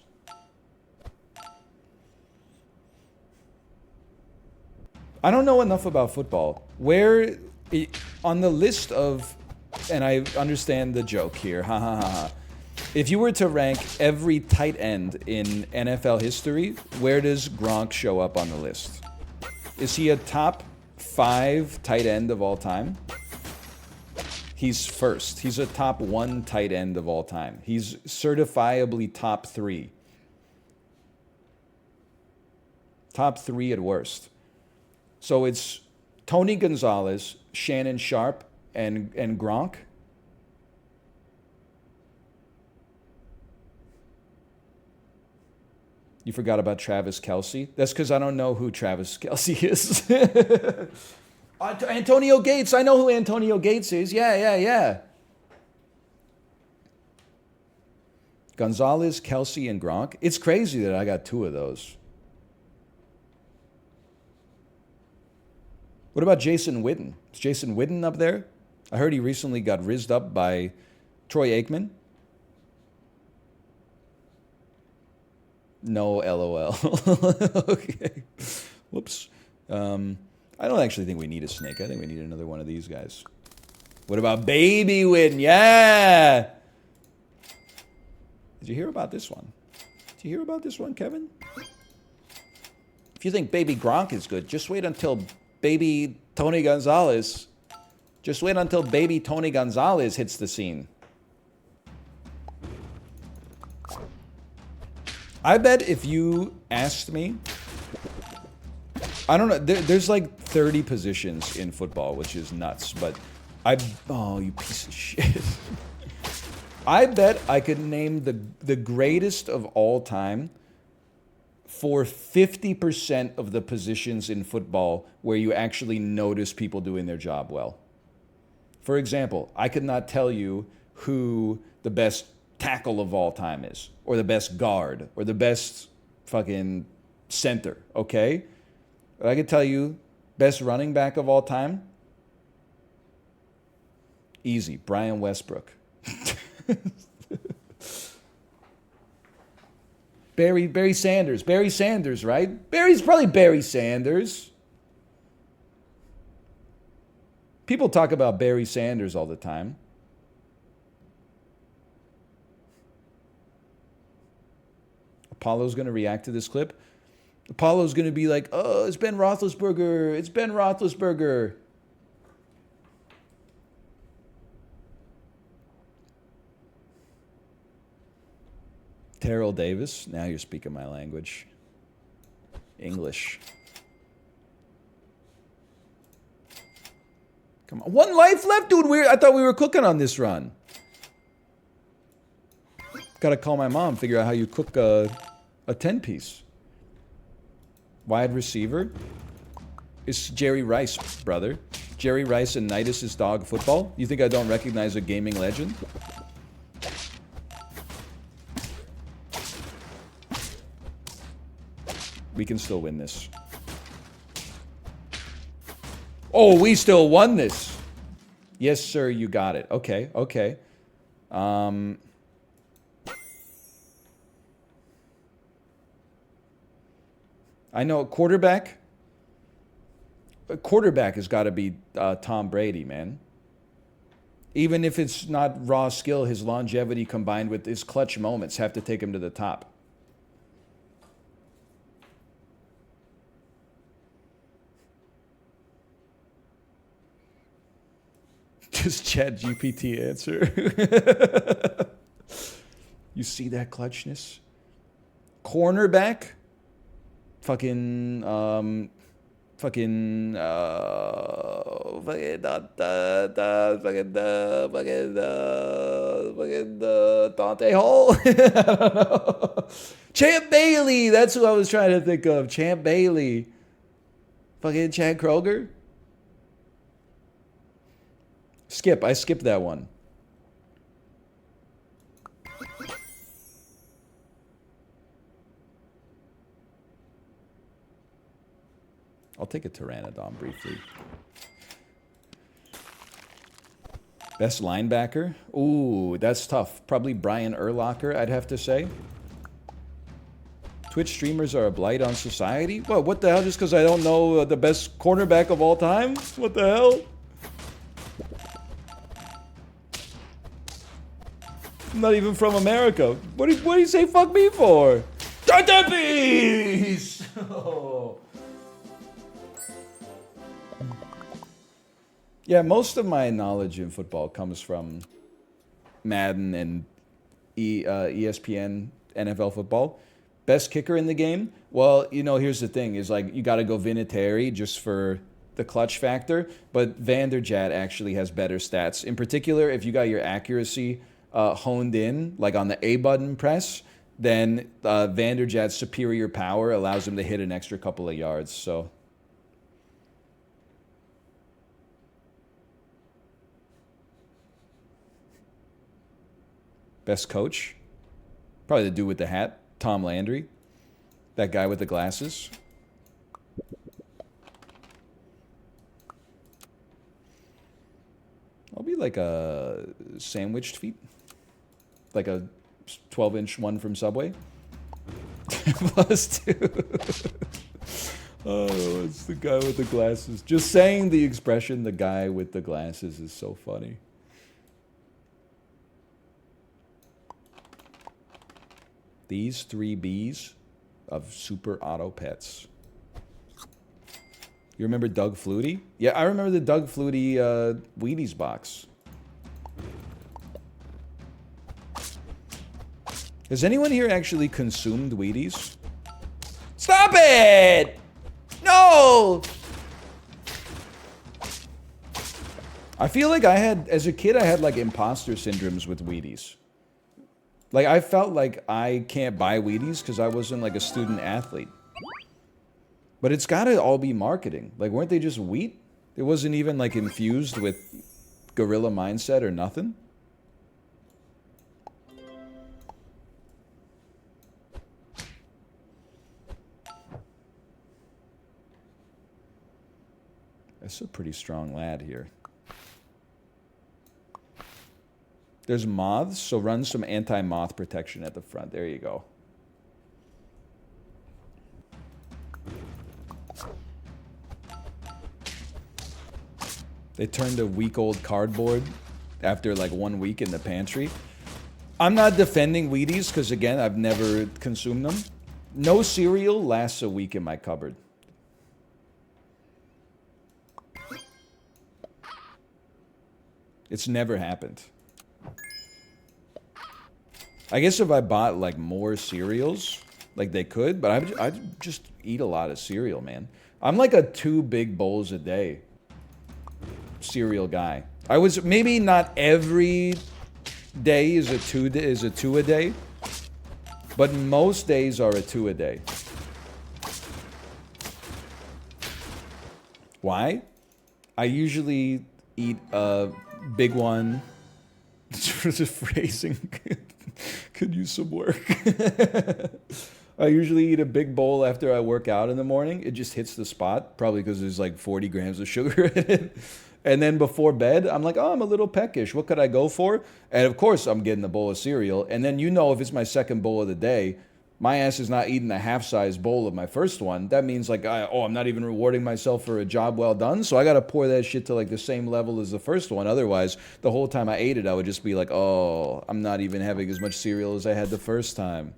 I don't know enough about football. Where, on the list of, and I understand the joke here, ha ha ha ha. If you were to rank every tight end in NFL history, where does Gronk show up on the list? Is he a top 5 tight end of all time? He's first. He's a top 1 tight end of all time. He's certifiably top 3. Top 3 at worst. So it's Tony Gonzalez, Shannon Sharp, and Gronk. You forgot about Travis Kelce? That's because I don't know who Travis Kelce is. Antonio Gates. I know who Antonio Gates is. Yeah. Gonzalez, Kelce, and Gronk. It's crazy that I got 2 of those. What about Jason Witten? Is Jason Witten up there? I heard he recently got rizzed up by Troy Aikman. No, LOL. Okay. Whoops. I don't actually think we need a snake. I think we need another one of these guys. What about Baby Witten? Yeah! Did you hear about this one? Did you hear about this one, Kevin? If you think Baby Gronk is good, just wait until Baby Tony Gonzalez. Just wait until Baby Tony Gonzalez hits the scene. I bet if you asked me, I don't know, there's like 30 positions in football, which is nuts, but oh, you piece of shit. I bet I could name the greatest of all time for 50% of the positions in football where you actually notice people doing their job well. For example, I could not tell you who the best tackle of all time is, or the best guard, or the best fucking center, okay? But I could tell you, best running back of all time? Easy, Brian Westbrook. Barry Sanders, right? Barry's probably Barry Sanders. People talk about Barry Sanders all the time. Apollo's going to react to this clip. Apollo's going to be like, oh, it's Ben Roethlisberger. It's Ben Roethlisberger. Terrell Davis. Now you're speaking my language. English. Come on. 1 life left, dude. I thought we were cooking on this run. Gotta call my mom, figure out how you cook a 10-piece. Wide receiver. It's Jerry Rice, brother. Jerry Rice and Nidus' dog football. You think I don't recognize a gaming legend? We can still win this. Oh, we still won this. Yes, sir, you got it. Okay, okay. I know a quarterback. A quarterback has got to be Tom Brady, man. Even if it's not raw skill, his longevity combined with his clutch moments have to take him to the top. Just ChatGPT answer. You see that clutchness? Cornerback? Fucking Dante Hall. I don't know. Champ Bailey. That's who I was trying to think of. Champ Bailey. Fucking Chad Kroger. Skip. I skipped that one. I'll take a Pteranodon briefly. Best linebacker? Ooh, that's tough. Probably Brian Urlacher, I'd have to say. Twitch streamers are a blight on society? Well, what the hell? Just because I don't know the best cornerback of all time? What the hell? I'm not even from America. What do you say fuck me for? Peace! Oh. Yeah, most of my knowledge in football comes from Madden and ESPN NFL football. Best kicker in the game? Well, you know, here's the thing, is like you got to go Vinatieri just for the clutch factor, but Vanderjagt actually has better stats. In particular, if you got your accuracy honed in, like on the A button press, then Vanderjagt's superior power allows him to hit an extra couple of yards, so... Best coach? Probably the dude with the hat, Tom Landry. That guy with the glasses. I'll be like a sandwiched feet. Like a 12-inch one from Subway. +2. Oh, it's the guy with the glasses. Just saying the expression, the guy with the glasses, is so funny. These 3 Bs of Super Auto Pets. You remember Doug Flutie? Yeah, I remember the Doug Flutie Wheaties box. Has anyone here actually consumed Wheaties? Stop it! No! I feel like as a kid, I had like imposter syndromes with Wheaties. Like, I felt like I can't buy Wheaties because I wasn't, like, a student athlete. But it's got to all be marketing. Like, weren't they just wheat? It wasn't even, like, infused with gorilla mindset or nothing? That's a pretty strong lad here. There's moths, so run some anti-moth protection at the front. There you go. They turned a week-old cardboard after like 1 week in the pantry. I'm not defending Wheaties because, again, I've never consumed them. No cereal lasts a week in my cupboard. It's never happened. I guess if I bought like more cereals, like they could, but I just eat a lot of cereal, man. I'm like a 2 big bowls a day cereal guy. I was maybe not every day is a two a day, but most days are a 2 a day. Why? I usually eat a big one. Just phrasing could use some work. I usually eat a big bowl after I work out in the morning. It just hits the spot, probably because there's like 40 grams of sugar in it. And then before bed, I'm like, oh, I'm a little peckish. What could I go for? And of course, I'm getting a bowl of cereal. And then you know if it's my second bowl of the day, my ass is not eating a half-size bowl of my first one. That means like, I'm not even rewarding myself for a job well done. So I got to pour that shit to like the same level as the first one. Otherwise, the whole time I ate it, I would just be like, oh, I'm not even having as much cereal as I had the first time.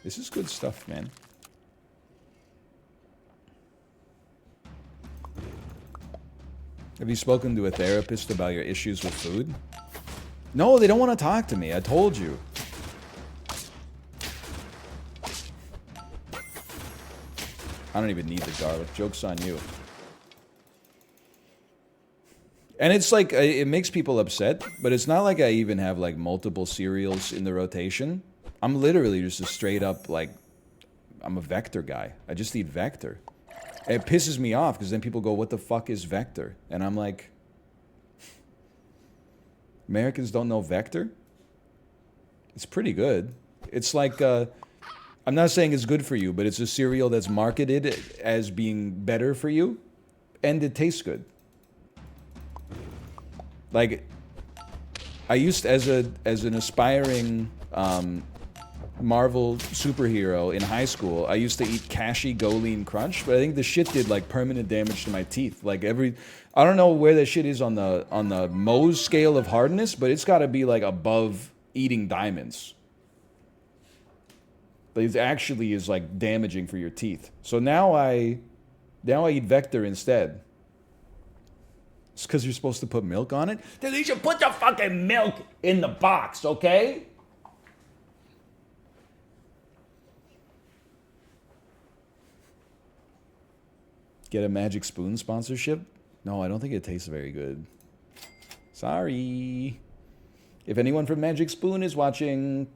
This is good stuff, man. Have you spoken to a therapist about your issues with food? No, they don't want to talk to me. I told you. I don't even need the garlic. Joke's on you. And it's like, it makes people upset, but it's not like I even have like multiple cereals in the rotation. I'm literally just a straight up, like, I'm a Vector guy. I just eat Vector. It pisses me off because then people go, what the fuck is Vector? And I'm like, Americans don't know Vector? It's pretty good. It's like, I'm not saying it's good for you, but it's a cereal that's marketed as being better for you, and it tastes good. Like, I used, as an aspiring Marvel superhero in high school, I used to eat Kashi Go Lean Crunch, but I think the shit did like permanent damage to my teeth. Like I don't know where that shit is on the Mohs scale of hardness, but it's got to be like above eating diamonds. But it actually is like damaging for your teeth. So now I eat Vector instead. It's because you're supposed to put milk on it. Dude, you should put the fucking milk in the box, okay? Get a Magic Spoon sponsorship? No, I don't think it tastes very good. Sorry. If anyone from Magic Spoon is watching,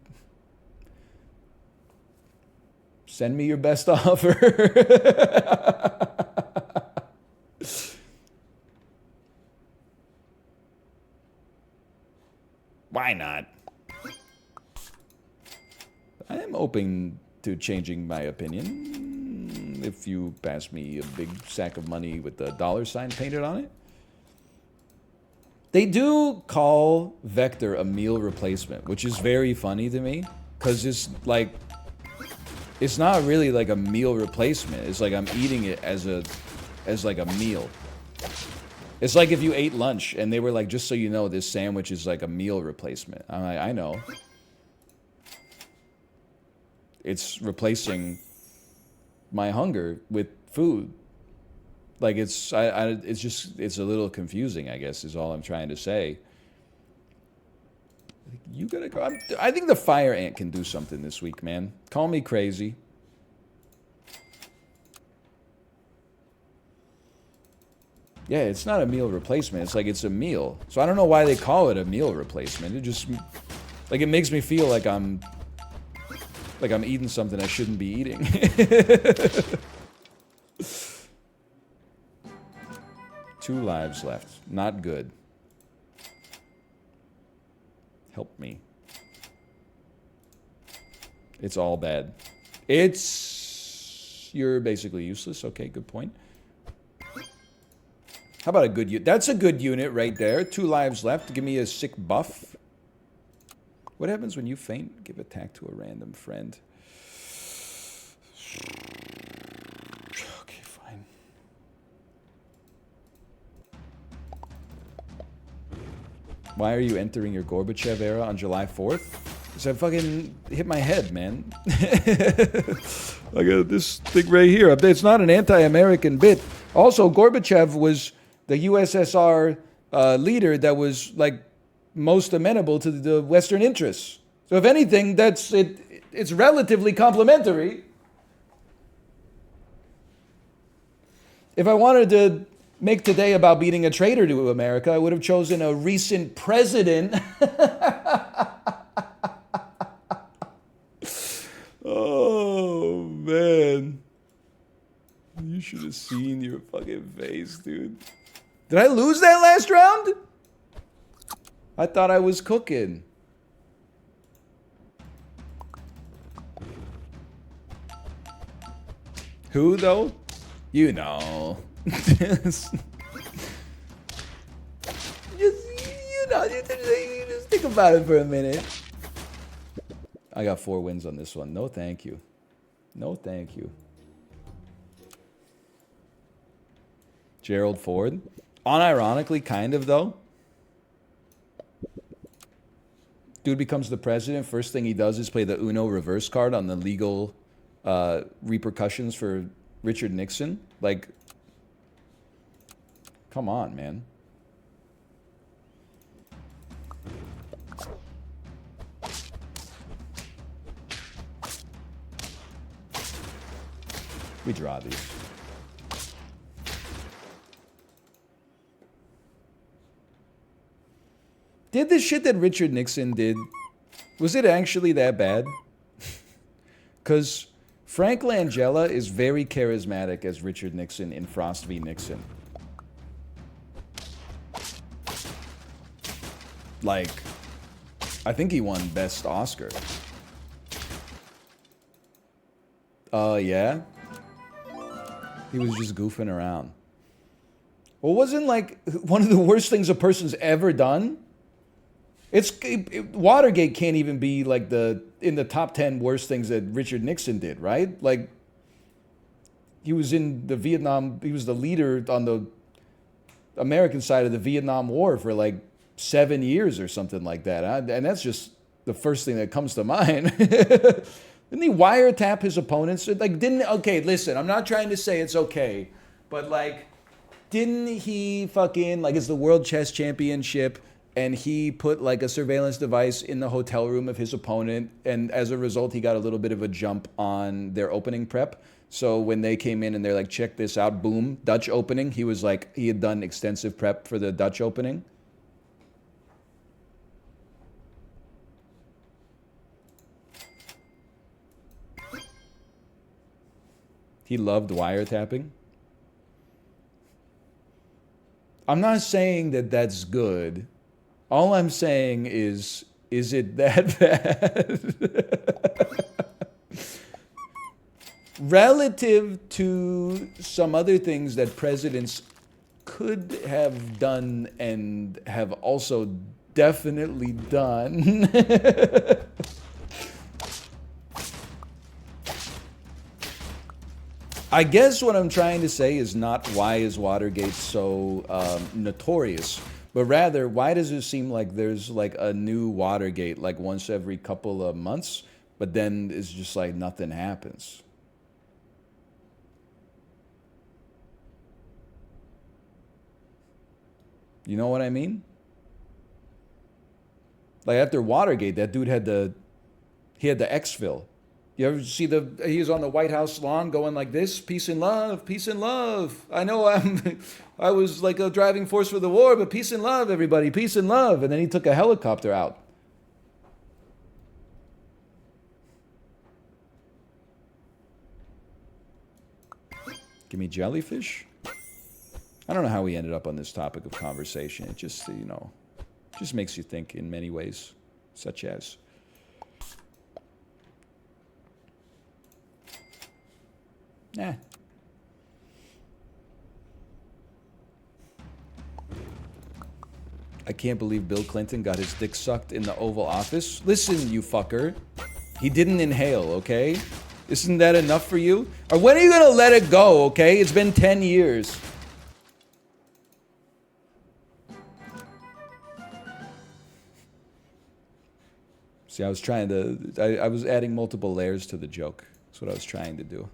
send me your best offer. Why not? I am open to changing my opinion. If you pass me a big sack of money with the $sign painted on it. They do call Vector a meal replacement, which is very funny to me, because it's like, it's not really like a meal replacement. It's like I'm eating it as like a meal. It's like if you ate lunch and they were like, just so you know, this sandwich is like a meal replacement. I'm like, I know. It's replacing my hunger with food. Like it's just a little confusing, I guess, is all I'm trying to say. You gotta go. I think the fire ant can do something this week, man. Call me crazy. Yeah, it's not a meal replacement. It's like it's a meal. So I don't know why they call it a meal replacement. It just, like, it makes me feel like I'm eating something I shouldn't be eating. 2 lives left. Not good. Help me. It's all bad. You're basically useless. Okay, good point. How about a good unit? That's a good unit right there. 2 lives left. Give me a sick buff. What happens when you faint? Give attack to a random friend. Okay, fine. Why are you entering your Gorbachev era on July 4th? Because I fucking hit my head, man. I got this thing right here. It's not an anti-American bit. Also, Gorbachev was the USSR leader that was like most amenable to the Western interests. So if anything, that's it. It's relatively complementary. If I wanted to make today about beating a traitor to America, I would have chosen a recent president. Oh, man. You should have seen your fucking face, dude. Did I lose that last round? I thought I was cooking. Who, though? You know. Just think about it for a minute. I got 4 wins on this one. No, thank you. No, thank you. Gerald Ford. Unironically, kind of, though. Dude becomes the president. First thing he does is play the Uno reverse card on the legal repercussions for Richard Nixon. Like, come on, man. We draw these. Did the shit that Richard Nixon did, was it actually that bad? Because Frank Langella is very charismatic as Richard Nixon in Frost v. Nixon. Like, I think he won Best Oscar. Yeah? He was just goofing around. Well, wasn't like one of the worst things a person's ever done? Watergate can't even be like in the top 10 worst things that Richard Nixon did, right? Like, he was in the Vietnam, he was the leader on the American side of the Vietnam War for like 7 years or something like that. And that's just the first thing that comes to mind. Didn't he wiretap his opponents? Like, okay, listen, I'm not trying to say it's okay, but like, didn't he fucking, like, it's the World Chess Championship, and he put like a surveillance device in the hotel room of his opponent, and as a result, he got a little bit of a jump on their opening prep. So when they came in and they're like, check this out, boom, Dutch opening, he was like, he had done extensive prep for the Dutch opening. He loved wiretapping. I'm not saying that that's good. All I'm saying is it that bad? Relative to some other things that presidents could have done and have also definitely done. I guess what I'm trying to say is not why is Watergate so notorious, but rather why does it seem like there's like a new Watergate like once every couple of months, but then it's just like nothing happens. You know what I mean? Like after Watergate, that dude had the exfil. You ever see he was on the White House lawn going like this, peace and love, peace and love. I know I was like a driving force for the war, but peace and love, everybody, peace and love. And then he took a helicopter out. Give me jellyfish? I don't know how we ended up on this topic of conversation. It just, just makes you think in many ways, such as... Nah. I can't believe Bill Clinton got his dick sucked in the Oval Office. Listen, you fucker. He didn't inhale, okay? Isn't that enough for you? Or when are you gonna let it go, okay? It's been 10 years. See, I was trying to... I was adding multiple layers to the joke. That's what I was trying to do.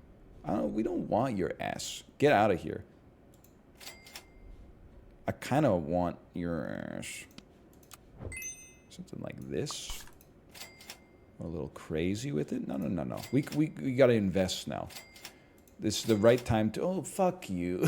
We don't want your ass. Get out of here. I kind of want your something like this. A little crazy with it. No. We gotta invest now. This is the right time to. Oh, fuck you.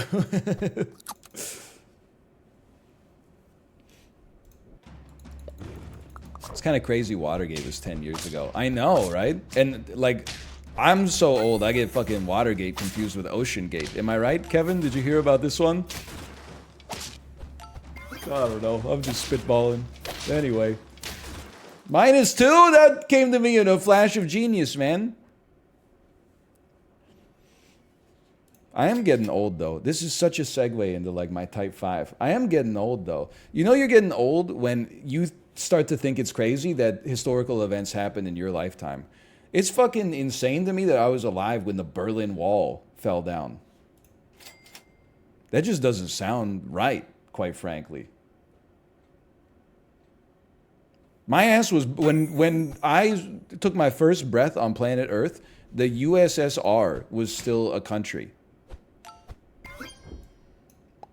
It's kind of crazy Watergate was 10 years ago. I know, right? And, like, I'm so old, I get fucking Watergate confused with Ocean Gate. Am I right, Kevin? Did you hear about this one? I don't know. I'm just spitballing. Anyway. -2? That came to me in a flash of genius, man. I am getting old, though. This is such a segue into, like, my type 5. I am getting old, though. You know you're getting old when you start to think it's crazy that historical events happen in your lifetime. It's fucking insane to me that I was alive when the Berlin Wall fell down. That just doesn't sound right, quite frankly. My ass was, when I took my first breath on planet Earth, the USSR was still a country.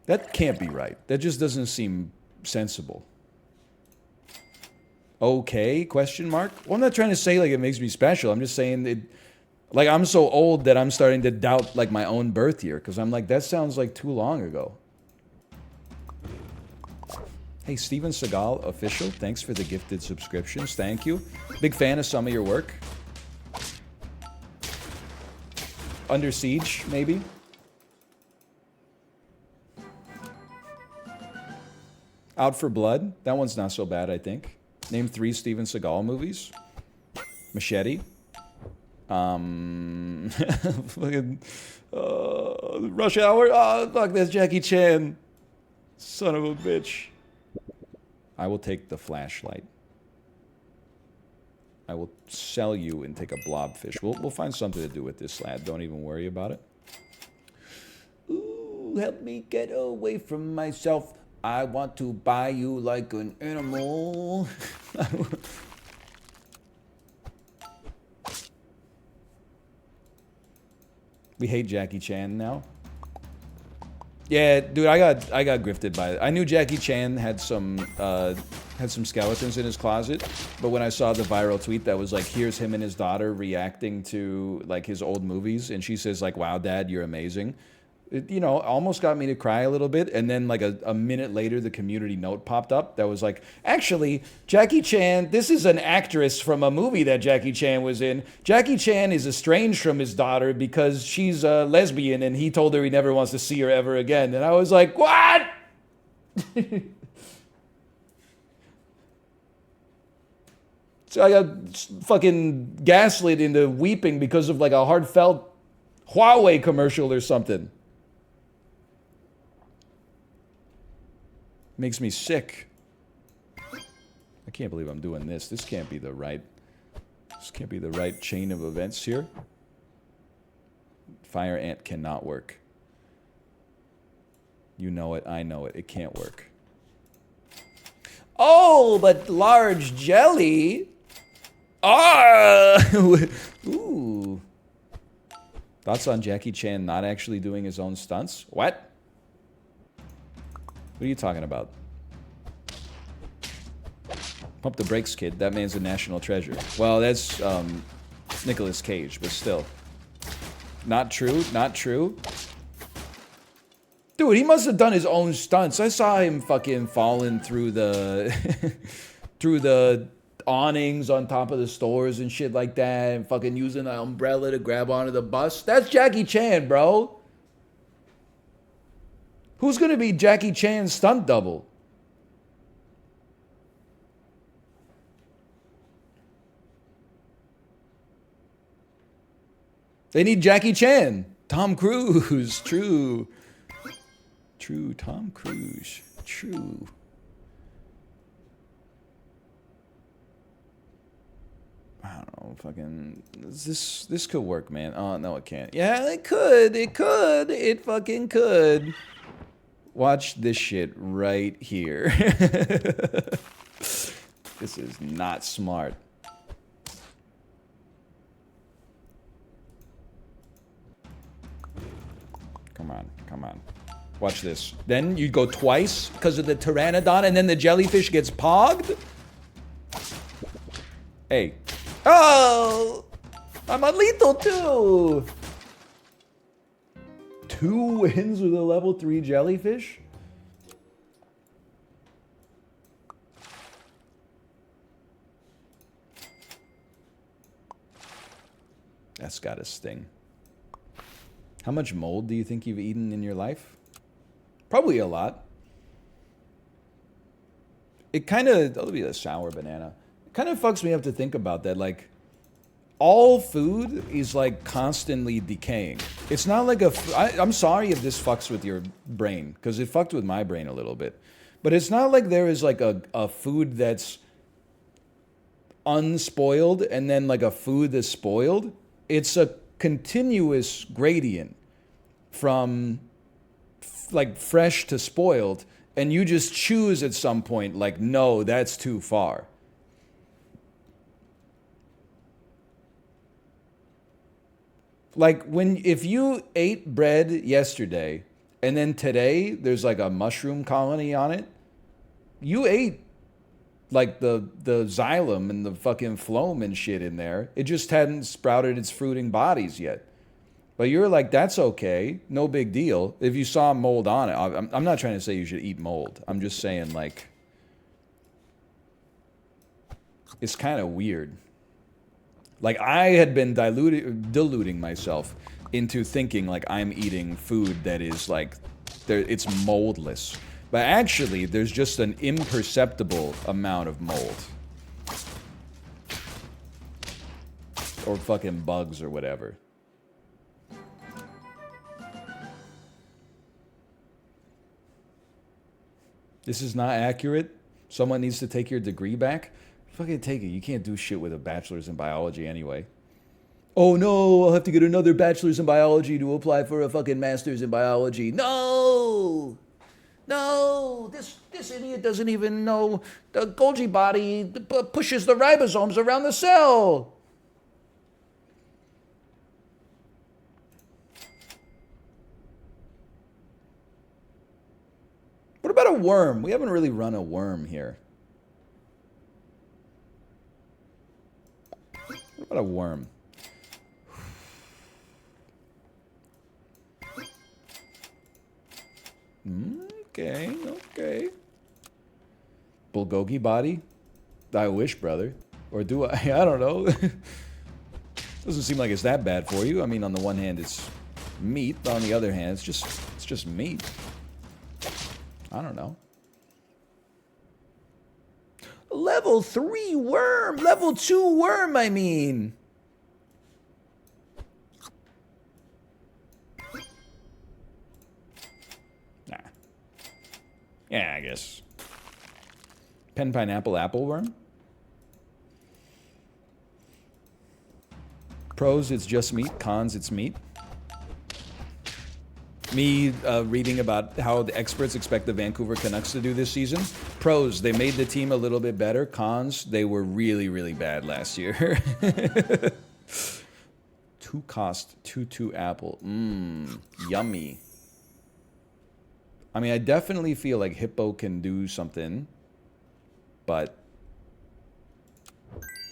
That can't be right. That just doesn't seem sensible. Okay, question mark? Well, I'm not trying to say like it makes me special. I'm just saying it, like I'm so old that I'm starting to doubt like my own birth year because I'm like, that sounds like too long ago. Hey, Steven Seagal official, thanks for the gifted subscriptions. Thank you. Big fan of some of your work. Under Siege, maybe? Out for Blood. That one's not so bad, I think. Name 3 Steven Seagal movies. Machete. Fucking... Rush Hour. Oh, fuck, that's Jackie Chan. Son of a bitch. I will take the flashlight. I will sell you and take a blobfish. We'll find something to do with this, lad. Don't even worry about it. Ooh, help me get away from myself. I want to buy you like an animal. We hate Jackie Chan now. Yeah, dude, I got grifted by it. I knew Jackie Chan had some skeletons in his closet, but when I saw the viral tweet that was like, here's him and his daughter reacting to like his old movies, and she says like, "Wow, Dad, you're amazing." It, you know, almost got me to cry a little bit, and then like a minute later, the community note popped up that was like, actually, Jackie Chan, this is an actress from a movie that Jackie Chan was in. Jackie Chan is estranged from his daughter because she's a lesbian, and he told her he never wants to see her ever again. And I was like, what? So I got fucking gaslit into weeping because of like a heartfelt Huawei commercial or something. Makes me sick. I can't believe I'm doing this. This can't be the right chain of events here. Fire ant cannot work. You know it, I know it. It can't work. Oh, but large jelly. Ah! Ooh. Thoughts on Jackie Chan not actually doing his own stunts? What? What are you talking about? Pump the brakes, kid. That man's a national treasure. Well, that's Nicolas Cage, but still. Not true, not true. Dude, he must have done his own stunts. I saw him fucking falling through the through the awnings on top of the stores and shit like that, and fucking using an umbrella to grab onto the bus. That's Jackie Chan, bro. Who's gonna be Jackie Chan's stunt double? They need Jackie Chan. Tom Cruise. True. True. Tom Cruise. True. I don't know. Fucking. This could work, man. Oh, no, it can't. Yeah, it could. It could. It fucking could. Watch this shit right here. This is not smart. Come on, come on. Watch this. Then you go twice because of the pteranodon, and then the jellyfish gets pogged? Hey. Oh! I'm unlethal too! 2 wins with a level 3 jellyfish? That's gotta sting. How much mold do you think you've eaten in your life? Probably a lot. It kind of, that'll be a sour banana. It kind of fucks me up to think about that. Like, all food is like constantly decaying. It's not like I'm sorry if this fucks with your brain, because it fucked with my brain a little bit. But it's not like there is like a food that's unspoiled and then like a food that's spoiled. It's a continuous gradient from like fresh to spoiled, and you just choose at some point like, no, that's too far. Like if you ate bread yesterday and then today there's like a mushroom colony on it, you ate like the xylem and the fucking phloem and shit in there. It just hadn't sprouted its fruiting bodies yet. But you're like, that's okay, no big deal. If you saw mold on it, I'm not trying to say you should eat mold. I'm just saying like, it's kind of weird. Like, I had been deluding myself into thinking like I'm eating food that is like, it's moldless. But actually, there's just an imperceptible amount of mold. Or fucking bugs or whatever. This is not accurate. Someone needs to take your degree back. Fucking take it. You can't do shit with a bachelor's in biology anyway. Oh no, I'll have to get another bachelor's in biology to apply for a fucking master's in biology. No! No! This idiot doesn't even know the Golgi body pushes the ribosomes around the cell. What about a worm? We haven't really run a worm here. What about a worm? Okay, okay. Bulgogi body? I wish, brother. Or do I? I don't know. Doesn't seem like it's that bad for you. I mean, on the one hand, it's meat, but on the other hand, it's just meat. I don't know. Level 3 worm! Level 2 worm, I mean! Nah. Yeah, I guess. Pen pineapple apple worm? Pros, it's just meat. Cons, it's meat. Me reading about how the experts expect the Vancouver Canucks to do this season. Pros, they made the team a little bit better. Cons, they were really, really bad last year. 2 cost, 2 apple. Yummy. I mean, I definitely feel like Hippo can do something, but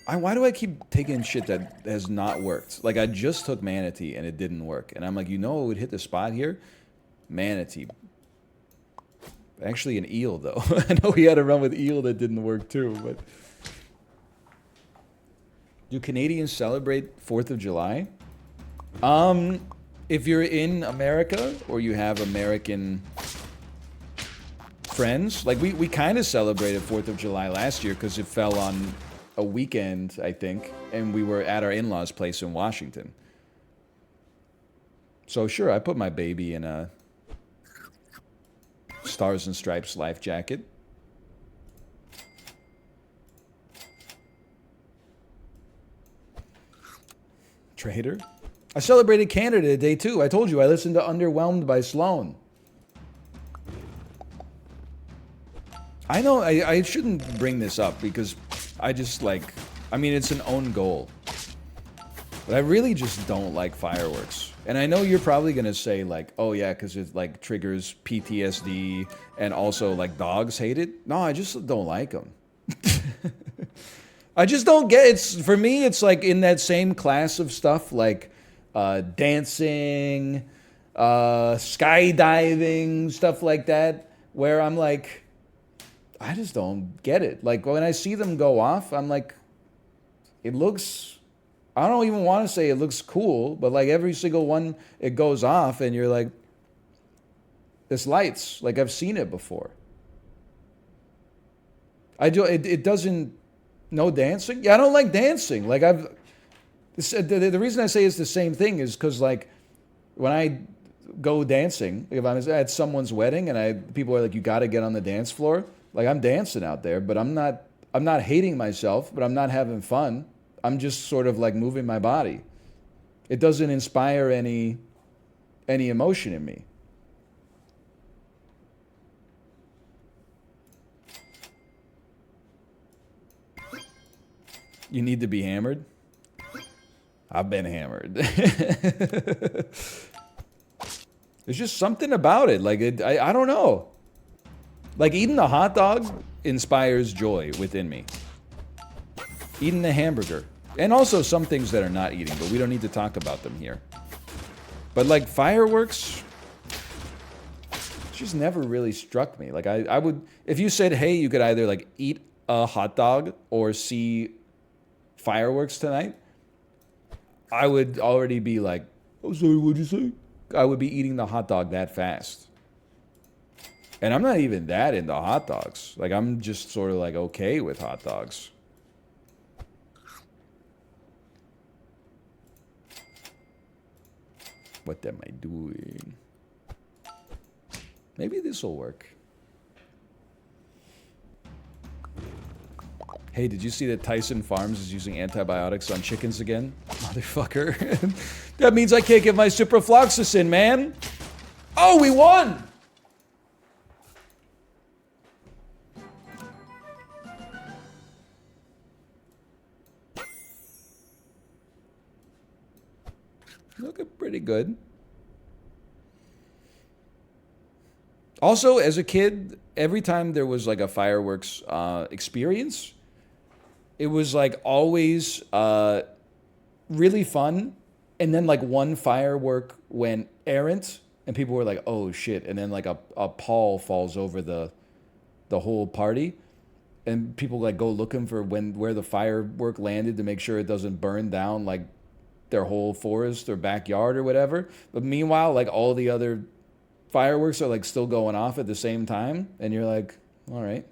why do I keep taking shit that has not worked? Like, I just took Manatee and it didn't work. And I'm like, you know what would hit the spot here? Manatee. Actually, an eel, though. I know we had a run with eel that didn't work, too, but... Do Canadians celebrate 4th of July? If you're in America, or you have American friends, like, we kind of celebrated 4th of July last year because it fell on a weekend, I think, and we were at our in-laws' place in Washington. So sure, I put my baby in a Stars and Stripes life jacket. Trader? I celebrated Canada today too. I told you I listened to Underwhelmed by Sloan. I know I shouldn't bring this up because I just like, I mean, it's an own goal. But I really just don't like fireworks. And I know you're probably gonna say like, oh yeah, because it like triggers PTSD and also like dogs hate it. No, I just don't like them. I just don't get it's for me it's like in that same class of stuff like dancing, skydiving, stuff like that, where I'm like, I just don't get it. Like when I see them go off, I'm like, it looks I don't even want to say it looks cool, but like every single one it goes off and you're like, this lights, like I've seen it before. It doesn't, no dancing? Yeah, I don't like dancing. Like the reason I say it's the same thing is because like when I go dancing, if I'm at someone's wedding and people are like, you got to get on the dance floor. Like I'm dancing out there, but I'm not hating myself, but I'm not having fun. I'm just sort of like moving my body. It doesn't inspire any emotion in me. You need to be hammered? I've been hammered. There's just something about it. Like I don't know. Like eating a hot dog inspires joy within me. Eating a hamburger. And also some things that are not eating, but we don't need to talk about them here. But like fireworks, just never really struck me. Like I would, if you said, hey, you could either like eat a hot dog or see fireworks tonight, I would already be like, oh, sorry, what'd you say? I would be eating the hot dog that fast. And I'm not even that into hot dogs. Like I'm just sort of like okay with hot dogs. What am I doing? Maybe this will work. Hey, did you see that Tyson Farms is using antibiotics on chickens again? Motherfucker. That means I can't get my ciprofloxacin, man. Oh, we won! Looking pretty good. Also, as a kid, every time there was like a fireworks experience, it was like always really fun. And then like one firework went errant and people were like, oh shit. And then like a pall falls over the whole party. And people like go looking for where the firework landed to make sure it doesn't burn down like their whole forest or backyard or whatever. But meanwhile, like all the other fireworks are like still going off at the same time. And you're like, all right.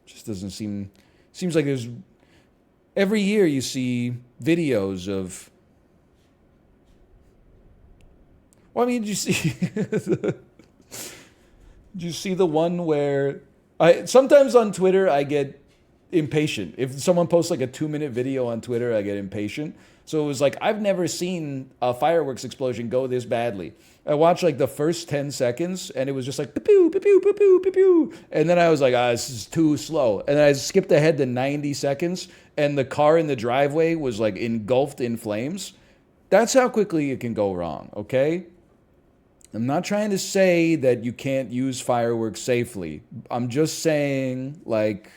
Just doesn't seems like there's, every year you see videos of, well, I mean, did you see, did you see the one where, sometimes on Twitter I get impatient. If someone posts like a 2-minute video on Twitter, I get impatient. So it was like, I've never seen a fireworks explosion go this badly. I watched like the first 10 seconds and it was just like, pew, pew, pew, pew, pew, pew, pew. And then I was like, this is too slow. And then I skipped ahead to 90 seconds and the car in the driveway was like engulfed in flames. That's how quickly it can go wrong, okay? I'm not trying to say that you can't use fireworks safely. I'm just saying, like,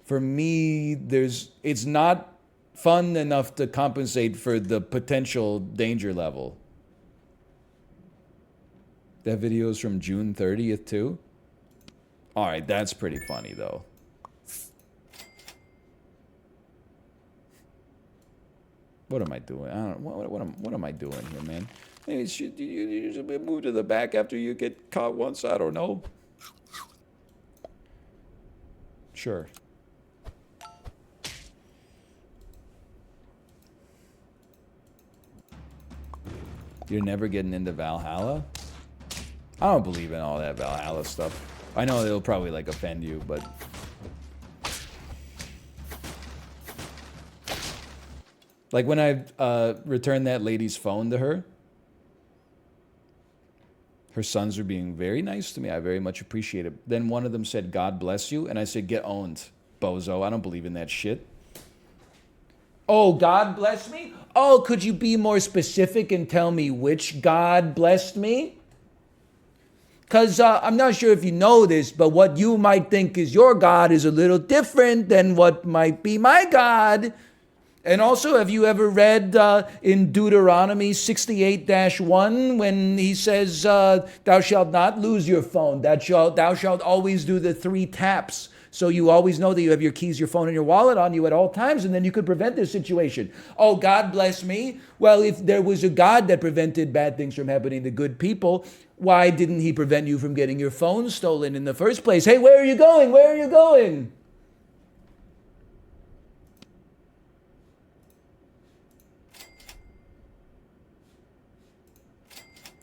for me, it's not fun enough to compensate for the potential danger level. That video is from June 30th too? All right, that's pretty funny though. What am I doing? I don't know. What am I doing here, man? Maybe you should move to the back after you get caught once. I don't know. Sure. You're never getting into Valhalla? I don't believe in all that Valhalla stuff. I know it'll probably like offend you, but like when I returned that lady's phone to her, her sons were being very nice to me. I very much appreciate it. Then one of them said, "God bless you," and I said, "Get owned, bozo. I don't believe in that shit." Oh, God bless me? Oh, could you be more specific and tell me which God blessed me? Because I'm not sure if you know this, but what you might think is your God is a little different than what might be my God. And also, have you ever read in Deuteronomy 68-1 when he says, thou shalt not lose your phone, thou shalt always do the 3 taps. So you always know that you have your keys, your phone, and your wallet on you at all times, and then you could prevent this situation. Oh, God bless me. Well, if there was a God that prevented bad things from happening to good people, why didn't he prevent you from getting your phone stolen in the first place? Hey, where are you going? Where are you going?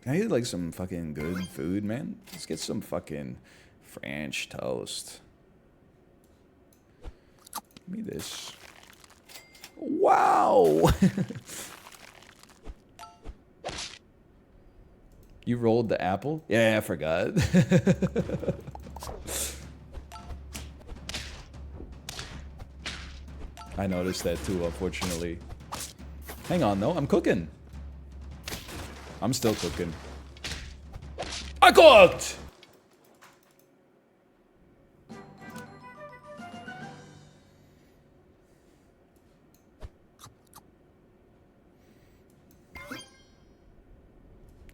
I need like some fucking good food, man. Let's get some fucking French toast. Give me this. Wow! You rolled the apple? Yeah, I forgot. I noticed that too, unfortunately. Hang on, though. I'm cooking. I'm still cooking. I cooked!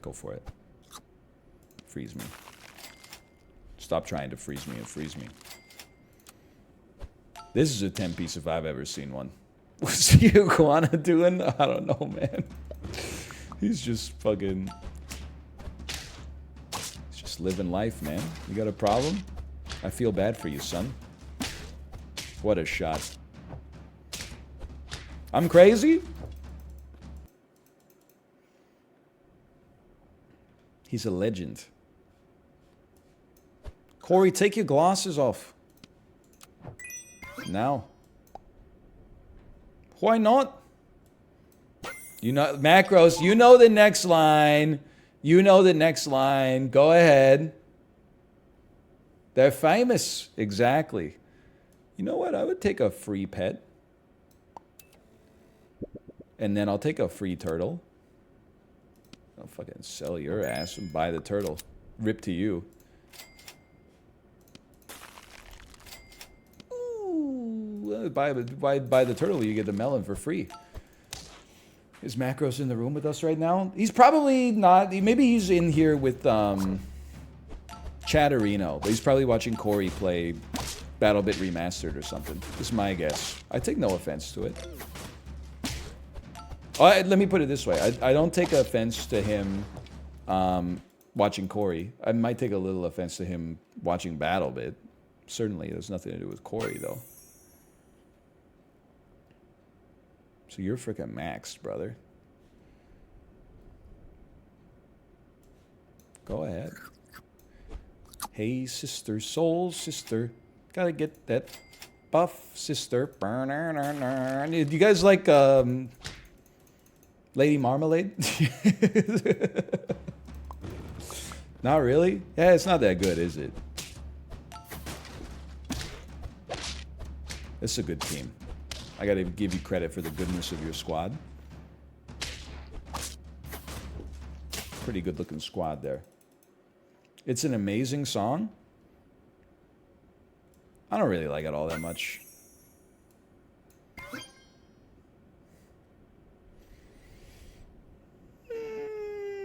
Go for it. Freeze me. Stop trying to freeze me and freeze me. This is a 10-piece if I've ever seen one. What's the iguana doing? I don't know, man. He's just fucking... He's just living life, man. You got a problem? I feel bad for you, son. What a shot. I'm crazy? He's a legend. Corey, take your glasses off. Now. Why not? You know, Macros, you know the next line. You know the next line. Go ahead. They're famous. Exactly. You know what? I would take a free pet. And then I'll take a free turtle. I'll fucking sell your ass and buy the turtle. Rip to you. Ooh, buy the turtle, you get the melon for free. Is Macros in the room with us right now? He's probably not. Maybe he's in here with Chatterino, but he's probably watching Corey play BattleBit Remastered or something. This is my guess. I take no offense to it. Let me put it this way. I don't take offense to him watching Corey. I might take a little offense to him watching BattleBit. Certainly, there's nothing to do with Corey, though. So you're freaking maxed, brother. Go ahead. Hey, sister, soul sister. Gotta get that buff, sister. Do you guys like Lady Marmalade? Not really? Yeah, it's not that good, is it? It's a good team. I gotta give you credit for the goodness of your squad. Pretty good looking squad there. It's an amazing song. I don't really like it all that much.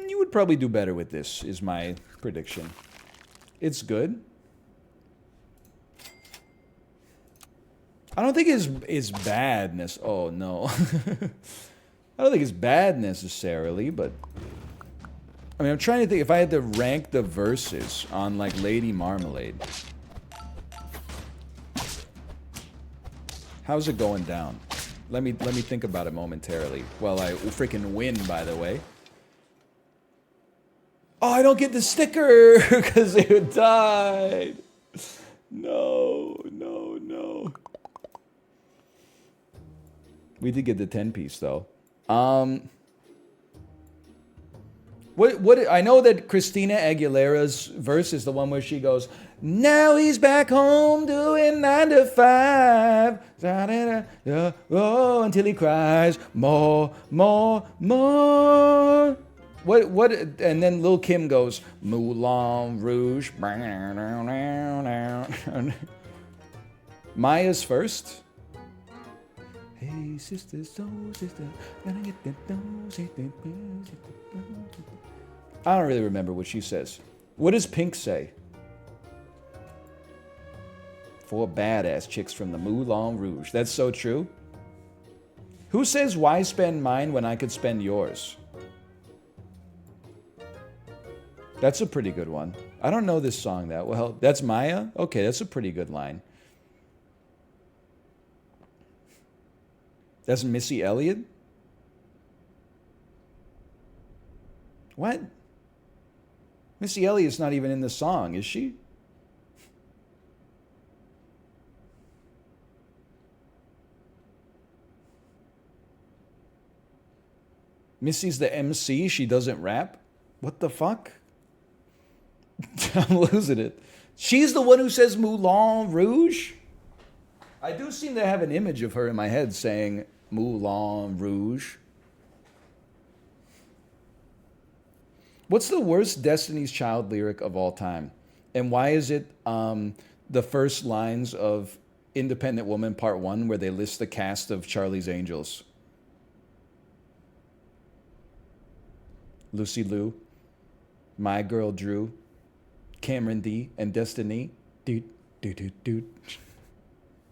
You would probably do better with this, is my prediction. It's good. I don't think it's bad. Oh, no. I don't think it's bad necessarily, but... I mean, I'm trying to think if I had to rank the verses on, like, Lady Marmalade. How's it going down? Let me think about it momentarily. Well, I freaking win, by the way. Oh, I don't get the sticker because it died. No, no, no. We did get the 10-piece, though. What I know that Christina Aguilera's verse is the one where she goes, "Now he's back home doing 9 to 5, oh, until he cries more, more, more." What? And then Lil Kim goes, "Moulin Rouge." Maya's first. Hey sister, soul sister, gotta get that dough. I don't really remember what she says. What does Pink say? 4 badass chicks from the Moulin Rouge. That's so true. Who says, "Why spend mine when I could spend yours"? That's a pretty good one. I don't know this song that well. That's Maya? Okay, that's a pretty good line. That's Missy Elliott? What? Missy Elliott's not even in the song, is she? Missy's the MC, she doesn't rap? What the fuck? I'm losing it. She's the one who says Moulin Rouge? I do seem to have an image of her in my head saying Moulin Rouge. What's the worst Destiny's Child lyric of all time? And why is it the first lines of Independent Woman Part 1 where they list the cast of Charlie's Angels? Lucy Liu, My Girl Drew, Cameron D, and Destiny. Dude, dude, dude, dude.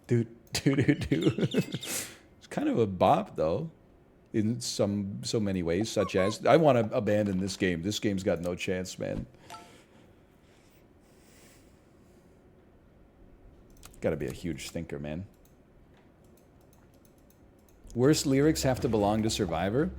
Dude, dude, dude, dude. It's kind of a bop, though, in so many ways, such as, I want to abandon this game. This game's got no chance, man. Gotta be a huge thinker, man. Worst lyrics have to belong to Survivor?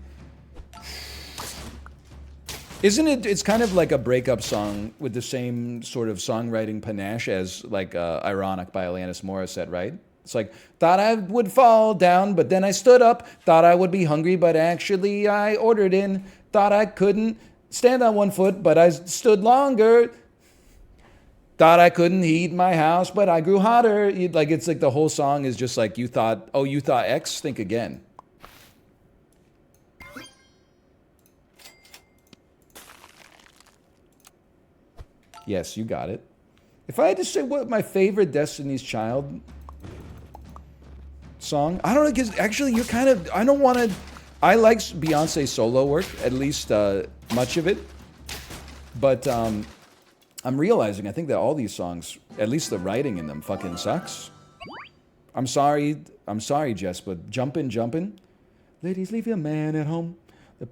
Isn't it, it's kind of like a breakup song with the same sort of songwriting panache as like Ironic by Alanis Morissette, right? It's like, thought I would fall down, but then I stood up. Thought I would be hungry, but actually I ordered in. Thought I couldn't stand on one foot, but I stood longer. Thought I couldn't heat my house, but I grew hotter. Like, it's like the whole song is just like, you thought, oh, you thought X? Think again. Yes, you got it. If I had to say what my favorite Destiny's Child song, I don't know, because actually you're kind of, I don't want to, I like Beyonce's solo work, at least much of it. But I'm realizing, I think that all these songs, at least the writing in them, fucking sucks. I'm sorry, Jess, but Jumpin'. Ladies, leave your man at home. The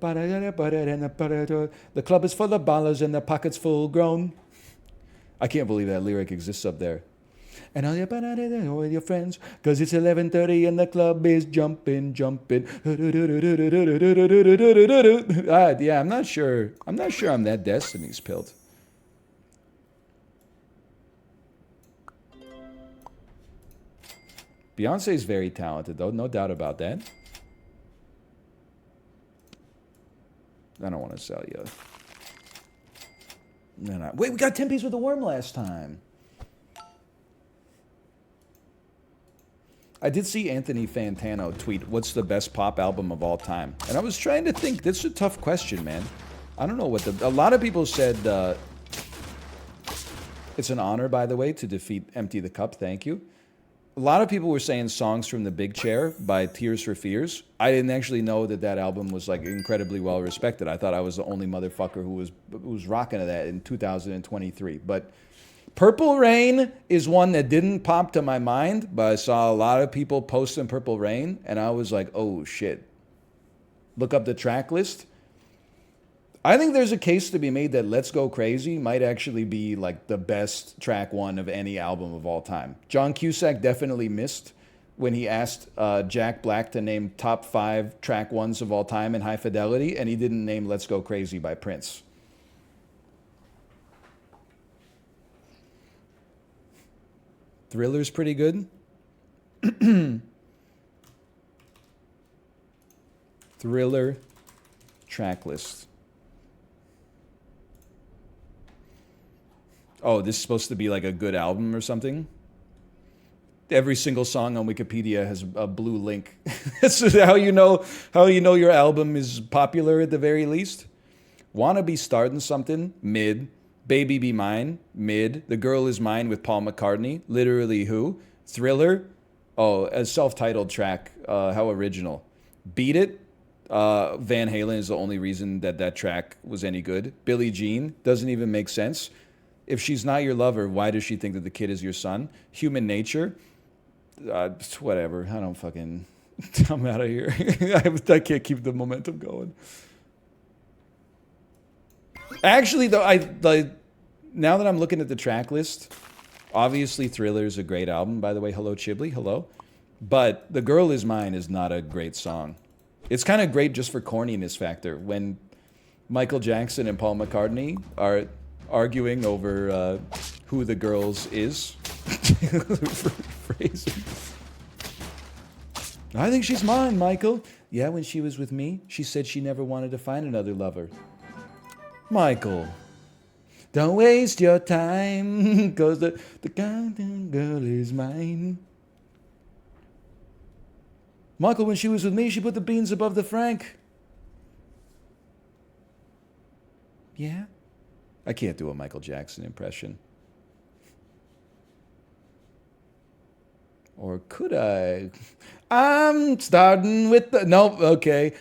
club is full of ballers and the pocket's full grown. I can't believe that lyric exists up there. And all with your friends, cause it's 11:30 and the club is jumping. Yeah, I'm not sure I'm that Destiny's pilled. Beyonce's very talented though, no doubt about that. I don't want to sell you. No. Wait, we got 10 Piece with the Worm last time. I did see Anthony Fantano tweet, "What's the best pop album of all time?" And I was trying to think. That's a tough question, man. I don't know what a lot of people said. It's an honor, by the way, to defeat Empty the Cup. Thank you. A lot of people were saying Songs from the Big Chair by Tears for Fears. I didn't actually know that album was like incredibly well respected. I thought I was the only motherfucker who was rocking to that in 2023. But Purple Rain is one that didn't pop to my mind, but I saw a lot of people posting Purple Rain, and I was like, oh shit. Look up the track list. I think there's a case to be made that Let's Go Crazy might actually be like the best track one of any album of all time. John Cusack definitely missed when he asked Jack Black to name top 5 track ones of all time in high fidelity, and he didn't name Let's Go Crazy by Prince. Thriller's pretty good. Thriller track list. Oh, this is supposed to be like a good album or something? Every single song on Wikipedia has a blue link. This is how you know your album is popular at the very least. Wanna Be Starting Something, mid. Baby Be Mine, mid. The Girl Is Mine with Paul McCartney, literally who? Thriller, oh, a self-titled track, how original. Beat It, Van Halen is the only reason that that track was any good. Billie Jean, doesn't even make sense. If she's not your lover, why does she think that the kid is your son? Human Nature, whatever. I don't fucking. I'm out of here. I can't keep the momentum going. Actually, though, now that I'm looking at the track list, obviously Thriller is a great album. By the way, hello Chiblee, hello. But The Girl Is Mine is not a great song. It's kind of great just for corniness factor when Michael Jackson and Paul McCartney are arguing over who the girls is. Phrasing. I think she's mine, Michael. Yeah, when she was with me, she said she never wanted to find another lover. Michael, don't waste your time, cause the goddamn girl is mine. Michael, when she was with me, she put the beans above the frank. Yeah? I can't do a Michael Jackson impression. Or could I? I'm starting with the... Nope, okay.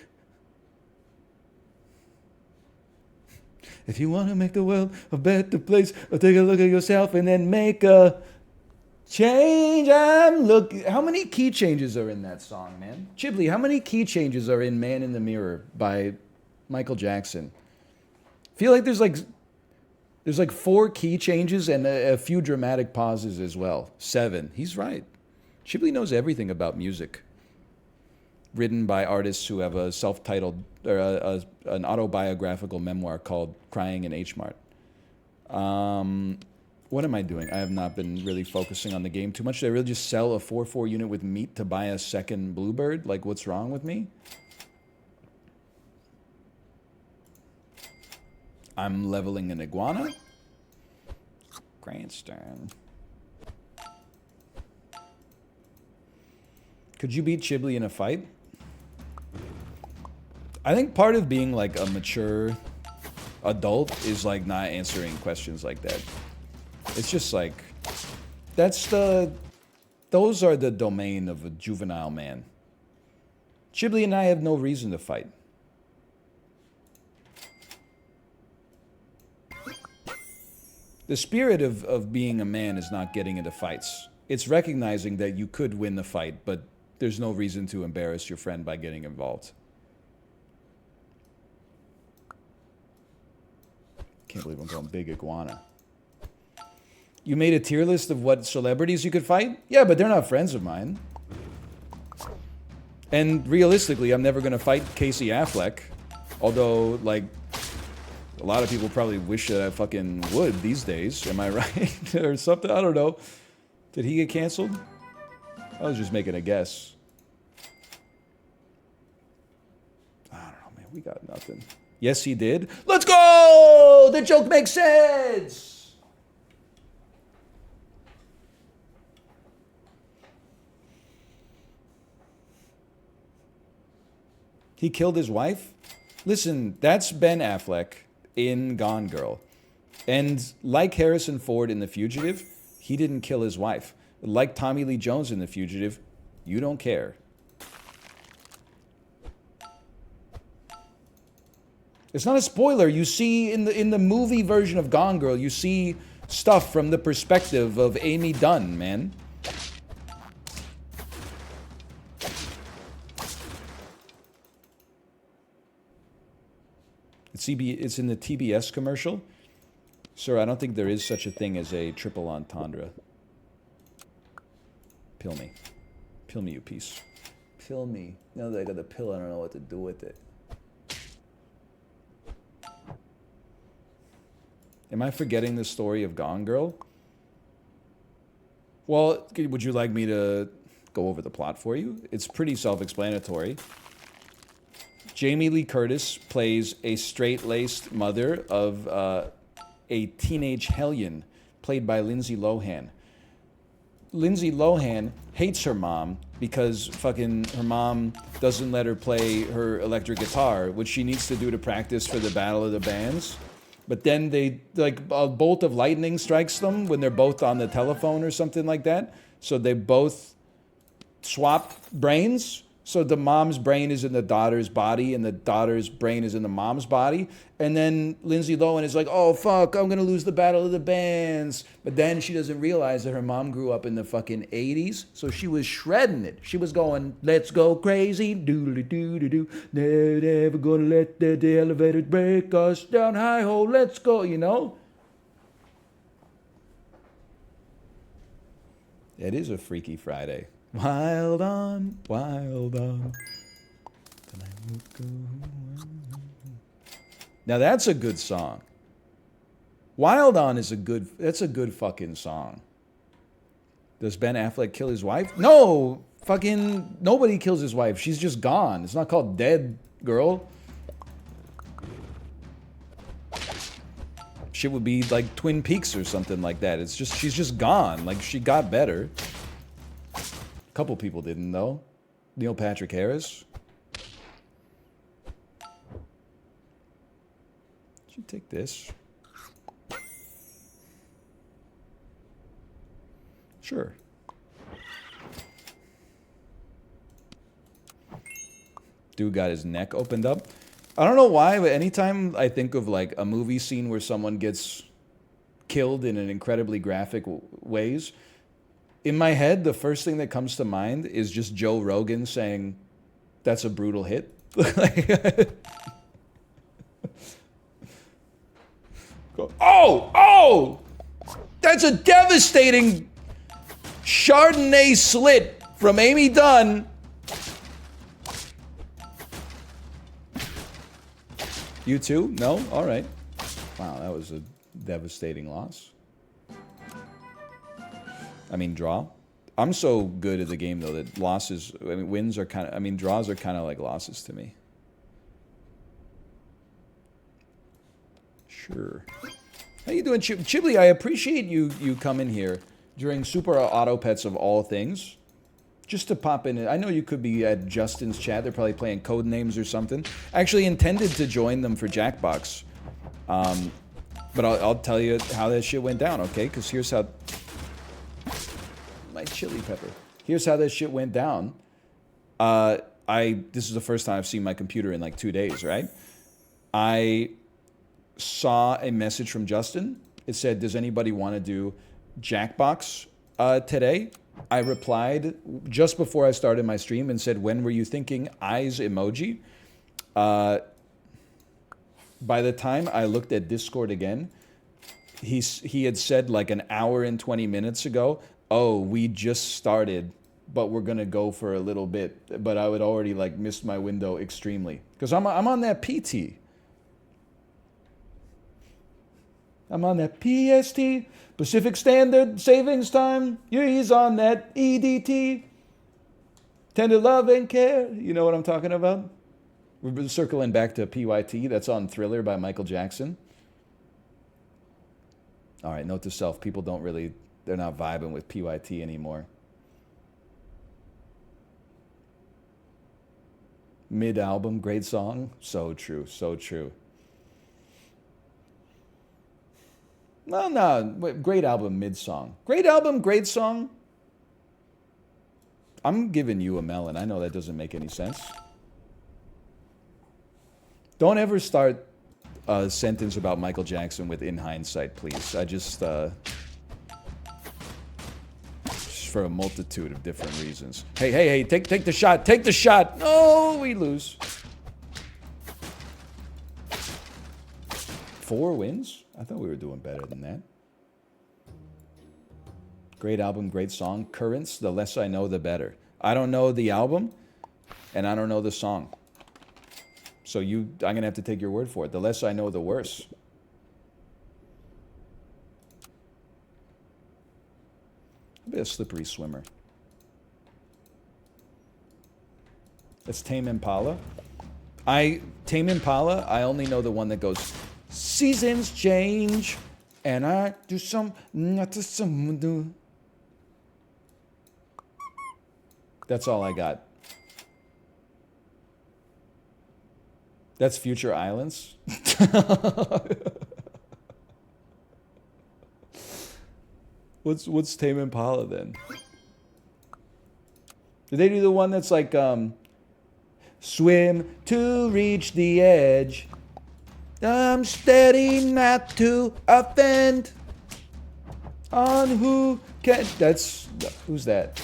If you want to make the world a better place, take a look at yourself and then make a change. How many key changes are in that song, man? Chiblee, how many key changes are in Man in the Mirror by Michael Jackson? I feel like there's like 4 key changes and a few dramatic pauses as well. 7. He's right. Chiblee knows everything about music. Written by artists who have a self-titled or an autobiographical memoir called Crying in H Mart. What am I doing? I have not been really focusing on the game too much. Did I really just sell a 4-4 unit with meat to buy a second Bluebird? Like, what's wrong with me? I'm leveling an iguana. Grandstand. Could you beat Chiblee in a fight? I think part of being like a mature adult is like not answering questions like that. It's just like, those are the domain of a juvenile man. Chiblee and I have no reason to fight. The spirit of being a man is not getting into fights. It's recognizing that you could win the fight, but there's no reason to embarrass your friend by getting involved. Can't believe I'm calling Big Iguana. You made a tier list of what celebrities you could fight? Yeah, but they're not friends of mine. And realistically, I'm never going to fight Casey Affleck. Although, like, a lot of people probably wish that I fucking would these days. Am I right? Or something? I don't know. Did he get canceled? I was just making a guess. I don't know, man. We got nothing. Yes, he did. Let's go! The joke makes sense! He killed his wife? Listen, that's Ben Affleck in Gone Girl. And like Harrison Ford in The Fugitive, he didn't kill his wife. Like Tommy Lee Jones in The Fugitive, you don't care. It's not a spoiler. You see in the movie version of Gone Girl, you see stuff from the perspective of Amy Dunn, man. It's in the TBS commercial. Sir, I don't think there is such a thing as a triple entendre. Pill me. Pill me, you piece. Pill me. Now that I got the pill, I don't know what to do with it. Am I forgetting the story of Gone Girl? Well, would you like me to go over the plot for you? It's pretty self-explanatory. Jamie Lee Curtis plays a straight-laced mother of a teenage hellion played by Lindsay Lohan. Lindsay Lohan hates her mom because fucking her mom doesn't let her play her electric guitar, which she needs to do to practice for the Battle of the Bands. But then they, like, a bolt of lightning strikes them when they're both on the telephone or something like that. So they both swap brains. So the mom's brain is in the daughter's body and the daughter's brain is in the mom's body. And then Lindsay Lohan is like, oh, fuck, I'm going to lose the Battle of the Bands. But then she doesn't realize that her mom grew up in the fucking 80s. So she was shredding it. She was going, let's go crazy, doodly-doo-doo-doo. Never going to let the elevator break us down, hi-ho, let's go, you know? It is a Freaky Friday. Wild on, wild on. Now that's a good song. Wild on is that's a good fucking song. Does Ben Affleck kill his wife? No, fucking nobody kills his wife. She's just gone. It's not called Dead Girl. Shit would be like Twin Peaks or something like that. It's just, she's just gone. Like, she got better. A couple people didn't, though. Neil Patrick Harris. Should take this. Sure. Dude got his neck opened up. I don't know why, but anytime I think of like a movie scene where someone gets killed in an incredibly graphic ways, in my head, the first thing that comes to mind is just Joe Rogan saying, that's a brutal hit. Oh! That's a devastating Chardonnay slit from Amy Dunn. You too? No? All right. Wow, that was a devastating loss. I mean, draw. I'm so good at the game, though, that losses, I mean, wins are kind of, I mean, draws are kind of like losses to me. Sure. How you doing, Chibli? I appreciate you coming here during Super Auto Pets of all things. Just to pop in. I know you could be at Justin's chat. They're probably playing code names or something. I actually intended to join them for Jackbox. But I'll tell you how that shit went down, okay? Because here's how... My chili pepper. Here's how that shit went down. This is the first time I've seen my computer in like 2 days, right? I saw a message from Justin. It said, does anybody want to do Jackbox today? I replied just before I started my stream and said, when were you thinking? Eyes emoji. By the time I looked at Discord again, he had said like an hour and 20 minutes ago, oh, we just started, but we're going to go for a little bit. But I would already like missed my window extremely. Because I'm on that PT. I'm on that PST, Pacific Standard Savings Time. He's on that EDT, Tender Love and Care. You know what I'm talking about? We're circling back to PYT. That's on Thriller by Michael Jackson. All right, note to self. People don't really, they're not vibing with PYT anymore. Mid-album, great song. So true, so true. Well, no, great album, mid-song. Great album, great song. I'm giving you a melon. I know that doesn't make any sense. Don't ever start a sentence about Michael Jackson with "in hindsight," please. I just for a multitude of different reasons. Hey, take the shot. Take the shot. No, we lose. 4 wins? I thought we were doing better than that. Great album, great song. Currents, the less I know, the better. I don't know the album, and I don't know the song. So I'm going to have to take your word for it. The less I know, the worse. I'll be a slippery swimmer. That's Tame Impala. Tame Impala, I only know the one that goes, seasons change, And I do some, not to some do. That's all I got. That's Future Islands. What's Tame Impala then? Did they do the one that's like swim to reach the edge? I'm steady not to offend. On who can... That's... Who's that?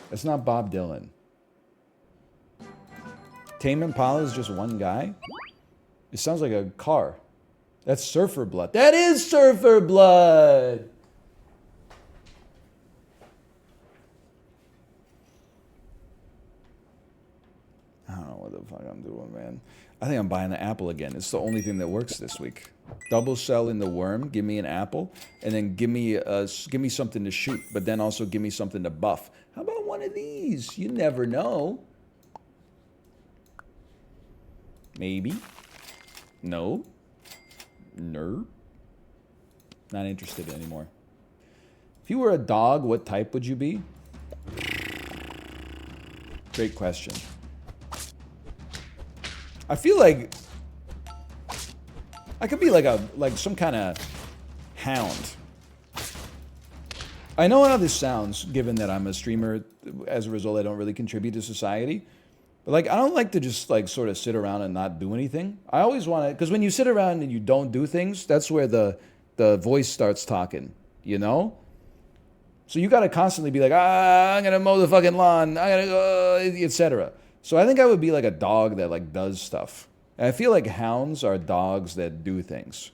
That's not Bob Dylan. Tame Impala is just one guy? It sounds like a car. That's Surfer Blood. That is Surfer Blood! I don't know what the fuck I'm doing, man. I think I'm buying the apple again. It's the only thing that works this week. Double sell in the worm, give me an apple, and then give me something to shoot, but then also give me something to buff. How about one of these? You never know. Maybe. No. Nerp. Not interested anymore. If you were a dog, what type would you be? Great question. I feel like I could be like some kind of hound. I know how this sounds, given that I'm a streamer. As a result, I don't really contribute to society. But like, I don't like to just like sort of sit around and not do anything. I always want to, because when you sit around and you don't do things, that's where the voice starts talking, you know? So you got to constantly be like, I'm going to mow the fucking lawn, I got to go, etc. So I think I would be like a dog that like does stuff. And I feel like hounds are dogs that do things.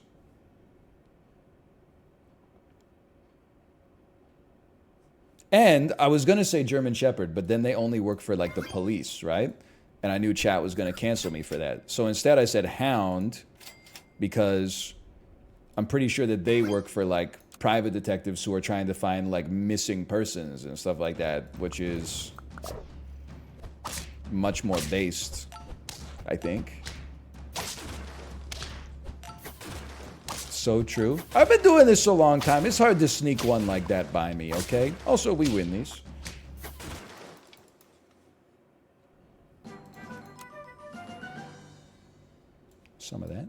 And I was going to say German Shepherd, but then they only work for like the police, right? And I knew chat was going to cancel me for that. So instead I said hound because I'm pretty sure that they work for like private detectives who are trying to find like missing persons and stuff like that, which is much more based, I think. So true. I've been doing this a long time. It's hard to sneak one like that by me, okay? Also, we win these. Some of that.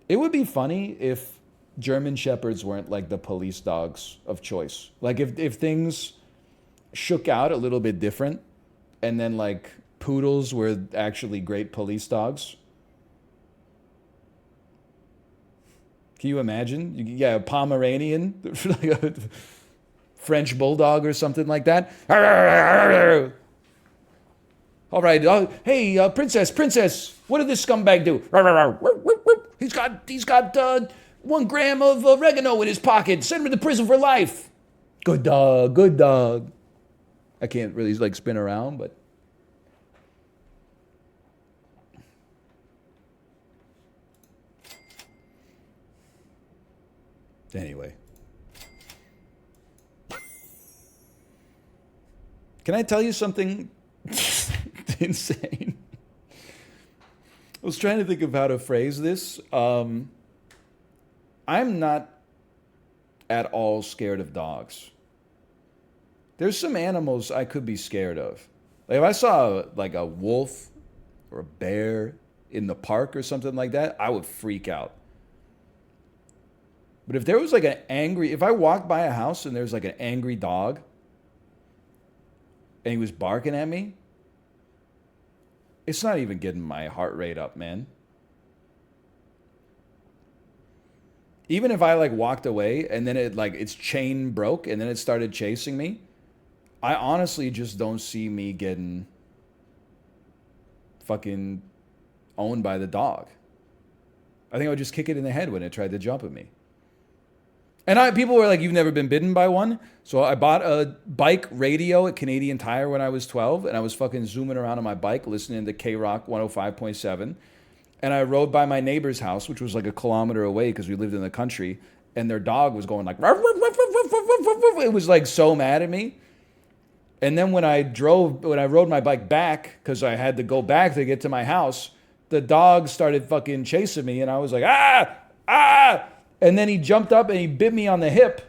It would be funny if German Shepherds weren't like the police dogs of choice. Like if things shook out a little bit different and then like poodles were actually great police dogs. Can you imagine? Yeah, a Pomeranian, like a French bulldog or something like that. All right, hey, princess, what did this scumbag do? He's got 1 gram of oregano in his pocket. Send him to prison for life. Good dog, good dog. I can't really like spin around, but. Anyway. Can I tell you something insane? I was trying to think of how to phrase this. I'm not at all scared of dogs. There's some animals I could be scared of. Like if I saw like a wolf or a bear in the park or something like that, I would freak out. But if there was like if I walked by a house and there's like an angry dog and he was barking at me, it's not even getting my heart rate up, man. Even if I like walked away and then its chain broke and then it started chasing me, I honestly just don't see me getting fucking owned by the dog. I think I would just kick it in the head when it tried to jump at me. And people were like, you've never been bitten by one? So I bought a bike radio at Canadian Tire when I was 12, and I was fucking zooming around on my bike listening to K-Rock 105.7. And I rode by my neighbor's house, which was like a kilometer away because we lived in the country, and their dog was going like, ruff, ruff, ruff, ruff, ruff, ruff, ruff. It was like so mad at me. And then when I rode my bike back, because I had to go back to get to my house, the dog started fucking chasing me, and I was like, ah, ah, and then he jumped up and he bit me on the hip.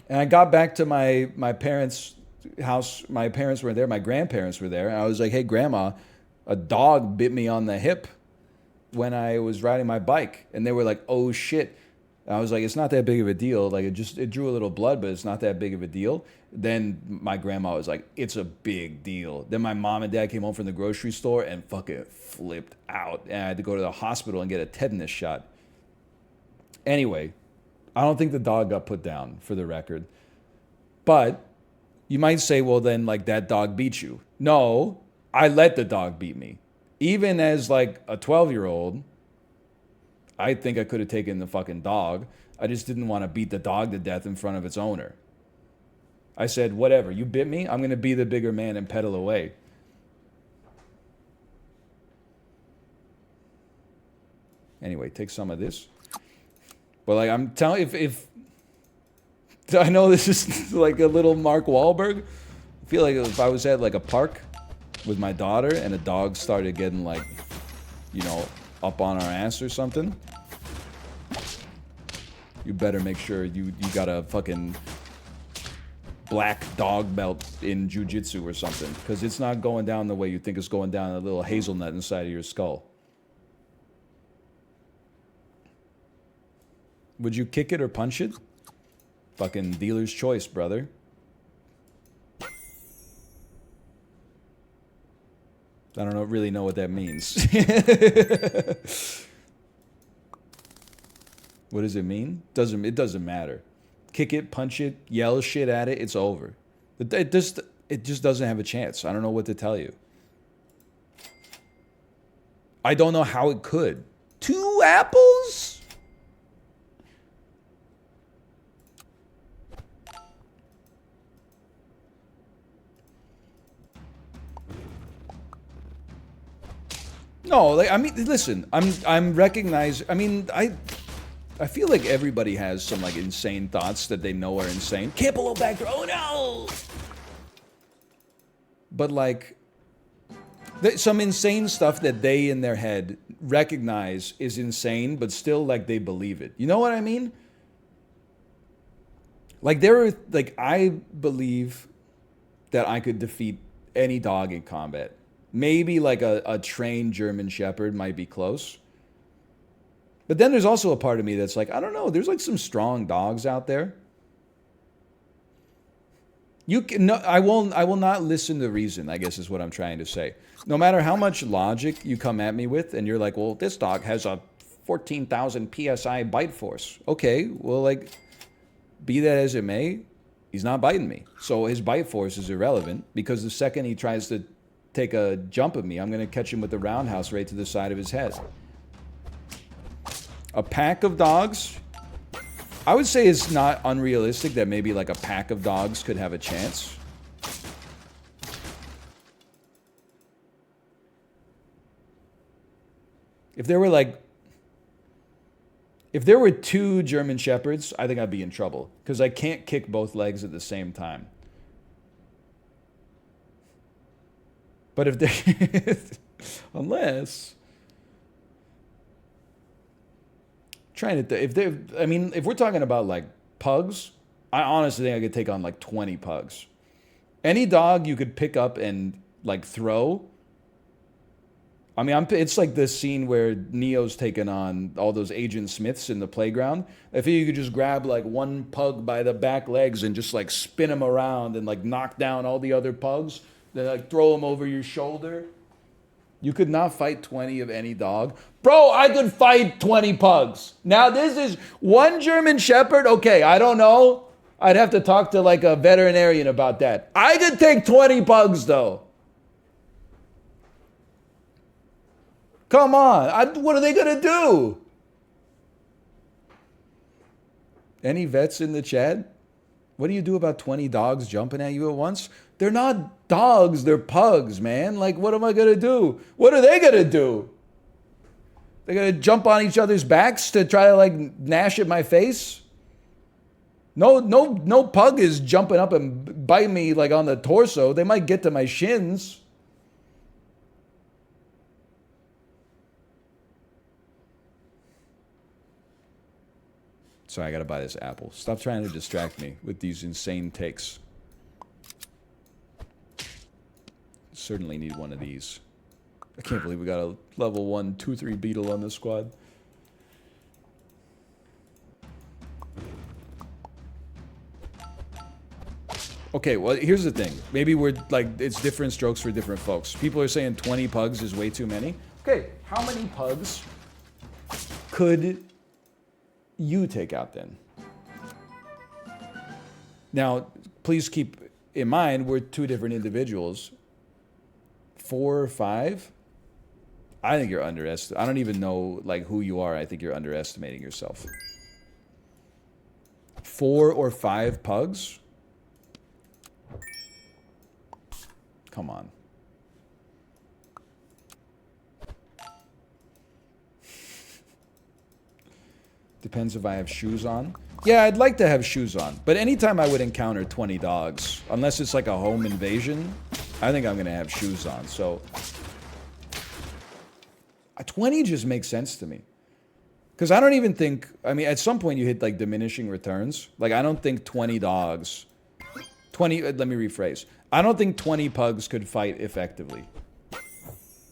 And I got back to my parents' house. My parents were there. My grandparents were there. And I was like, hey, Grandma, a dog bit me on the hip when I was riding my bike. And they were like, oh, shit. And I was like, it's not that big of a deal. Like, it drew a little blood, but it's not that big of a deal. Then my grandma was like, it's a big deal. Then my mom and dad came home from the grocery store and fucking flipped out. And I had to go to the hospital and get a tetanus shot. Anyway, I don't think the dog got put down, for the record. But you might say, well, then, like, that dog beat you. No, I let the dog beat me. Even as, like, a 12-year-old, I think I could have taken the fucking dog. I just didn't want to beat the dog to death in front of its owner. I said, whatever, you bit me, I'm going to be the bigger man and pedal away. Anyway, take some of this. But like I'm telling you, if I know this is like a little Mark Wahlberg, I feel like if I was at like a park with my daughter and a dog started getting like, you know, up on our ass or something, you better make sure you got a fucking black dog belt in jiu-jitsu or something, because it's not going down the way you think it's going down, a little hazelnut inside of your skull. Would you kick it or punch it? Fucking dealer's choice, brother. I don't really know what that means. What does it mean? It doesn't matter. Kick it, punch it, yell shit at it, it's over. It just doesn't have a chance. I don't know what to tell you. I don't know how it could. 2 apples? No, like I mean, listen, I'm recognized. I mean, I feel like everybody has some like insane thoughts that they know are insane. Campylobacter, oh no! But like, some insane stuff that they in their head recognize is insane, but still like they believe it. You know what I mean? Like I believe that I could defeat any dog in combat. Maybe like a trained German Shepherd might be close. But then there's also a part of me that's like, I don't know, there's like some strong dogs out there. I will not listen to reason, I guess is what I'm trying to say. No matter how much logic you come at me with, and you're like, well, this dog has a 14,000 PSI bite force. Okay, well, like, be that as it may, he's not biting me. So his bite force is irrelevant, because the second he tries to take a jump at me, I'm going to catch him with the roundhouse right to the side of his head. A pack of dogs, I would say it's not unrealistic that maybe like a pack of dogs could have a chance. If there were 2 German Shepherds, I think I'd be in trouble, because I can't kick both legs at the same time. But if they, unless, if we're talking about like pugs, I honestly think I could take on like 20 pugs. Any dog you could pick up and like throw. I mean, it's like this scene where Neo's taking on all those Agent Smiths in the playground. If you could just grab like one pug by the back legs and just like spin him around and like knock down all the other pugs, then like throw him over your shoulder. You could not fight 20 of any dog. Bro, I could fight 20 pugs. Now this is one German Shepherd. Okay, I don't know. I'd have to talk to like a veterinarian about that. I could take 20 pugs though. Come on, what are they gonna do? Any vets in the chat? What do you do about 20 dogs jumping at you at once? They're not dogs, they're pugs, man. Like, what am I gonna do? What are they gonna do? They're gonna jump on each other's backs to try to like gnash at my face? No pug is jumping up and biting me like on the torso. They might get to my shins. Sorry, I gotta buy this apple. Stop trying to distract me with these insane takes. Certainly need one of these. I can't believe we got a level 1, 2, 3 beetle on this squad. Okay, well, here's the thing. Maybe we're, like, it's different strokes for different folks. People are saying 20 pugs is way too many. Okay, how many pugs could you take out then? Now, please keep in mind, we're two different individuals. 4 or 5? I think you're underestimating. I don't even know, like, who you are. I think you're underestimating yourself. 4 or 5 pugs? Come on. Depends if I have shoes on. Yeah, I'd like to have shoes on. But anytime I would encounter 20 dogs, unless it's like a home invasion, I think I'm going to have shoes on. So 20 just makes sense to me. Because I don't even think, I mean, at some point you hit like diminishing returns. Like, I don't think 20 dogs, 20, let me rephrase. I don't think 20 pugs could fight effectively.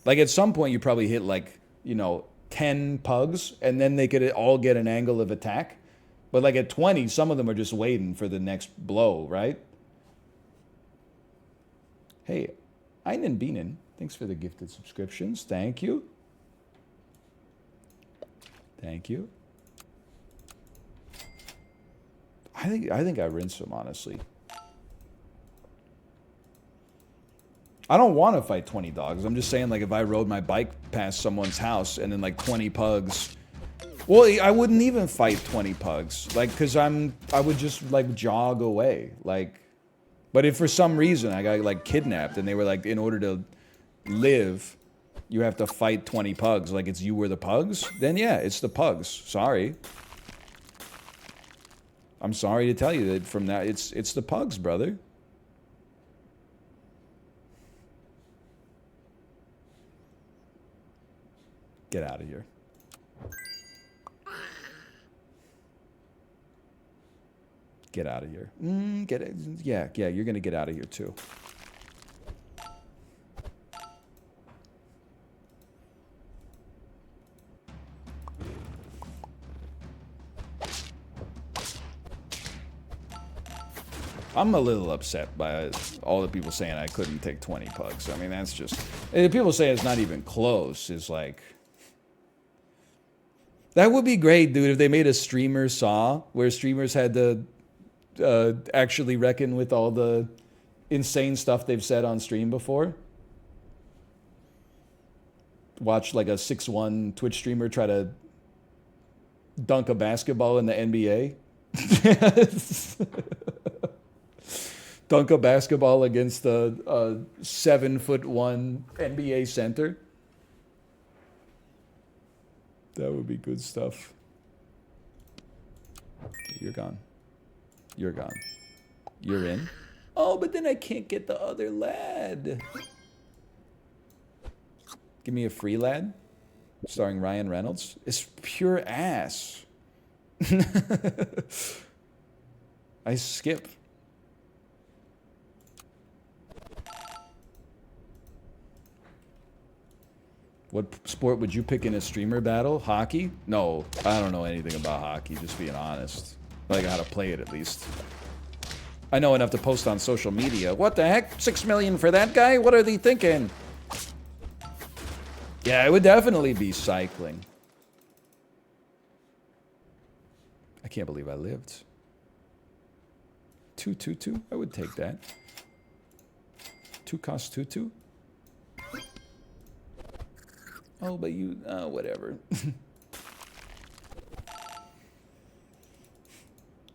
Like, at some point you probably hit like, you know, 10 pugs, and then they could all get an angle of attack. But like at 20, some of them are just waiting for the next blow, right? Hey, Einen Bienen, thanks for the gifted subscriptions. Thank you. Thank you. I think I rinse them, honestly. I don't want to fight 20 dogs. I'm just saying, like, if I rode my bike past someone's house and then like 20 pugs, well, I wouldn't even fight 20 pugs, like, because I would just like jog away, like. But if for some reason I got like kidnapped and they were like, in order to live, you have to fight 20 pugs, like it's you were the pugs, then yeah, it's the pugs. Sorry. I'm sorry to tell you that from that, it's the pugs, brother. Get out of here. Get out of here. Yeah, you're gonna get out of here too. I'm a little upset by all the people saying I couldn't take 20 pugs. I mean, that's just... People say it's not even close. It's like... That would be great, dude, if they made a streamer saw, where streamers had to actually reckon with all the insane stuff they've said on stream before. Watch like a 6'1" Twitch streamer try to dunk a basketball in the NBA. Dunk a basketball against a 7'1" NBA center. That would be good stuff. You're gone. You're gone. You're in. Oh, but then I can't get the other lad. Give me a free lad. Starring Ryan Reynolds. It's pure ass. I skip. What sport would you pick in a streamer battle? Hockey? No, I don't know anything about hockey, just being honest. Like how to play it, at least. I know enough to post on social media. What the heck? 6 million for that guy? What are they thinking? Yeah, it would definitely be cycling. I can't believe I lived. 222? I would take that. 2 costs 22? Oh, but you, whatever.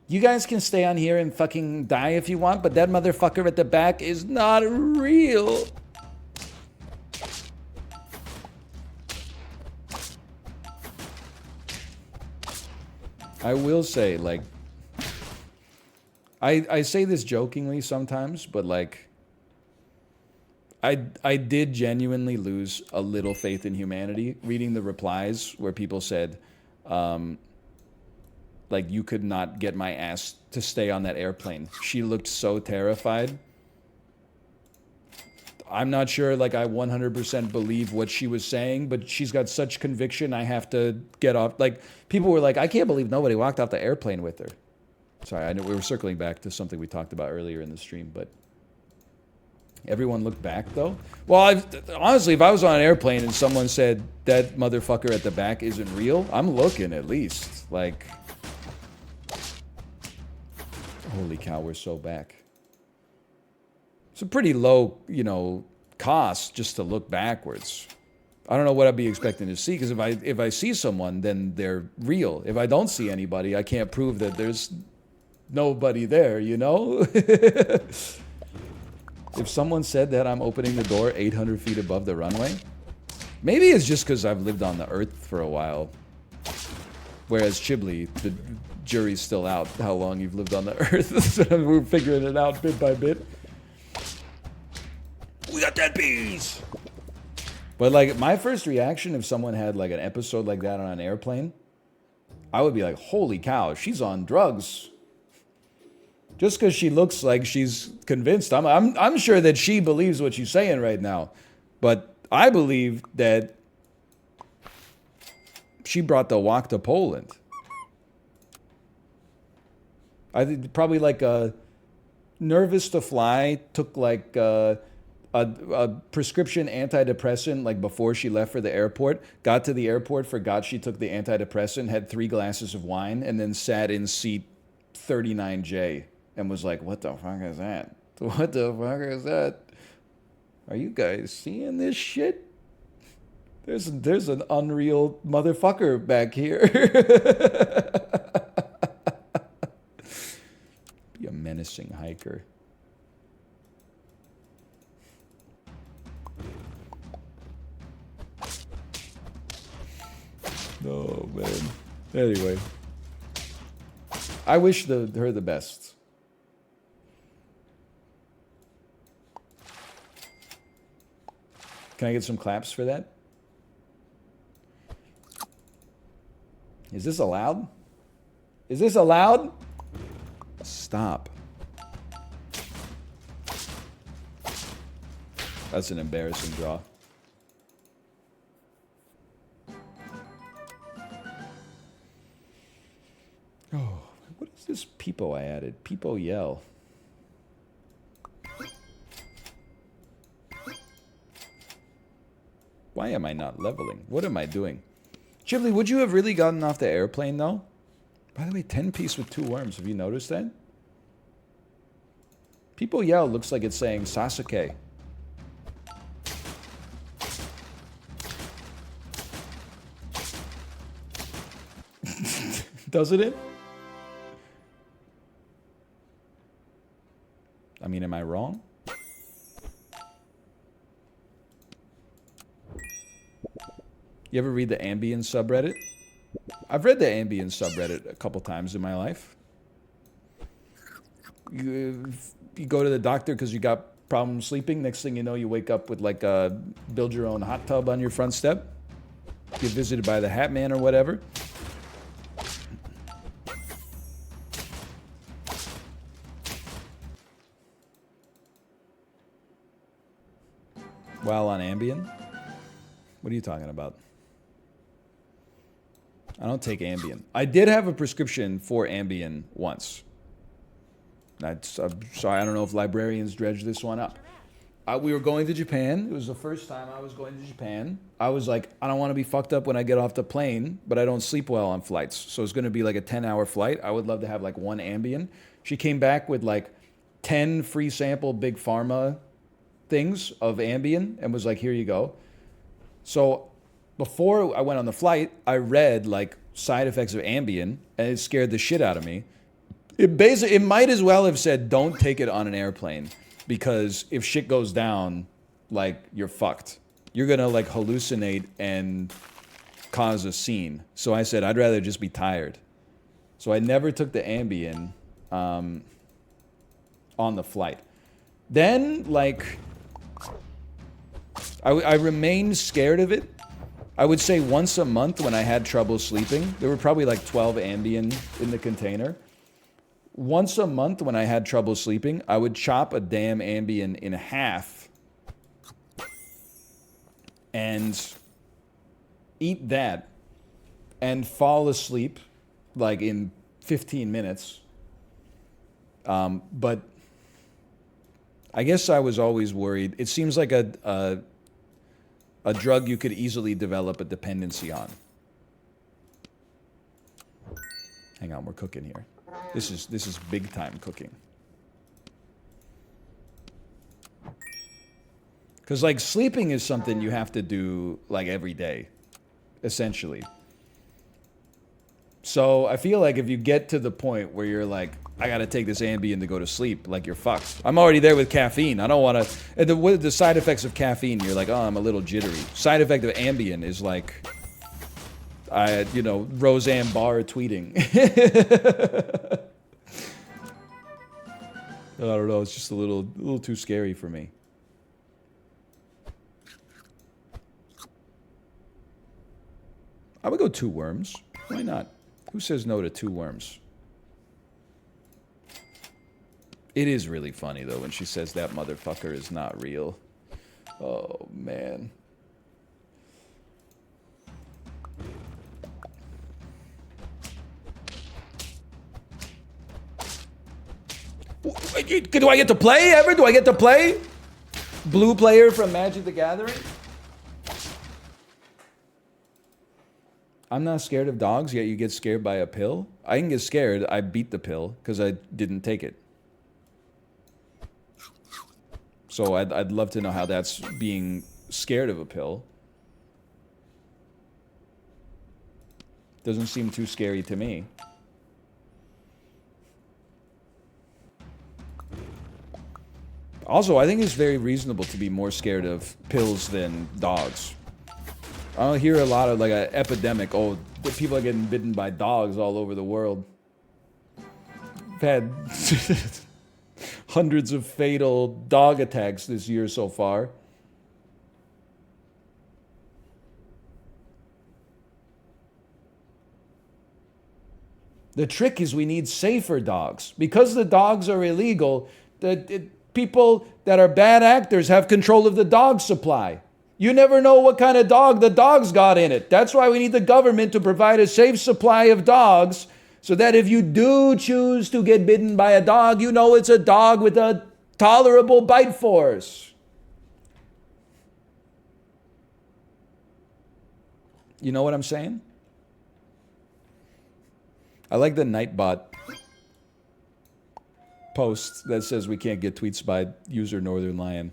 You guys can stay on here and fucking die if you want, but that motherfucker at the back is not real. I will say, like, I say this jokingly sometimes, but like, I did genuinely lose a little faith in humanity reading the replies where people said, like, like you could not get my ass to stay on that airplane. She looked so terrified. I'm not sure, like, I 100% believe what she was saying, but she's got such conviction, I have to get off. Like, people were like, I can't believe nobody walked off the airplane with her. Sorry, I know we were circling back to something we talked about earlier in the stream, but everyone looked back, though. Well, honestly, if I was on an airplane and someone said, that motherfucker at the back isn't real, I'm looking at least. Like, holy cow, we're so back. It's a pretty low, you know, cost just to look backwards. I don't know what I'd be expecting to see, because if I see someone, then they're real. If I don't see anybody, I can't prove that there's nobody there, you know? If someone said that I'm opening the door 800 feet above the runway, maybe it's just because I've lived on the earth for a while. Whereas Chibli, the jury's still out how long you've lived on the earth. So we're figuring it out bit by bit. We got dead bees! But like, my first reaction if someone had like an episode like that on an airplane, I would be like, holy cow, she's on drugs. Just because she looks like she's convinced. I'm sure that she believes what she's saying right now. But I believe that she brought the walk to Poland. I think probably like nervous to fly, took like a prescription antidepressant like before she left for the airport, got to the airport, forgot she took the antidepressant, had 3 glasses of wine, and then sat in seat 39J and was like, what the fuck is that? What the fuck is that? Are you guys seeing this shit? There's an unreal motherfucker back here. Be a menacing hiker. Oh, man. Anyway. I wish her the best. Can I get some claps for that? Is this allowed? Is this allowed? Stop. That's an embarrassing draw. Oh, what is this peepo I added? Peepo yell. Why am I not leveling? What am I doing? Chibli, would you have really gotten off the airplane, though? By the way, 10-piece with 2 worms. Have you noticed that? Peepo yell looks like it's saying Sasuke. Doesn't it? I mean, am I wrong? You ever read the Ambien subreddit? I've read the Ambien subreddit a couple times in my life. You go to the doctor because you got problems sleeping. Next thing you know, you wake up with like a build your own hot tub on your front step. Get visited by the Hat Man or whatever. While on Ambien? What are you talking about? I don't take Ambien. I did have a prescription for Ambien once. I'm sorry, I don't know if librarians dredged this one up. We were going to Japan. It was the first time I was going to Japan. I was like, I don't want to be fucked up when I get off the plane, but I don't sleep well on flights. So it's going to be like a 10-hour flight. I would love to have like 1 Ambien. She came back with like 10 free sample Big Pharma things of Ambien and was like, here you go. So before I went on the flight, I read like side effects of Ambien, and it scared the shit out of me. It might as well have said, don't take it on an airplane, because if shit goes down, like, you're fucked. You're gonna like hallucinate and cause a scene. So I said, I'd rather just be tired. So I never took the Ambien on the flight. Then, like, I remained scared of it I would say once a month when I had trouble sleeping, there were probably like 12 Ambien in the container. Once a month when I had trouble sleeping, I would chop a damn Ambien in half and eat that and fall asleep like in 15 minutes. But I guess I was always worried. It seems like a drug you could easily develop a dependency on. Hang on, we're cooking here. This is big time cooking. Because like sleeping is something you have to do like every day, essentially. So I feel like if you get to the point where you're like, I gotta take this Ambien to go to sleep, like you're fucked. I'm already there with caffeine. I don't want to. The side effects of caffeine, you're like, oh, I'm a little jittery. Side effect of Ambien is like, Roseanne Barr tweeting. I don't know. It's just a little too scary for me. I would go 2 worms. Why not? Who says no to 2 worms? It is really funny, though, when she says that motherfucker is not real. Oh, man. Do I get to play ever? Do I get to play? Blue player from Magic the Gathering? I'm not scared of dogs, yet you get scared by a pill? I can get scared. I beat the pill because I didn't take it. So I'd love to know how that's being scared of a pill. Doesn't seem too scary to me. Also, I think it's very reasonable to be more scared of pills than dogs. I don't hear a lot of like an epidemic. Oh, people are getting bitten by dogs all over the world. I've had hundreds of fatal dog attacks this year so far. The trick is we need safer dogs. Because the dogs are illegal, people that are bad actors have control of the dog supply. You never know what kind of dog the dog's got in it. That's why we need the government to provide a safe supply of dogs so that if you do choose to get bitten by a dog, you know it's a dog with a tolerable bite force. You know what I'm saying? I like the Nightbot post that says we can't get tweets by user Northern Lion.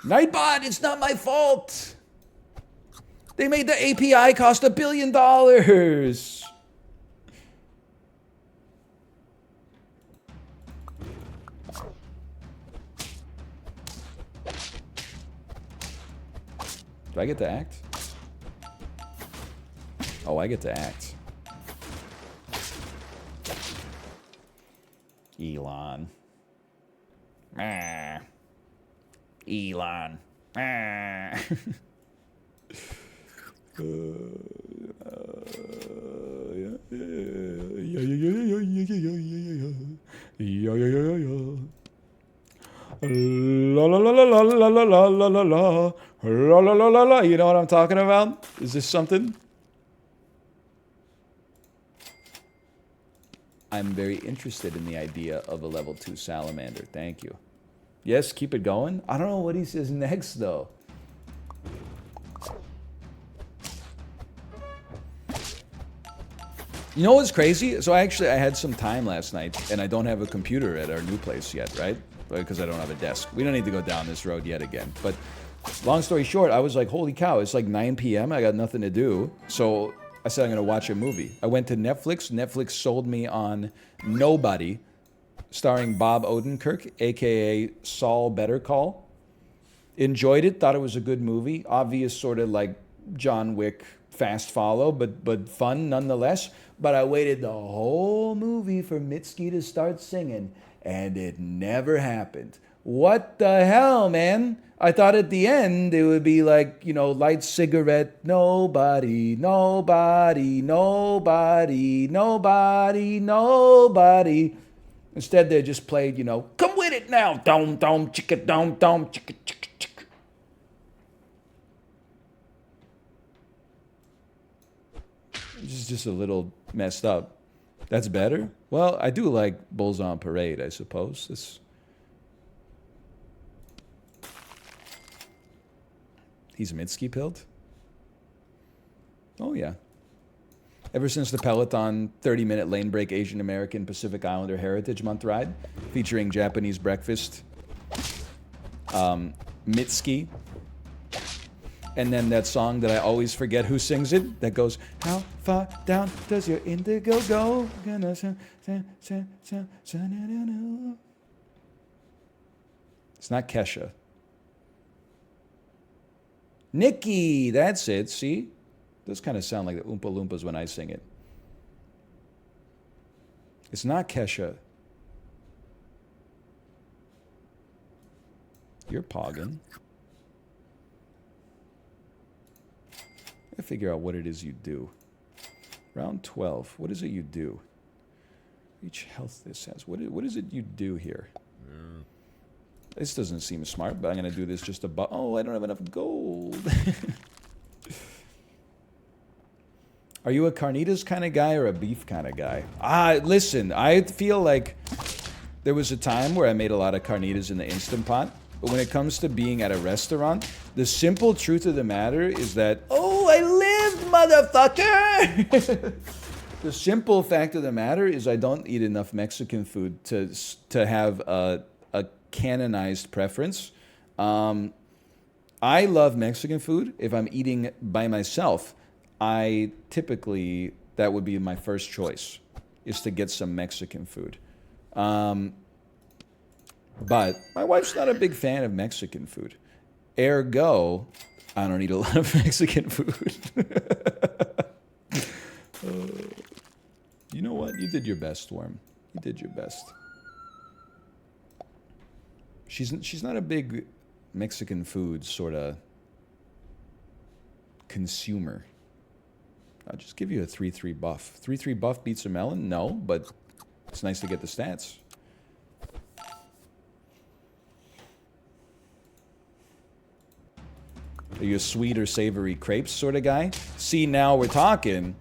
Nightbot, it's not my fault. They made the API cost $1 billion. Do I get to act? Oh, I get to act. Elon. Elon. La la la la la la la la la la la la la la. You know what I'm talking about? Is this something? I'm very interested in the idea of a level 2 salamander. Thank you. Yes, keep it going. I don't know what he says next, though. You know what's crazy? So I had some time last night, and I don't have a computer at our new place yet, right? Because I don't have a desk. We don't need to go down this road yet again. But long story short, I was like, holy cow, it's like 9 p.m. I got nothing to do. So I said I'm going to watch a movie. I went to Netflix. Netflix sold me on Nobody, starring Bob Odenkirk, a.k.a. Saul Better Call. Enjoyed it. Thought it was a good movie. Obvious sort of like John Wick fast follow, but fun nonetheless. But I waited the whole movie for Mitski to start singing, and it never happened. What the hell, man? I thought at the end it would be like, light cigarette, nobody, nobody, nobody, nobody, nobody. Instead, they just played, come with it now. Dom, dom, chicka, dom, dom, chicka, chicka, chicka. This is just a little messed up. That's better? Well, I do like Bulls on Parade, I suppose. He's Mitski pilled? Oh, yeah. Ever since the Peloton 30-minute lane break Asian American Pacific Islander Heritage Month ride, featuring Japanese breakfast, Mitski, and then that song that I always forget who sings it, that goes, how far down does your indigo go? It's not Kesha. Nikki, that's it, see? Those kind of sound like the Oompa Loompas when I sing it. It's not Kesha. You're pogging. I figure out what it is you do. Round 12. What is it you do? Each health this has. What is it you do here? This doesn't seem smart, but I'm going to do this just about... Oh, I don't have enough gold. Are you a carnitas kind of guy or a beef kind of guy? Listen, I feel like there was a time where I made a lot of carnitas in the Instant Pot. But when it comes to being at a restaurant, the simple truth of the matter is that, oh, I lived, motherfucker! The simple fact of the matter is I don't eat enough Mexican food to have a canonized preference. I love Mexican food. If I'm eating by myself, I typically, that would be my first choice, is to get some Mexican food. But my wife's not a big fan of Mexican food. Ergo, I don't eat a lot of Mexican food. You know what? You did your best, Worm. You did your best. She's not a big Mexican food sort of consumer. I'll just give you a 3-3 buff. 3-3 buff beats a melon? No, but it's nice to get the stats. Are you a sweet or savory crepes sort of guy? See, now we're talking,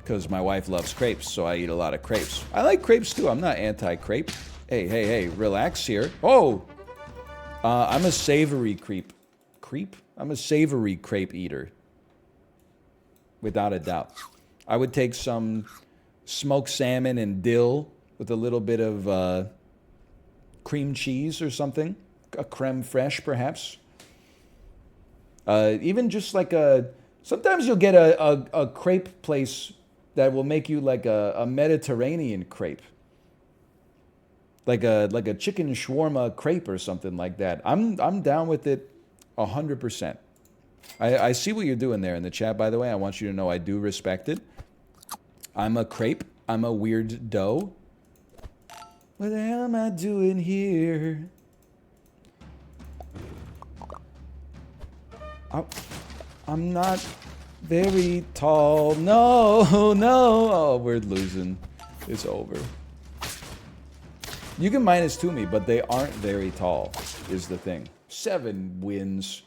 because my wife loves crepes, so I eat a lot of crepes. I like crepes too. I'm not anti-crepe. Hey, relax here. Oh! I'm a savory creep. Creep? I'm a savory crepe eater. Without a doubt. I would take some smoked salmon and dill with a little bit of cream cheese or something. A creme fraiche, perhaps. Even just like sometimes you'll get a crepe place that will make you like a Mediterranean crepe. Like a chicken shawarma crepe or something like that. I'm down with it 100%. I see what you're doing there in the chat, by the way. I want you to know I do respect it. I'm a crepe. I'm a weird dough. What the hell am I doing here? I'm not very tall. No. Oh, we're losing. It's over. You can -2 me, but they aren't very tall, is the thing. 7 wins.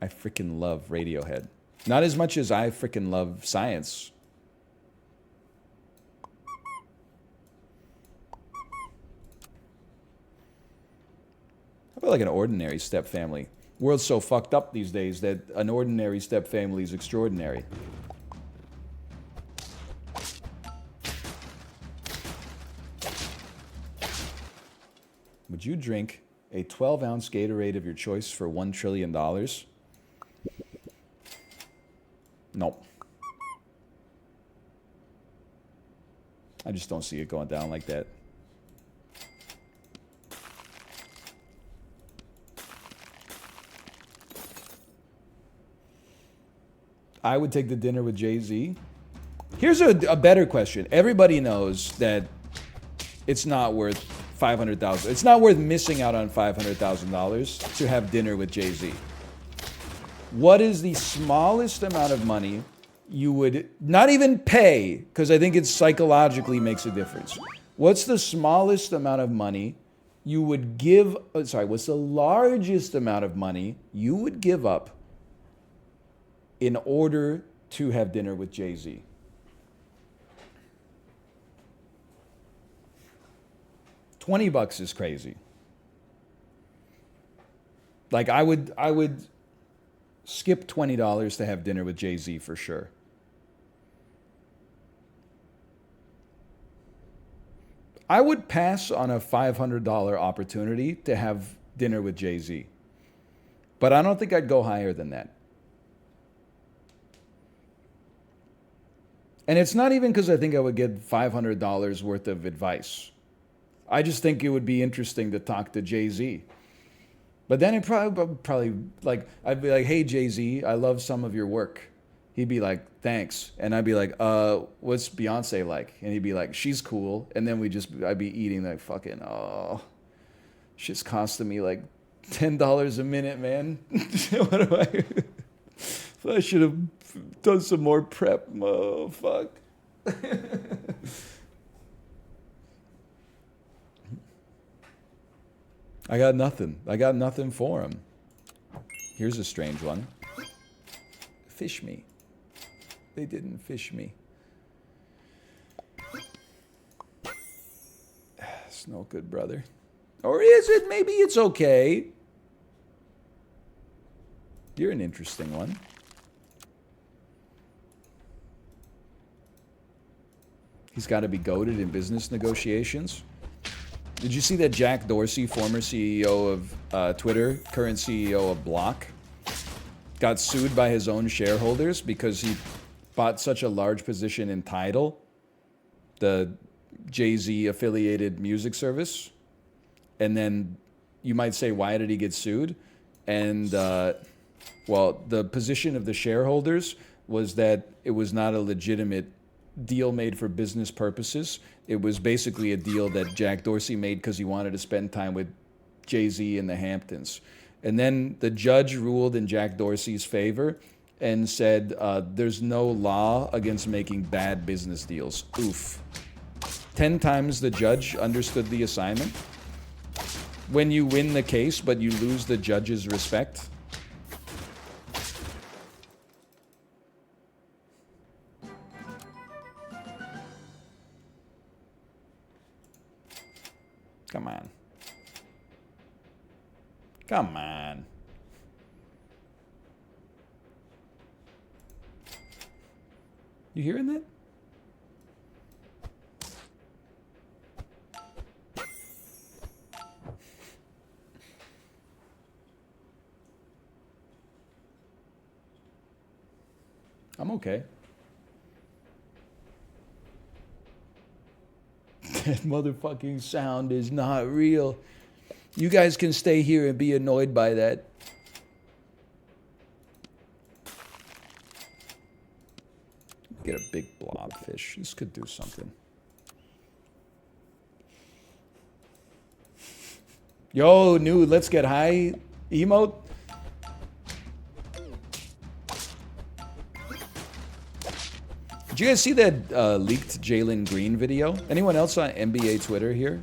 I freaking love Radiohead. Not as much as I freaking love science. How about like an ordinary step family? World's so fucked up these days that an ordinary step family is extraordinary. Would you drink a 12-ounce Gatorade of your choice for $1 trillion? Nope. I just don't see it going down like that. I would take the dinner with Jay-Z. Here's a better question. Everybody knows that it's not worth 500,000. It's not worth missing out on $500,000 to have dinner with Jay-Z. What is the smallest amount of money you would not even pay, because I think it psychologically makes a difference. What's the smallest amount of money you would give, what's the largest amount of money you would give up in order to have dinner with Jay-Z? $20 is crazy. Like I would skip $20 to have dinner with Jay-Z for sure. I would pass on a $500 opportunity to have dinner with Jay-Z. But I don't think I'd go higher than that. And it's not even because I think I would get $500 worth of advice. I just think it would be interesting to talk to Jay-Z. But then it probably like, I'd be like, hey, Jay-Z, I love some of your work. He'd be like, thanks. And I'd be like, what's Beyonce like? And he'd be like, she's cool. And then I'd be eating like fucking, shit's costing me like $10 a minute, man. What do I should have done some more prep. Oh, fuck. I got nothing for him. Here's a strange one. Fish me. They didn't fish me. It's no good, brother. Or is it? Maybe it's okay. You're an interesting one. He's got to be goated in business negotiations. Did you see that Jack Dorsey, former CEO of Twitter, current CEO of Block, got sued by his own shareholders because he bought such a large position in Tidal, the Jay-Z affiliated music service? And then you might say, why did he get sued? And, well, the position of the shareholders was that it was not a legitimate deal made for business purposes. It was basically a deal that Jack Dorsey made because he wanted to spend time with Jay-Z in the Hamptons. And then the judge ruled in Jack Dorsey's favor and said there's no law against making bad business deals. Oof. 10 times the judge understood the assignment. When you win the case, but you lose the judge's respect. Come on. Come on. You hearing that? I'm okay. That motherfucking sound is not real. You guys can stay here and be annoyed by that. Get a big blobfish. This could do something. Yo, new let's get high emote. Did you guys see that leaked Jalen Green video? Anyone else on NBA Twitter here?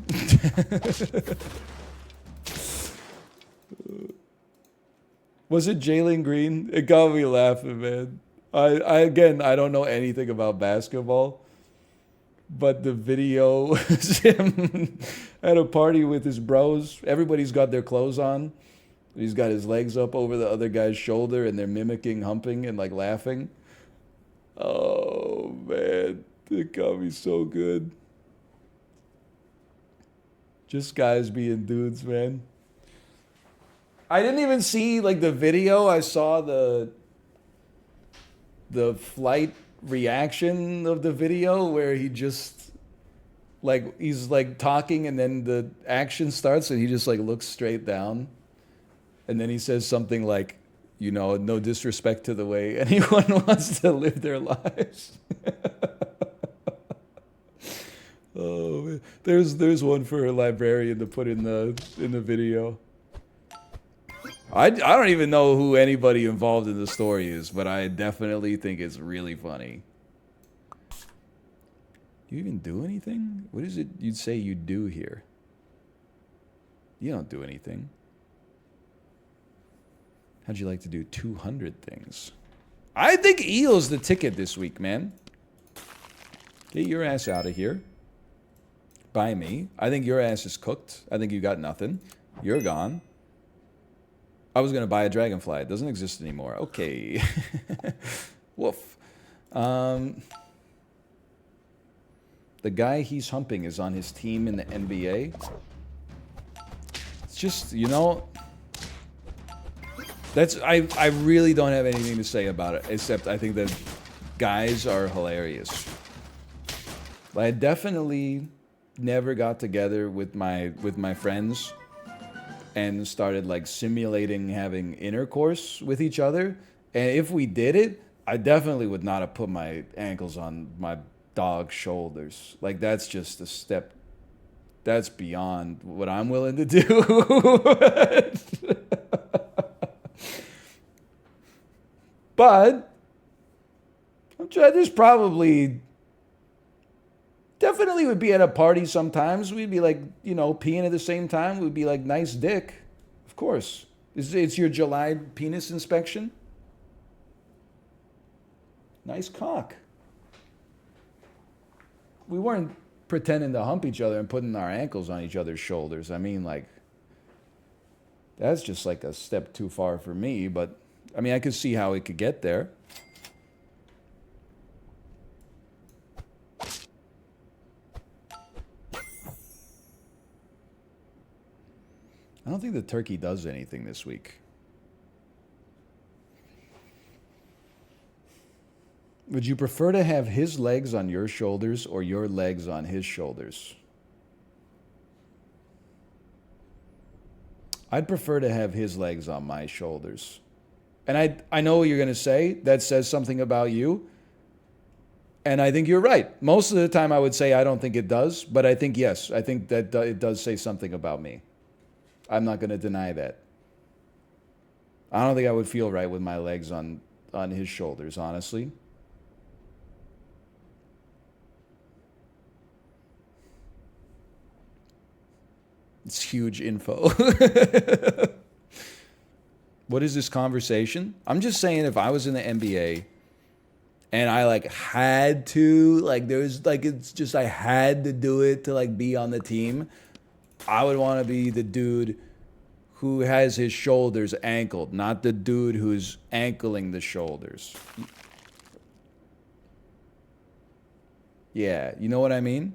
Was it Jalen Green? It got me laughing, man. Again, I don't know anything about basketball, but the video was him at a party with his bros. Everybody's got their clothes on. He's got his legs up over the other guy's shoulder, and they're mimicking humping and like laughing. Oh, man. It got me so good. Just guys being dudes, man. I didn't even see, like, the video. I saw the flight reaction of the video where he just, like, he's, like, talking and then the action starts and he just, like, looks straight down. And then he says something like, you know, no disrespect to the way anyone wants to live their lives. Oh, man. There's one for a librarian to put in the video. I don't even know who anybody involved in the story is, but I definitely think it's really funny. You even do anything? What is it you'd say you do here? You don't do anything. How'd you like to do 200 things? I think Eel's the ticket this week, man. Get your ass out of here. By me. I think your ass is cooked. I think you got nothing. You're gone. I was going to buy a dragonfly. It doesn't exist anymore. Okay. Woof. The guy he's humping is on his team in the NBA. It's just, you know... I really don't have anything to say about it, except I think that guys are hilarious. But I definitely never got together with my friends and started like simulating having intercourse with each other. And if we did it, I definitely would not have put my ankles on my dog's shoulders. Like that's just a step. That's beyond what I'm willing to do. But I'm trying. There's probably definitely would be at a party sometimes. We'd be like, you know, peeing at the same time. We'd be like, nice dick. Of course. It's your July penis inspection. Nice cock. We weren't pretending to hump each other and putting our ankles on each other's shoulders. I mean, like, that's just like a step too far for me. But, I mean, I could see how it could get there. I don't think the turkey does anything this week. Would you prefer to have his legs on your shoulders or your legs on his shoulders? I'd prefer to have his legs on my shoulders. And I know what you're going to say. That says something about you. And I think you're right. Most of the time I would say I don't think it does. But I think yes. I think that it does say something about me. I'm not going to deny that. I don't think I would feel right with my legs on his shoulders, honestly. It's huge info. What is this conversation? I'm just saying if I was in the NBA and I like had to, like there's like, it's just I had to do it to like be on the team, I would want to be the dude who has his shoulders ankled, not the dude who's ankling the shoulders. Yeah, you know what I mean?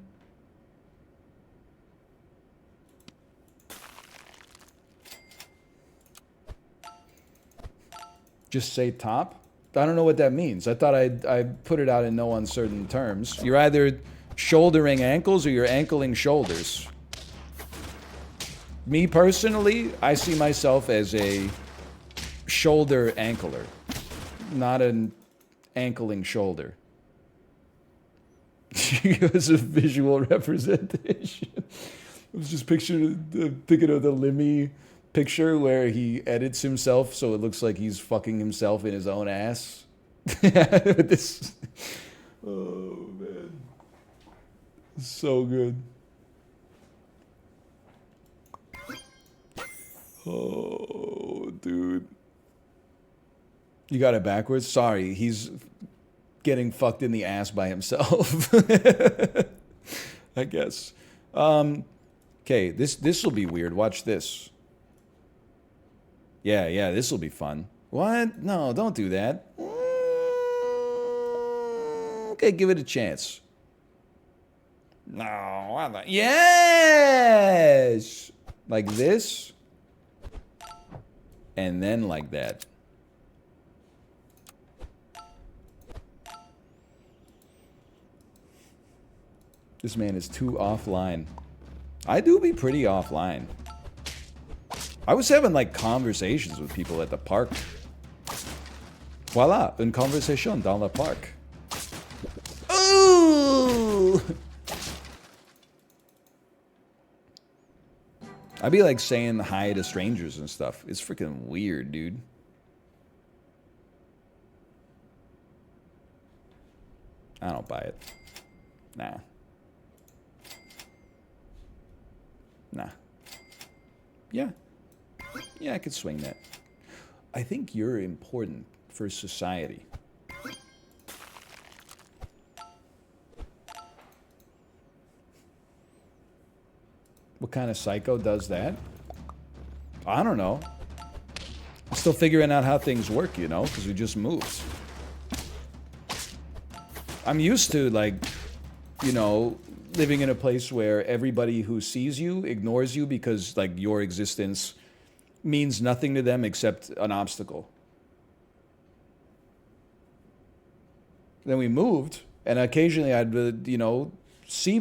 Just say top? I don't know what that means. I thought I put it out in no uncertain terms. You're either shouldering ankles or you're ankling shoulders. Me personally, I see myself as a shoulder ankler, not an ankling shoulder. It was a visual representation. I was just thinking of the Lemmy picture where he edits himself so it looks like he's fucking himself in his own ass. This, oh man, so good. Oh, dude. You got it backwards? Sorry, he's getting fucked in the ass by himself. I guess. Okay, this will be weird. Watch this. Yeah, this will be fun. What? No, don't do that. Okay, give it a chance. No, why not? Yes! Like this. And then like that. This man is too offline. I do be pretty offline. I was having like conversations with people at the park. Voila, une conversation dans le parc. Ooh! I'd be like saying hi to strangers and stuff. It's freaking weird, dude. I don't buy it. Nah. Nah. Yeah. Yeah, I could swing that. I think you're important for society. What kind of psycho does that? I don't know. I'm still figuring out how things work, you know, because we just moved. I'm used to, like, you know, living in a place where everybody who sees you ignores you because, like, your existence means nothing to them except an obstacle. Then we moved, and occasionally I'd, you know,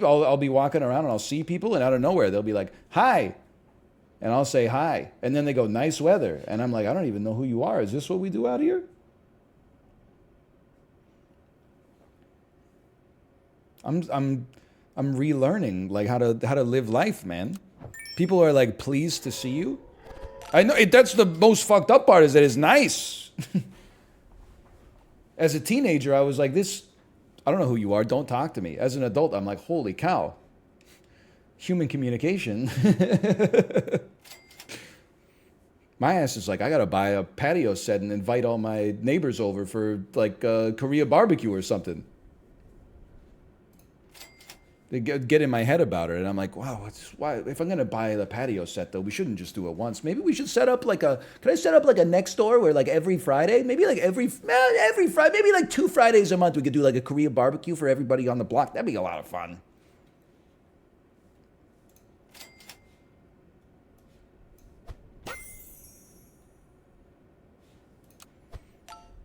I'll be walking around and I'll see people, and out of nowhere they'll be like, hi. And I'll say hi. And then they go, nice weather. And I'm like, I don't even know who you are. Is this what we do out here? I'm relearning like how to live life, man. People are like pleased to see you. I know that's the most fucked up part, is that it's nice. As a teenager, I was like, this, I don't know who you are, don't talk to me. As an adult, I'm like, holy cow. Human communication. My ass is like, I gotta buy a patio set and invite all my neighbors over for like a Korea barbecue or something. They get in my head about it, and I'm like, wow, why? If I'm gonna buy the patio set, though, we shouldn't just do it once. Maybe we should set up like a. Could I set up like a next door where like every Friday, maybe like every Friday, maybe like 2 Fridays a month, we could do like a Korea barbecue for everybody on the block. That'd be a lot of fun.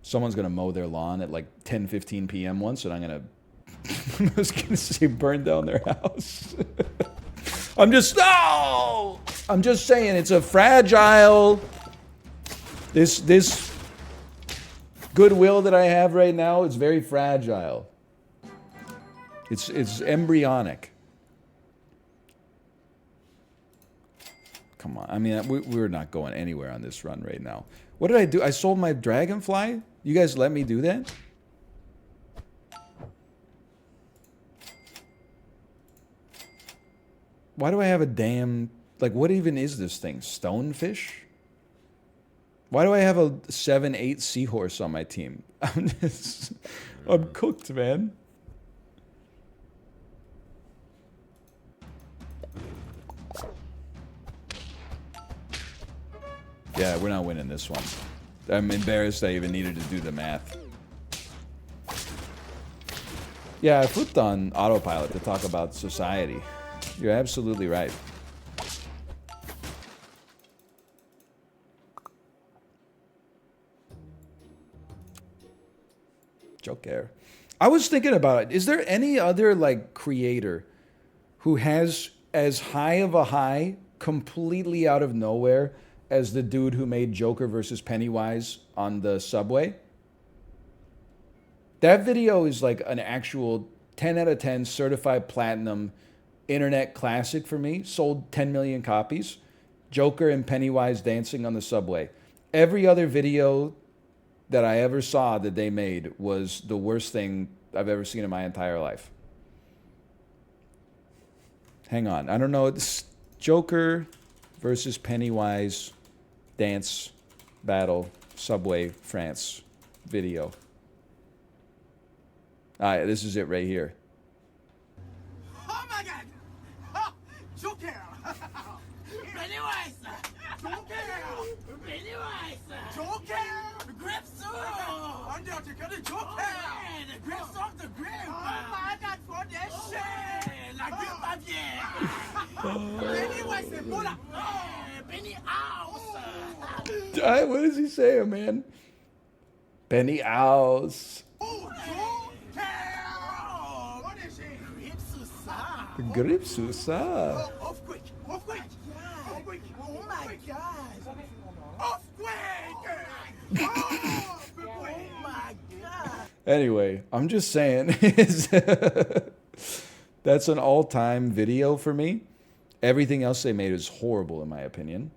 Someone's gonna mow their lawn at like 10:15 p.m. once, and I'm gonna. I was gonna say burn down their house. I'm just saying it's a fragile. This goodwill that I have right now is very fragile. It's embryonic. Come on, I mean we're not going anywhere on this run right now. What did I do? I sold my dragonfly. You guys let me do that? Why do I have a damn, like, what even is this thing? Stonefish? Why do I have a 7-8 seahorse on my team? I'm cooked, man. Yeah, we're not winning this one. I'm embarrassed I even needed to do the math. Yeah, I flipped on autopilot to talk about society. You're absolutely right. Joker. I was thinking about it. Is there any other like creator who has as high of a high completely out of nowhere as the dude who made Joker versus Pennywise on the subway? That video is like an actual 10 out of 10 certified platinum internet classic for me. Sold 10 million copies. Joker and Pennywise dancing on the subway. Every other video that I ever saw that they made was the worst thing I've ever seen in my entire life. Hang on. I don't know. It's Joker versus Pennywise dance battle subway France video. All right, this is it right here. Oh my God! Oh, Joker! Pennywise! Joker! Pennywise! Joker! Grips! Undertaker the Joker! The grips off the grip! Oh my God, for that shit! La grip papier! Pennywise c'est bon là! Penny House! What is he saying, man? Penny House. Oh, Joker! What is it? Gripsusa! Gripsusa. Earthquake! Earthquake! Earthquake! Oh my God! Earthquake! Oh my God! Anyway, I'm just saying, that's an all-time video for me. Everything else they made is horrible, in my opinion.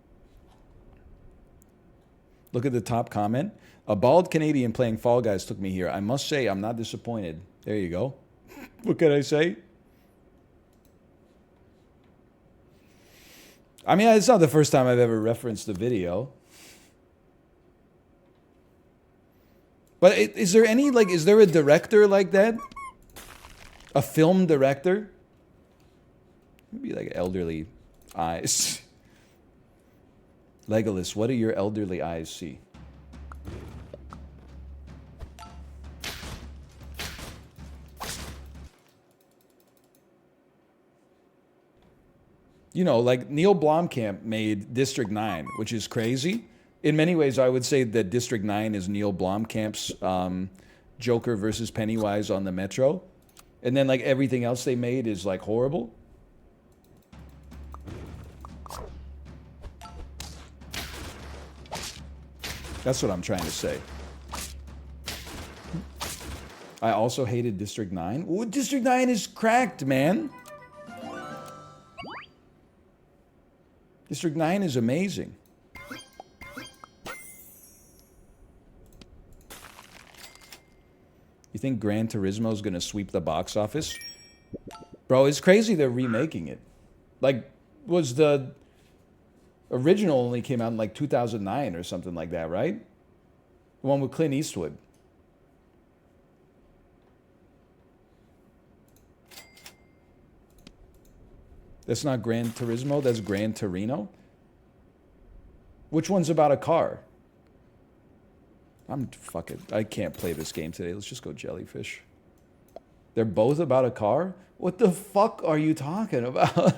Look at the top comment. A bald Canadian playing Fall Guys took me here. I must say, I'm not disappointed. There you go. What can I say? I mean, it's not the first time I've ever referenced the video. But is there any, like, is there a director like that? A film director? Maybe like elderly eyes. Legolas, what do your elderly eyes see? You know, like Neil Blomkamp made District 9, which is crazy. In many ways, I would say that District 9 is Neil Blomkamp's Joker versus Pennywise on the Metro. And then like everything else they made is like horrible. That's what I'm trying to say. I also hated District 9. Ooh, District 9 is cracked, man. District 9 is amazing. You think Gran Turismo is going to sweep the box office? Bro, it's crazy they're remaking it. Like, was the original only came out in like 2009 or something like that, right? The one with Clint Eastwood. That's not Gran Turismo, that's Gran Torino. Which one's about a car? Fuck it. I can't play this game today. Let's just go Jellyfish. They're both about a car? What the fuck are you talking about?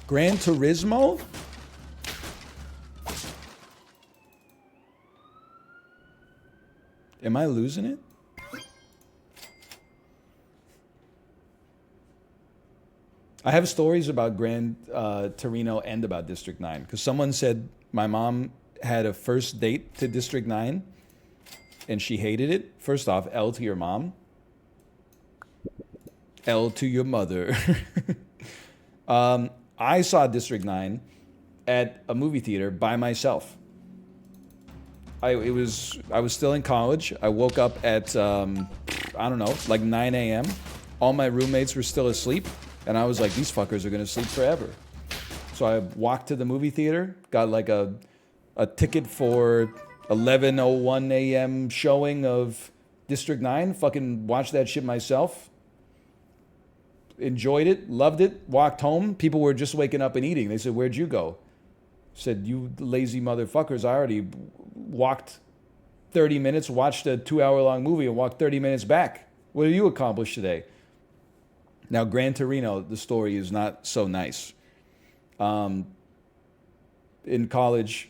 Gran Turismo? Am I losing it? I have stories about Gran Torino and about District 9. Because someone said my mom had a first date to District 9 and she hated it. First off, L to your mom. L to your mother. I saw District 9 at a movie theater by myself. I was still in college. I woke up at, I don't know, like 9 a.m. All my roommates were still asleep. And I was like, these fuckers are going to sleep forever. So I walked to the movie theater, got like a ticket for 11:01 a.m. showing of District 9. Fucking watched that shit myself. Enjoyed it, loved it, walked home. People were just waking up and eating. They said, where'd you go? I said, you lazy motherfuckers, I already walked 30 minutes, watched a 2-hour-long movie and walked 30 minutes back. What have you accomplished today? Now, Gran Torino, the story is not so nice. In college,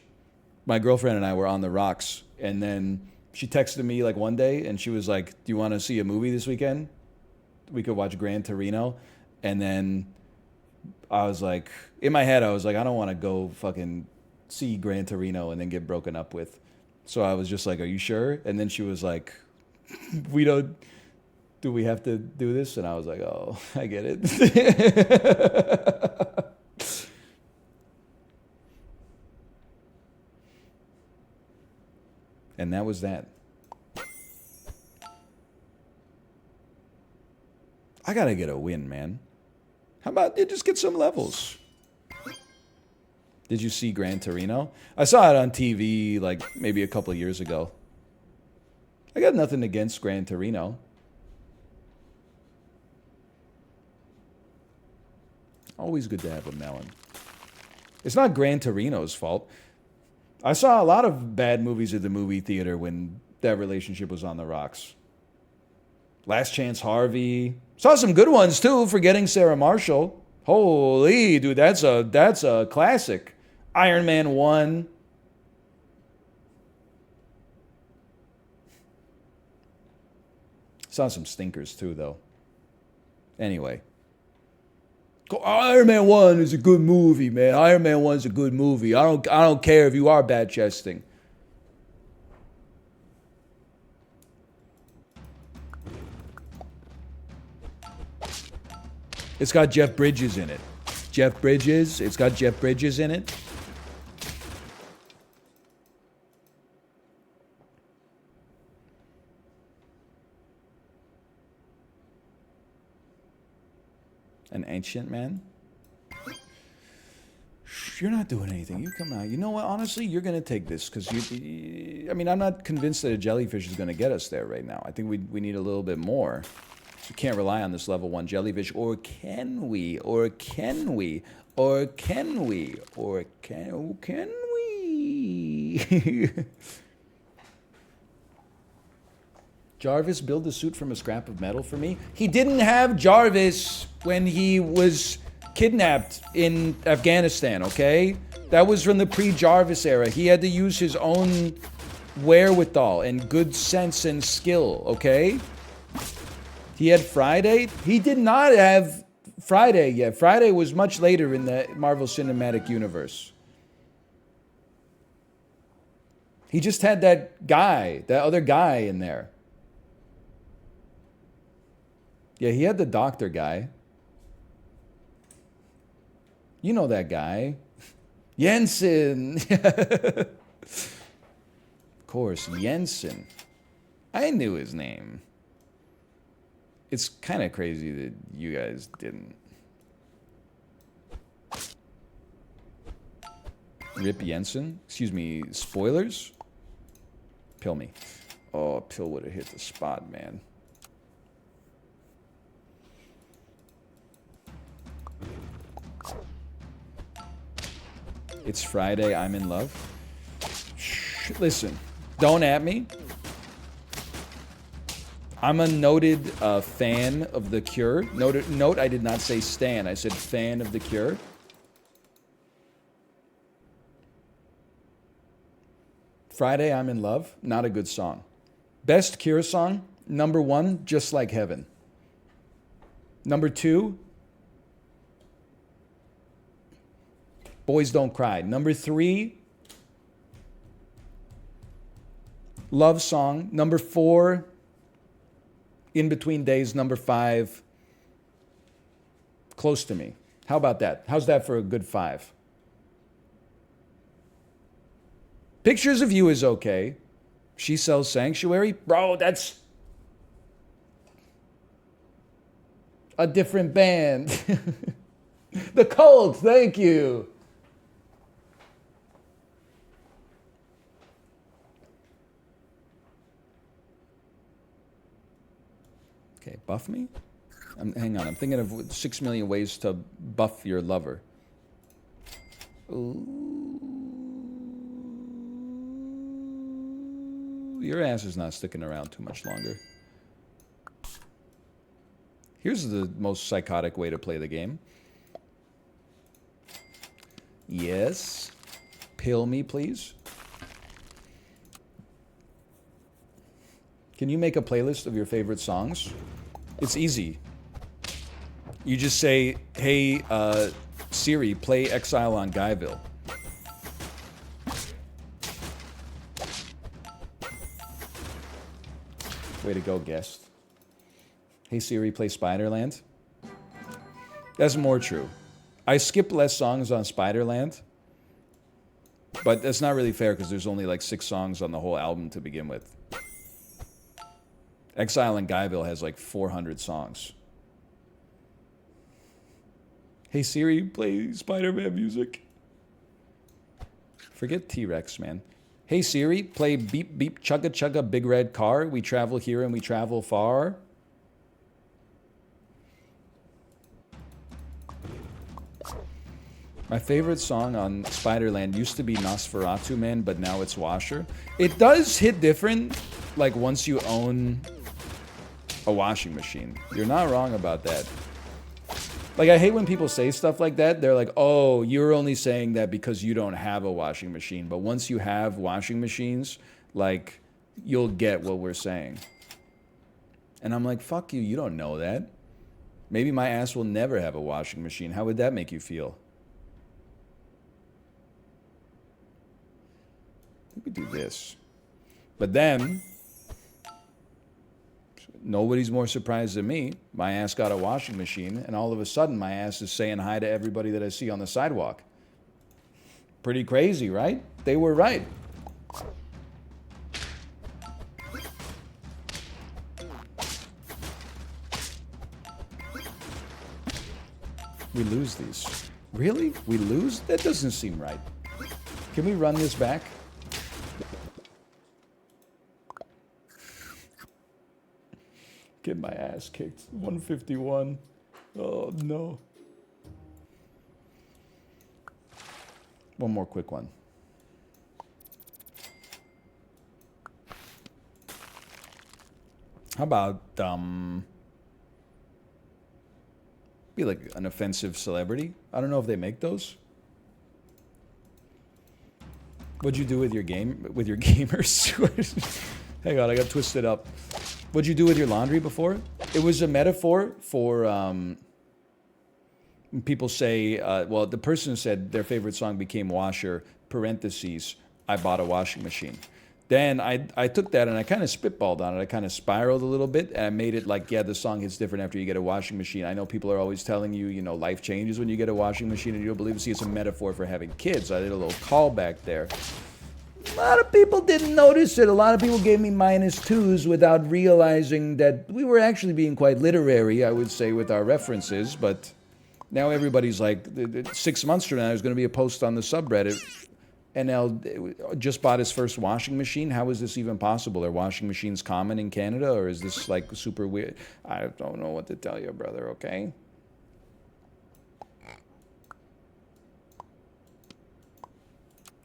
my girlfriend and I were on the rocks, and then she texted me like one day, and she was like, do you want to see a movie this weekend? We could watch Gran Torino. And then I was like, in my head, I was like, I don't want to go fucking see Gran Torino and then get broken up with. So I was just like, are you sure? And then she was like, do we have to do this? And I was like, oh, I get it. And that was that. I gotta get a win, man. How about you just get some levels? Did you see Gran Torino? I saw it on TV like maybe a couple of years ago. I got nothing against Gran Torino. Always good to have a melon. It's not Gran Torino's fault. I saw a lot of bad movies at the movie theater when that relationship was on the rocks. Last Chance Harvey. Saw some good ones too, Forgetting Sarah Marshall. Holy, dude, that's a classic. Iron Man 1. Saw some stinkers too, though. Anyway. Iron Man 1 is a good movie, man. Iron Man 1 is a good movie. I don't care if you are bad chesting. It's got Jeff Bridges in it. Jeff Bridges. It's got Jeff Bridges in it. An ancient man? You're not doing anything. You come out. You know what? Honestly, you're going to take this because I mean, I'm not convinced that a jellyfish is going to get us there right now. I think we need a little bit more. So we can't rely on this level 1 jellyfish. Or can we? Or can we? Or can we? Or can we? Jarvis build a suit from a scrap of metal for me? He didn't have Jarvis when he was kidnapped in Afghanistan, okay? That was from the pre-Jarvis era. He had to use his own wherewithal and good sense and skill, okay? He had Friday? He did not have Friday yet. Friday was much later in the Marvel Cinematic Universe. He just had that guy, that other guy in there. Yeah, he had the doctor guy. You know that guy. Jensen. Of course, Jensen. I knew his name. It's kind of crazy that you guys didn't. Rip Jensen? Excuse me, spoilers? Pill me. Oh, Pill would have hit the spot, man. It's Friday, I'm in love. Shh, listen, don't at me. I'm a noted fan of The Cure. Note, I did not say stan, I said fan of The Cure. Friday, I'm in love. Not a good song. Best Cure song, number 1, Just Like Heaven. Number 2, Boys Don't Cry. Number 3, Love Song. Number 4, In Between Days. Number 5, Close to Me. How about that? How's that for a good 5? Pictures of You is okay. She Sells Sanctuary. Bro, that's a different band. The Cult, thank you. Okay, buff me? Hang on, I'm thinking of 6 million ways to buff your lover. Ooh. Your ass is not sticking around too much longer. Here's the most psychotic way to play the game. Yes. Pill me, please. Can you make a playlist of your favorite songs? It's easy. You just say, hey, Siri, play Exile on Guyville. Way to go, guest. Hey Siri, play Spiderland. That's more true. I skip less songs on Spiderland, but that's not really fair because there's only like 6 songs on the whole album to begin with. Exile in Guyville has like 400 songs. Hey Siri, play Spider-Man music. Forget T-Rex, man. Hey Siri, play Beep Beep Chugga Chugga Big Red Car. We travel here and we travel far. My favorite song on Spiderland used to be Nosferatu Man, but now it's Washer. It does hit different, like once you own a washing machine. You're not wrong about that. Like, I hate when people say stuff like that. They're like, oh, you're only saying that because you don't have a washing machine. But once you have washing machines, like, you'll get what we're saying. And I'm like, fuck you, you don't know that. Maybe my ass will never have a washing machine. How would that make you feel? We could do this. But then, Nobody's more surprised than me. My ass got a washing machine, and all of a sudden my ass is saying hi to everybody that I see on the sidewalk. Pretty crazy, right? They were right. We lose these. Really? We lose? That doesn't seem right. Can we run this back? Get my ass kicked. 151. Oh, no. One more quick one. How about, be like an offensive celebrity? I don't know if they make those. What'd you do with your gamers? Hang on, I got twisted up. What'd you do with your laundry before? It was a metaphor for, people say, well, the person said their favorite song became Washer, parentheses, I bought a washing machine. Then I took that and I kind of spitballed on it. I kind of spiraled a little bit and I made it like, yeah, the song hits different after you get a washing machine. I know people are always telling you, you know, life changes when you get a washing machine and you don't believe it. See, it's a metaphor for having kids. I did a little callback there. A lot of people didn't notice it. A lot of people gave me -2s without realizing that we were actually being quite literary, I would say, with our references. But now everybody's like, 6 months from now, there's going to be a post on the subreddit. NL just bought his first washing machine. How is this even possible? Are washing machines common in Canada, or is this like super weird? I don't know what to tell you, brother, okay?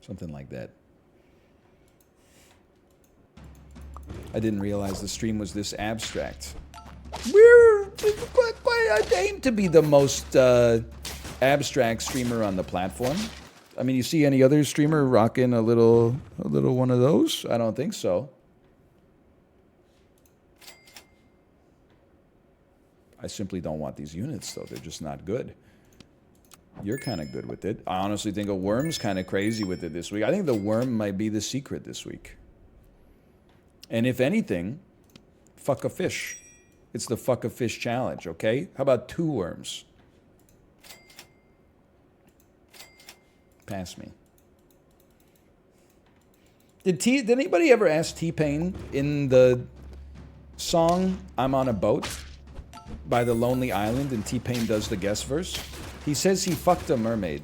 Something like that. I didn't realize the stream was this abstract. We're quite aimed to be the most abstract streamer on the platform. I mean, you see any other streamer rocking a little one of those? I don't think so. I simply don't want these units, though. They're just not good. You're kind of good with it. I honestly think a worm's kind of crazy with it this week. I think the worm might be the secret this week. And if anything, fuck a fish. It's the fuck a fish challenge, okay? How about 2 worms? Pass me. Did anybody ever ask T-Pain in the song I'm on a Boat by The Lonely Island, and T-Pain does the guest verse? He says he fucked a mermaid.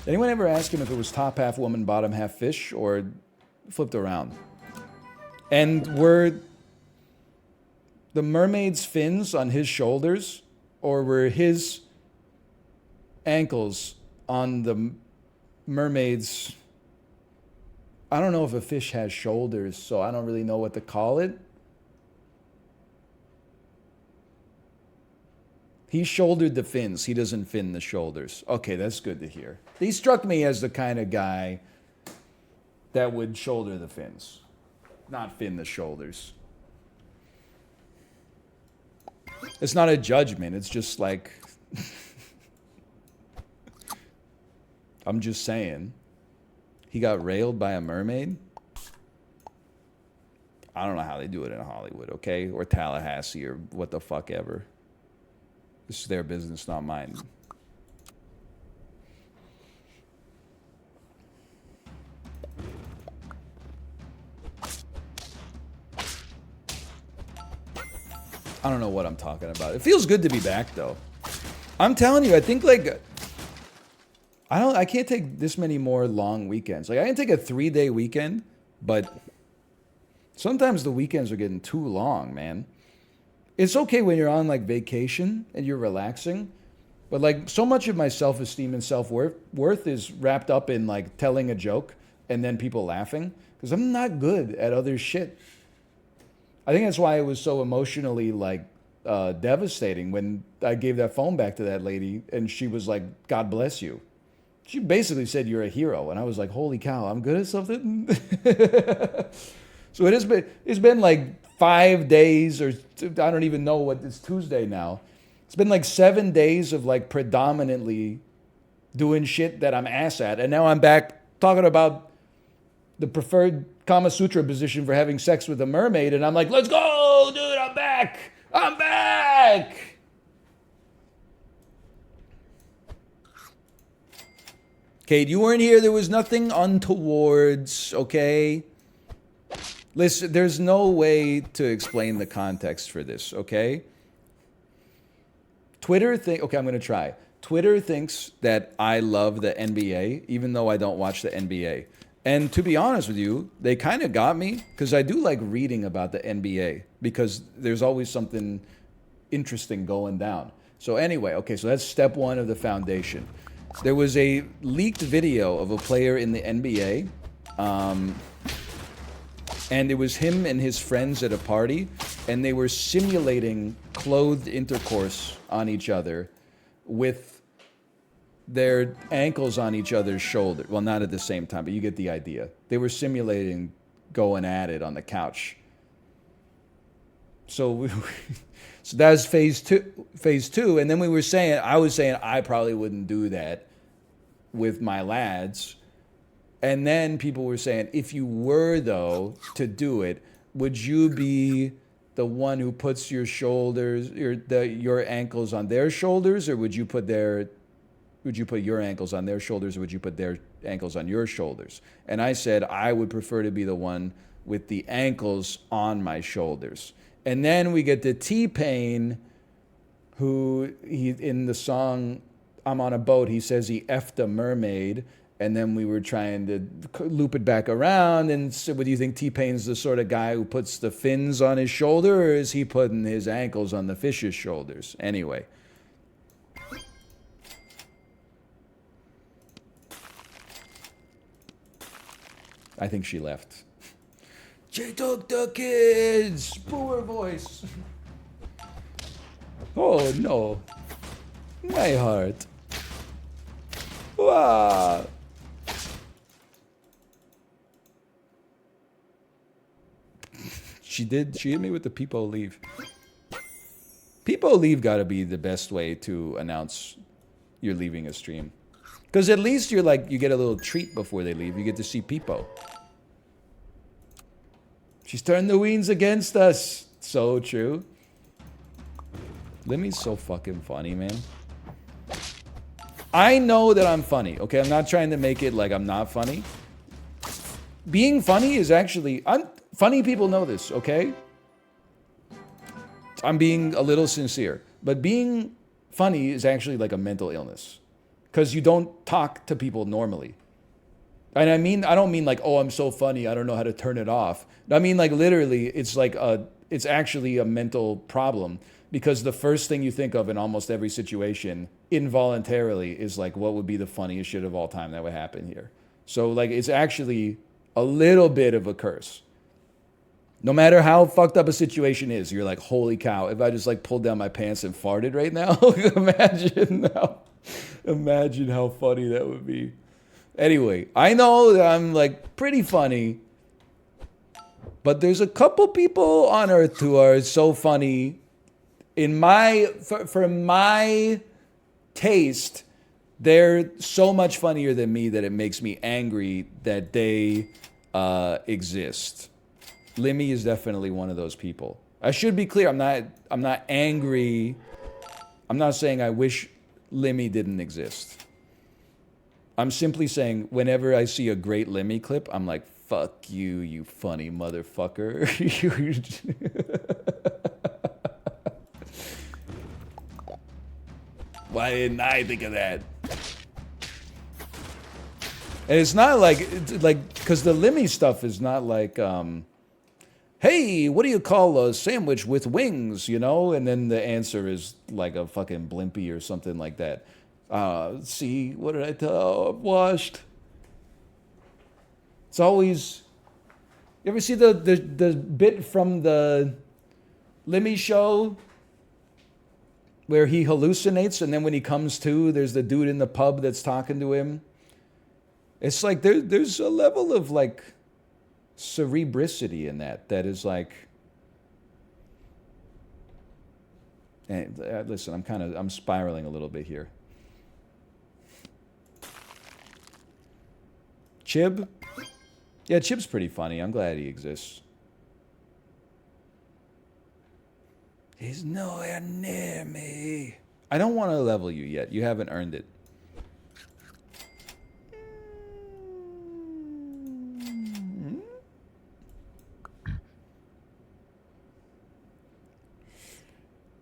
Anyone ever ask him if it was top half woman, bottom half fish, or flipped around? And were the mermaid's fins on his shoulders, or were his ankles on the mermaid's... I don't know if a fish has shoulders, so I don't really know what to call it. He shouldered the fins. He doesn't fin the shoulders. Okay, that's good to hear. He struck me as the kind of guy that would shoulder the fins, not fin the shoulders. It's not a judgment. It's just like... I'm just saying. He got railed by a mermaid? I don't know how they do it in Hollywood, okay? Or Tallahassee or what the fuck ever. This is their business, not mine. I don't know what I'm talking about. It feels good to be back, though. I'm telling you, I think, like... I can't take this many more long weekends. Like, I can take a 3-day weekend, but sometimes the weekends are getting too long, man. It's okay when you're on, like, vacation and you're relaxing, but, like, so much of my self-esteem and self-worth is wrapped up in, like, telling a joke and then people laughing, because I'm not good at other shit. I think that's why it was so emotionally, like, devastating when I gave that phone back to that lady and she was like, God bless you. She basically said, you're a hero. And I was like, holy cow, I'm good at something? So it's been like 5 days, or I don't even know what, it's Tuesday now. It's been like 7 days of like predominantly doing shit that I'm ass at. And now I'm back talking about the preferred Kama Sutra position for having sex with a mermaid. And I'm like, let's go, dude. back! I'm back! Kate, you weren't here. There was nothing untowards, okay? Listen, there's no way to explain the context for this, okay? Okay, I'm going to try. Twitter thinks that I love the NBA, even though I don't watch the NBA. And to be honest with you, they kind of got me because I do like reading about the NBA because there's always something interesting going down. So anyway, okay, so that's step one of the foundation. There was a leaked video of a player in the NBA, and it was him and his friends at a party, and they were simulating clothed intercourse on each other with their ankles on each other's shoulder. Well, not at the same time, but you get the idea. They were simulating going at it on the couch. So, so that was phase two, and then I was saying I probably wouldn't do that with my lads. And then people were saying, if you were, though, to do it, would you be the one who puts your shoulders, your ankles on their shoulders, or would you put your ankles on their shoulders, or would you put their ankles on your shoulders? And I said I would prefer to be the one with the ankles on my shoulders. And then we get to T-Pain, who in the song I'm on a Boat, he says he effed a mermaid. And then we were trying to loop it back around and so, what do you think, T-Pain's the sort of guy who puts the fins on his shoulder, or is he putting his ankles on the fish's shoulders? Anyway. I think she left. She took the kids! Poor voice. Oh no. My heart. Wow. She hit me with the Peepo leave. Peepo leave gotta be the best way to announce you're leaving a stream. Because at least you get a little treat before they leave. You get to see Peepo. She's turned the weens against us. So true. Limmy's so fucking funny, man. I know that I'm funny, okay? I'm not trying to make it like I'm not funny. Being funny is actually... funny people know this, okay? I'm being a little sincere. But being funny is actually like a mental illness. Because you don't talk to people normally. And I don't mean like, oh, I'm so funny, I don't know how to turn it off. I mean like literally, it's actually a mental problem. Because the first thing you think of in almost every situation, involuntarily, is like, what would be the funniest shit of all time that would happen here? So like, it's actually a little bit of a curse. No matter how fucked up a situation is, you're like, holy cow, if I just like pulled down my pants and farted right now, imagine how funny that would be. Anyway, I know that I'm like pretty funny, but there's a couple people on earth who are so funny. For my taste, they're so much funnier than me that it makes me angry that they exist. Limmy is definitely one of those people. I should be clear, I'm not angry. I'm not saying I wish Limmy didn't exist. I'm simply saying whenever I see a great Limmy clip, I'm like, fuck you, you funny motherfucker. Why didn't I think of that? And it's not like, because the Limmy stuff is not like, hey, what do you call a sandwich with wings, you know? And then the answer is like a fucking blimpie or something like that. See, what did I tell? Oh, I'm washed. It's always, you ever see the bit from the Limmy show where he hallucinates and then when he comes to, there's the dude in the pub that's talking to him? It's like there's a level of like cerebricity in that is like, and listen, I'm spiraling a little bit here. Chib? Yeah, Chib's pretty funny. I'm glad he exists. He's nowhere near me. I don't want to level you yet. You haven't earned it.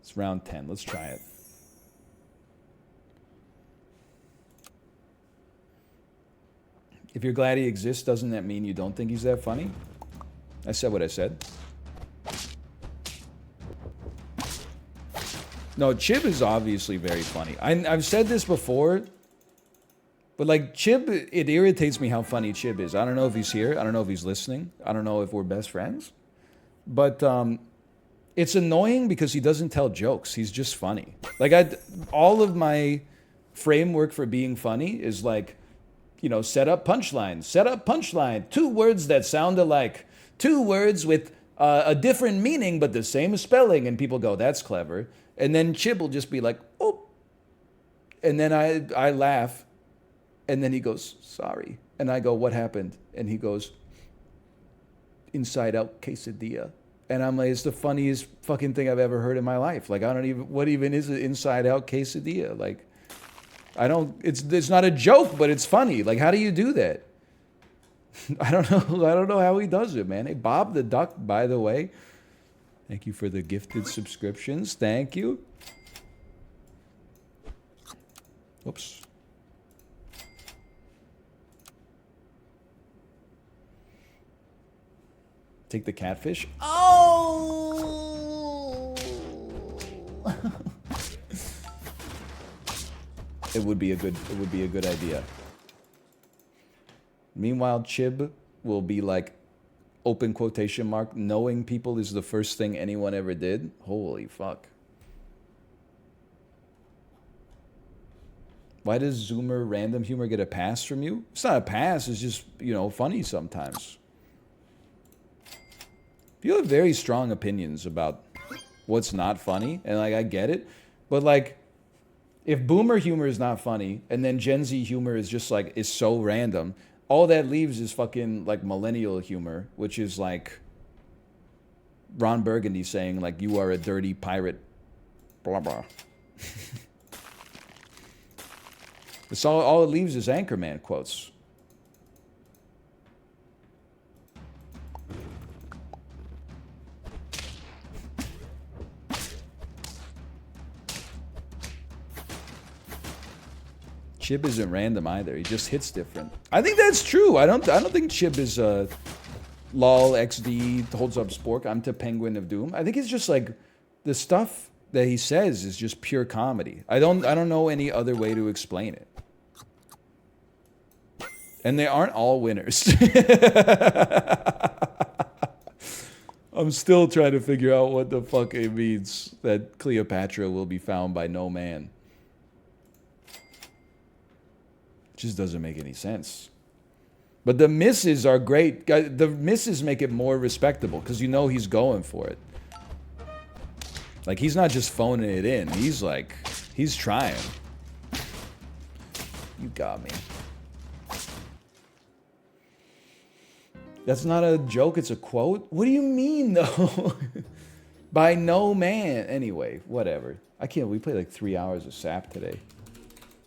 It's round 10. Let's try it. If you're glad he exists, doesn't that mean you don't think he's that funny? I said what I said. No, Chib is obviously very funny. I've said this before, but like Chib, it irritates me how funny Chib is. I don't know if he's here. I don't know if he's listening. I don't know if we're best friends. But it's annoying because he doesn't tell jokes. He's just funny. Like all of my framework for being funny is like, you know, set up punchline, 2 words that sound alike, 2 words with a different meaning but the same spelling, and people go, that's clever. And then Chib will just be like, oh. And then I laugh. And then he goes, sorry. And I go, what happened? And he goes, inside out quesadilla. And I'm like, it's the funniest fucking thing I've ever heard in my life. Like, what even is an inside out quesadilla? Like, it's not a joke, but it's funny. Like, how do you do that? I don't know how he does it, man. Hey, Bob the Duck, by the way. Thank you for the gifted subscriptions. Thank you. Whoops. Take the catfish. Oh! It would be a good idea. Meanwhile, Chib will be like, open quotation mark, knowing people is the first thing anyone ever did. Holy fuck. Why does Zoomer Random Humor get a pass from you? It's not a pass, it's just, you know, funny sometimes. You have very strong opinions about what's not funny, and like I get it, but like if boomer humor is not funny and then Gen Z humor is just like is so random, all that leaves is fucking like millennial humor, which is like Ron Burgundy saying like you are a dirty pirate, blah blah. It's all it leaves is Anchorman quotes. Chib isn't random either. He just hits different. I think that's true. I don't think Chib is lol XD holds up spork. I'm to Penguin of Doom. I think it's just like the stuff that he says is just pure comedy. I don't know any other way to explain it. And they aren't all winners. I'm still trying to figure out what the fuck it means that Cleopatra will be found by no man. Just doesn't make any sense. But the misses are great. The misses make it more respectable because you know he's going for it. Like, he's not just phoning it in. He's like, he's trying. You got me. That's not a joke, it's a quote? What do you mean, though? By no man. Anyway, whatever. I can't, we played like 3 hours of SAP today.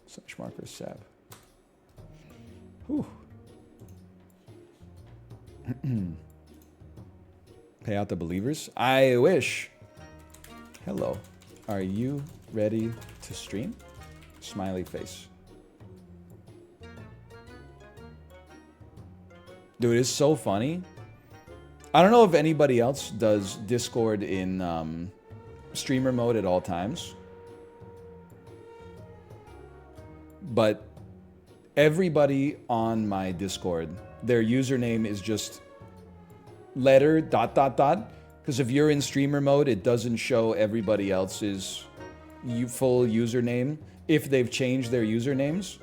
Such marker SAP. Whew. Pay out the believers? I wish. Hello. Are you ready to stream? Smiley face. Dude, it's so funny. I don't know if anybody else does Discord in streamer mode at all times. But everybody on my Discord, their username is just letter ... Because if you're in streamer mode, it doesn't show everybody else's full username if they've changed their usernames.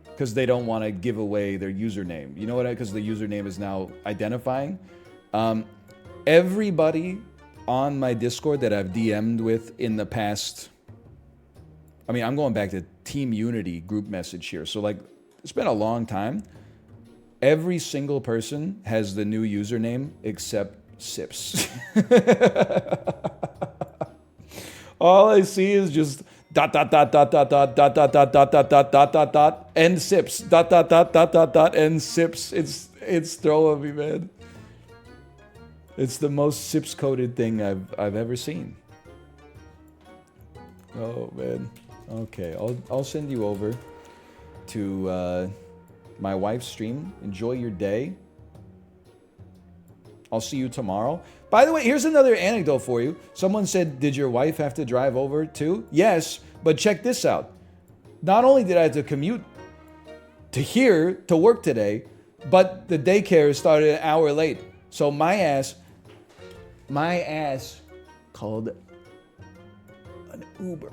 Because they don't want to give away their username. You know what? Because the username is now identifying. Everybody on my Discord that I've DM'd with in the past... I mean, I'm going back to Team Unity group message here. So, like, it's been a long time. Every single person has the new username except Sips. All I see is just dot dot dot dot dot dot dot dot dot dot dot dot dot dot dot end sips dot dot dot dot dot dot end sips. It's throwing me, man. It's the most sips coded thing I've ever seen. Oh man. Okay, I'll send you over to my wife's stream. Enjoy your day. I'll see you tomorrow. By the way, here's another anecdote for you. Someone said, did your wife have to drive over too? Yes, but check this out. Not only did I have to commute to here to work today, but the daycare started an hour late. So my ass called an Uber.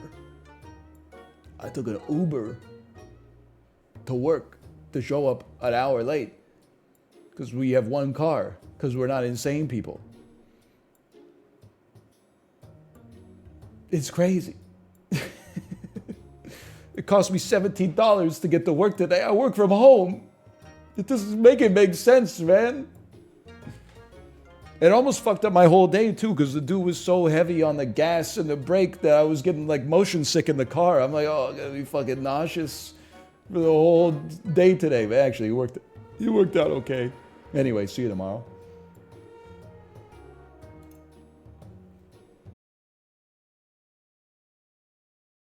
I took an Uber to work to show up an hour late because we have one car, because we're not insane people. It's crazy. It cost me $17 to get to work today. I work from home. It doesn't make sense, man. It almost fucked up my whole day too, because the dude was so heavy on the gas and the brake that I was getting like motion sick in the car. I'm like, oh, I'm gonna be fucking nauseous for the whole day today. But actually, it worked out okay. Anyway, see you tomorrow.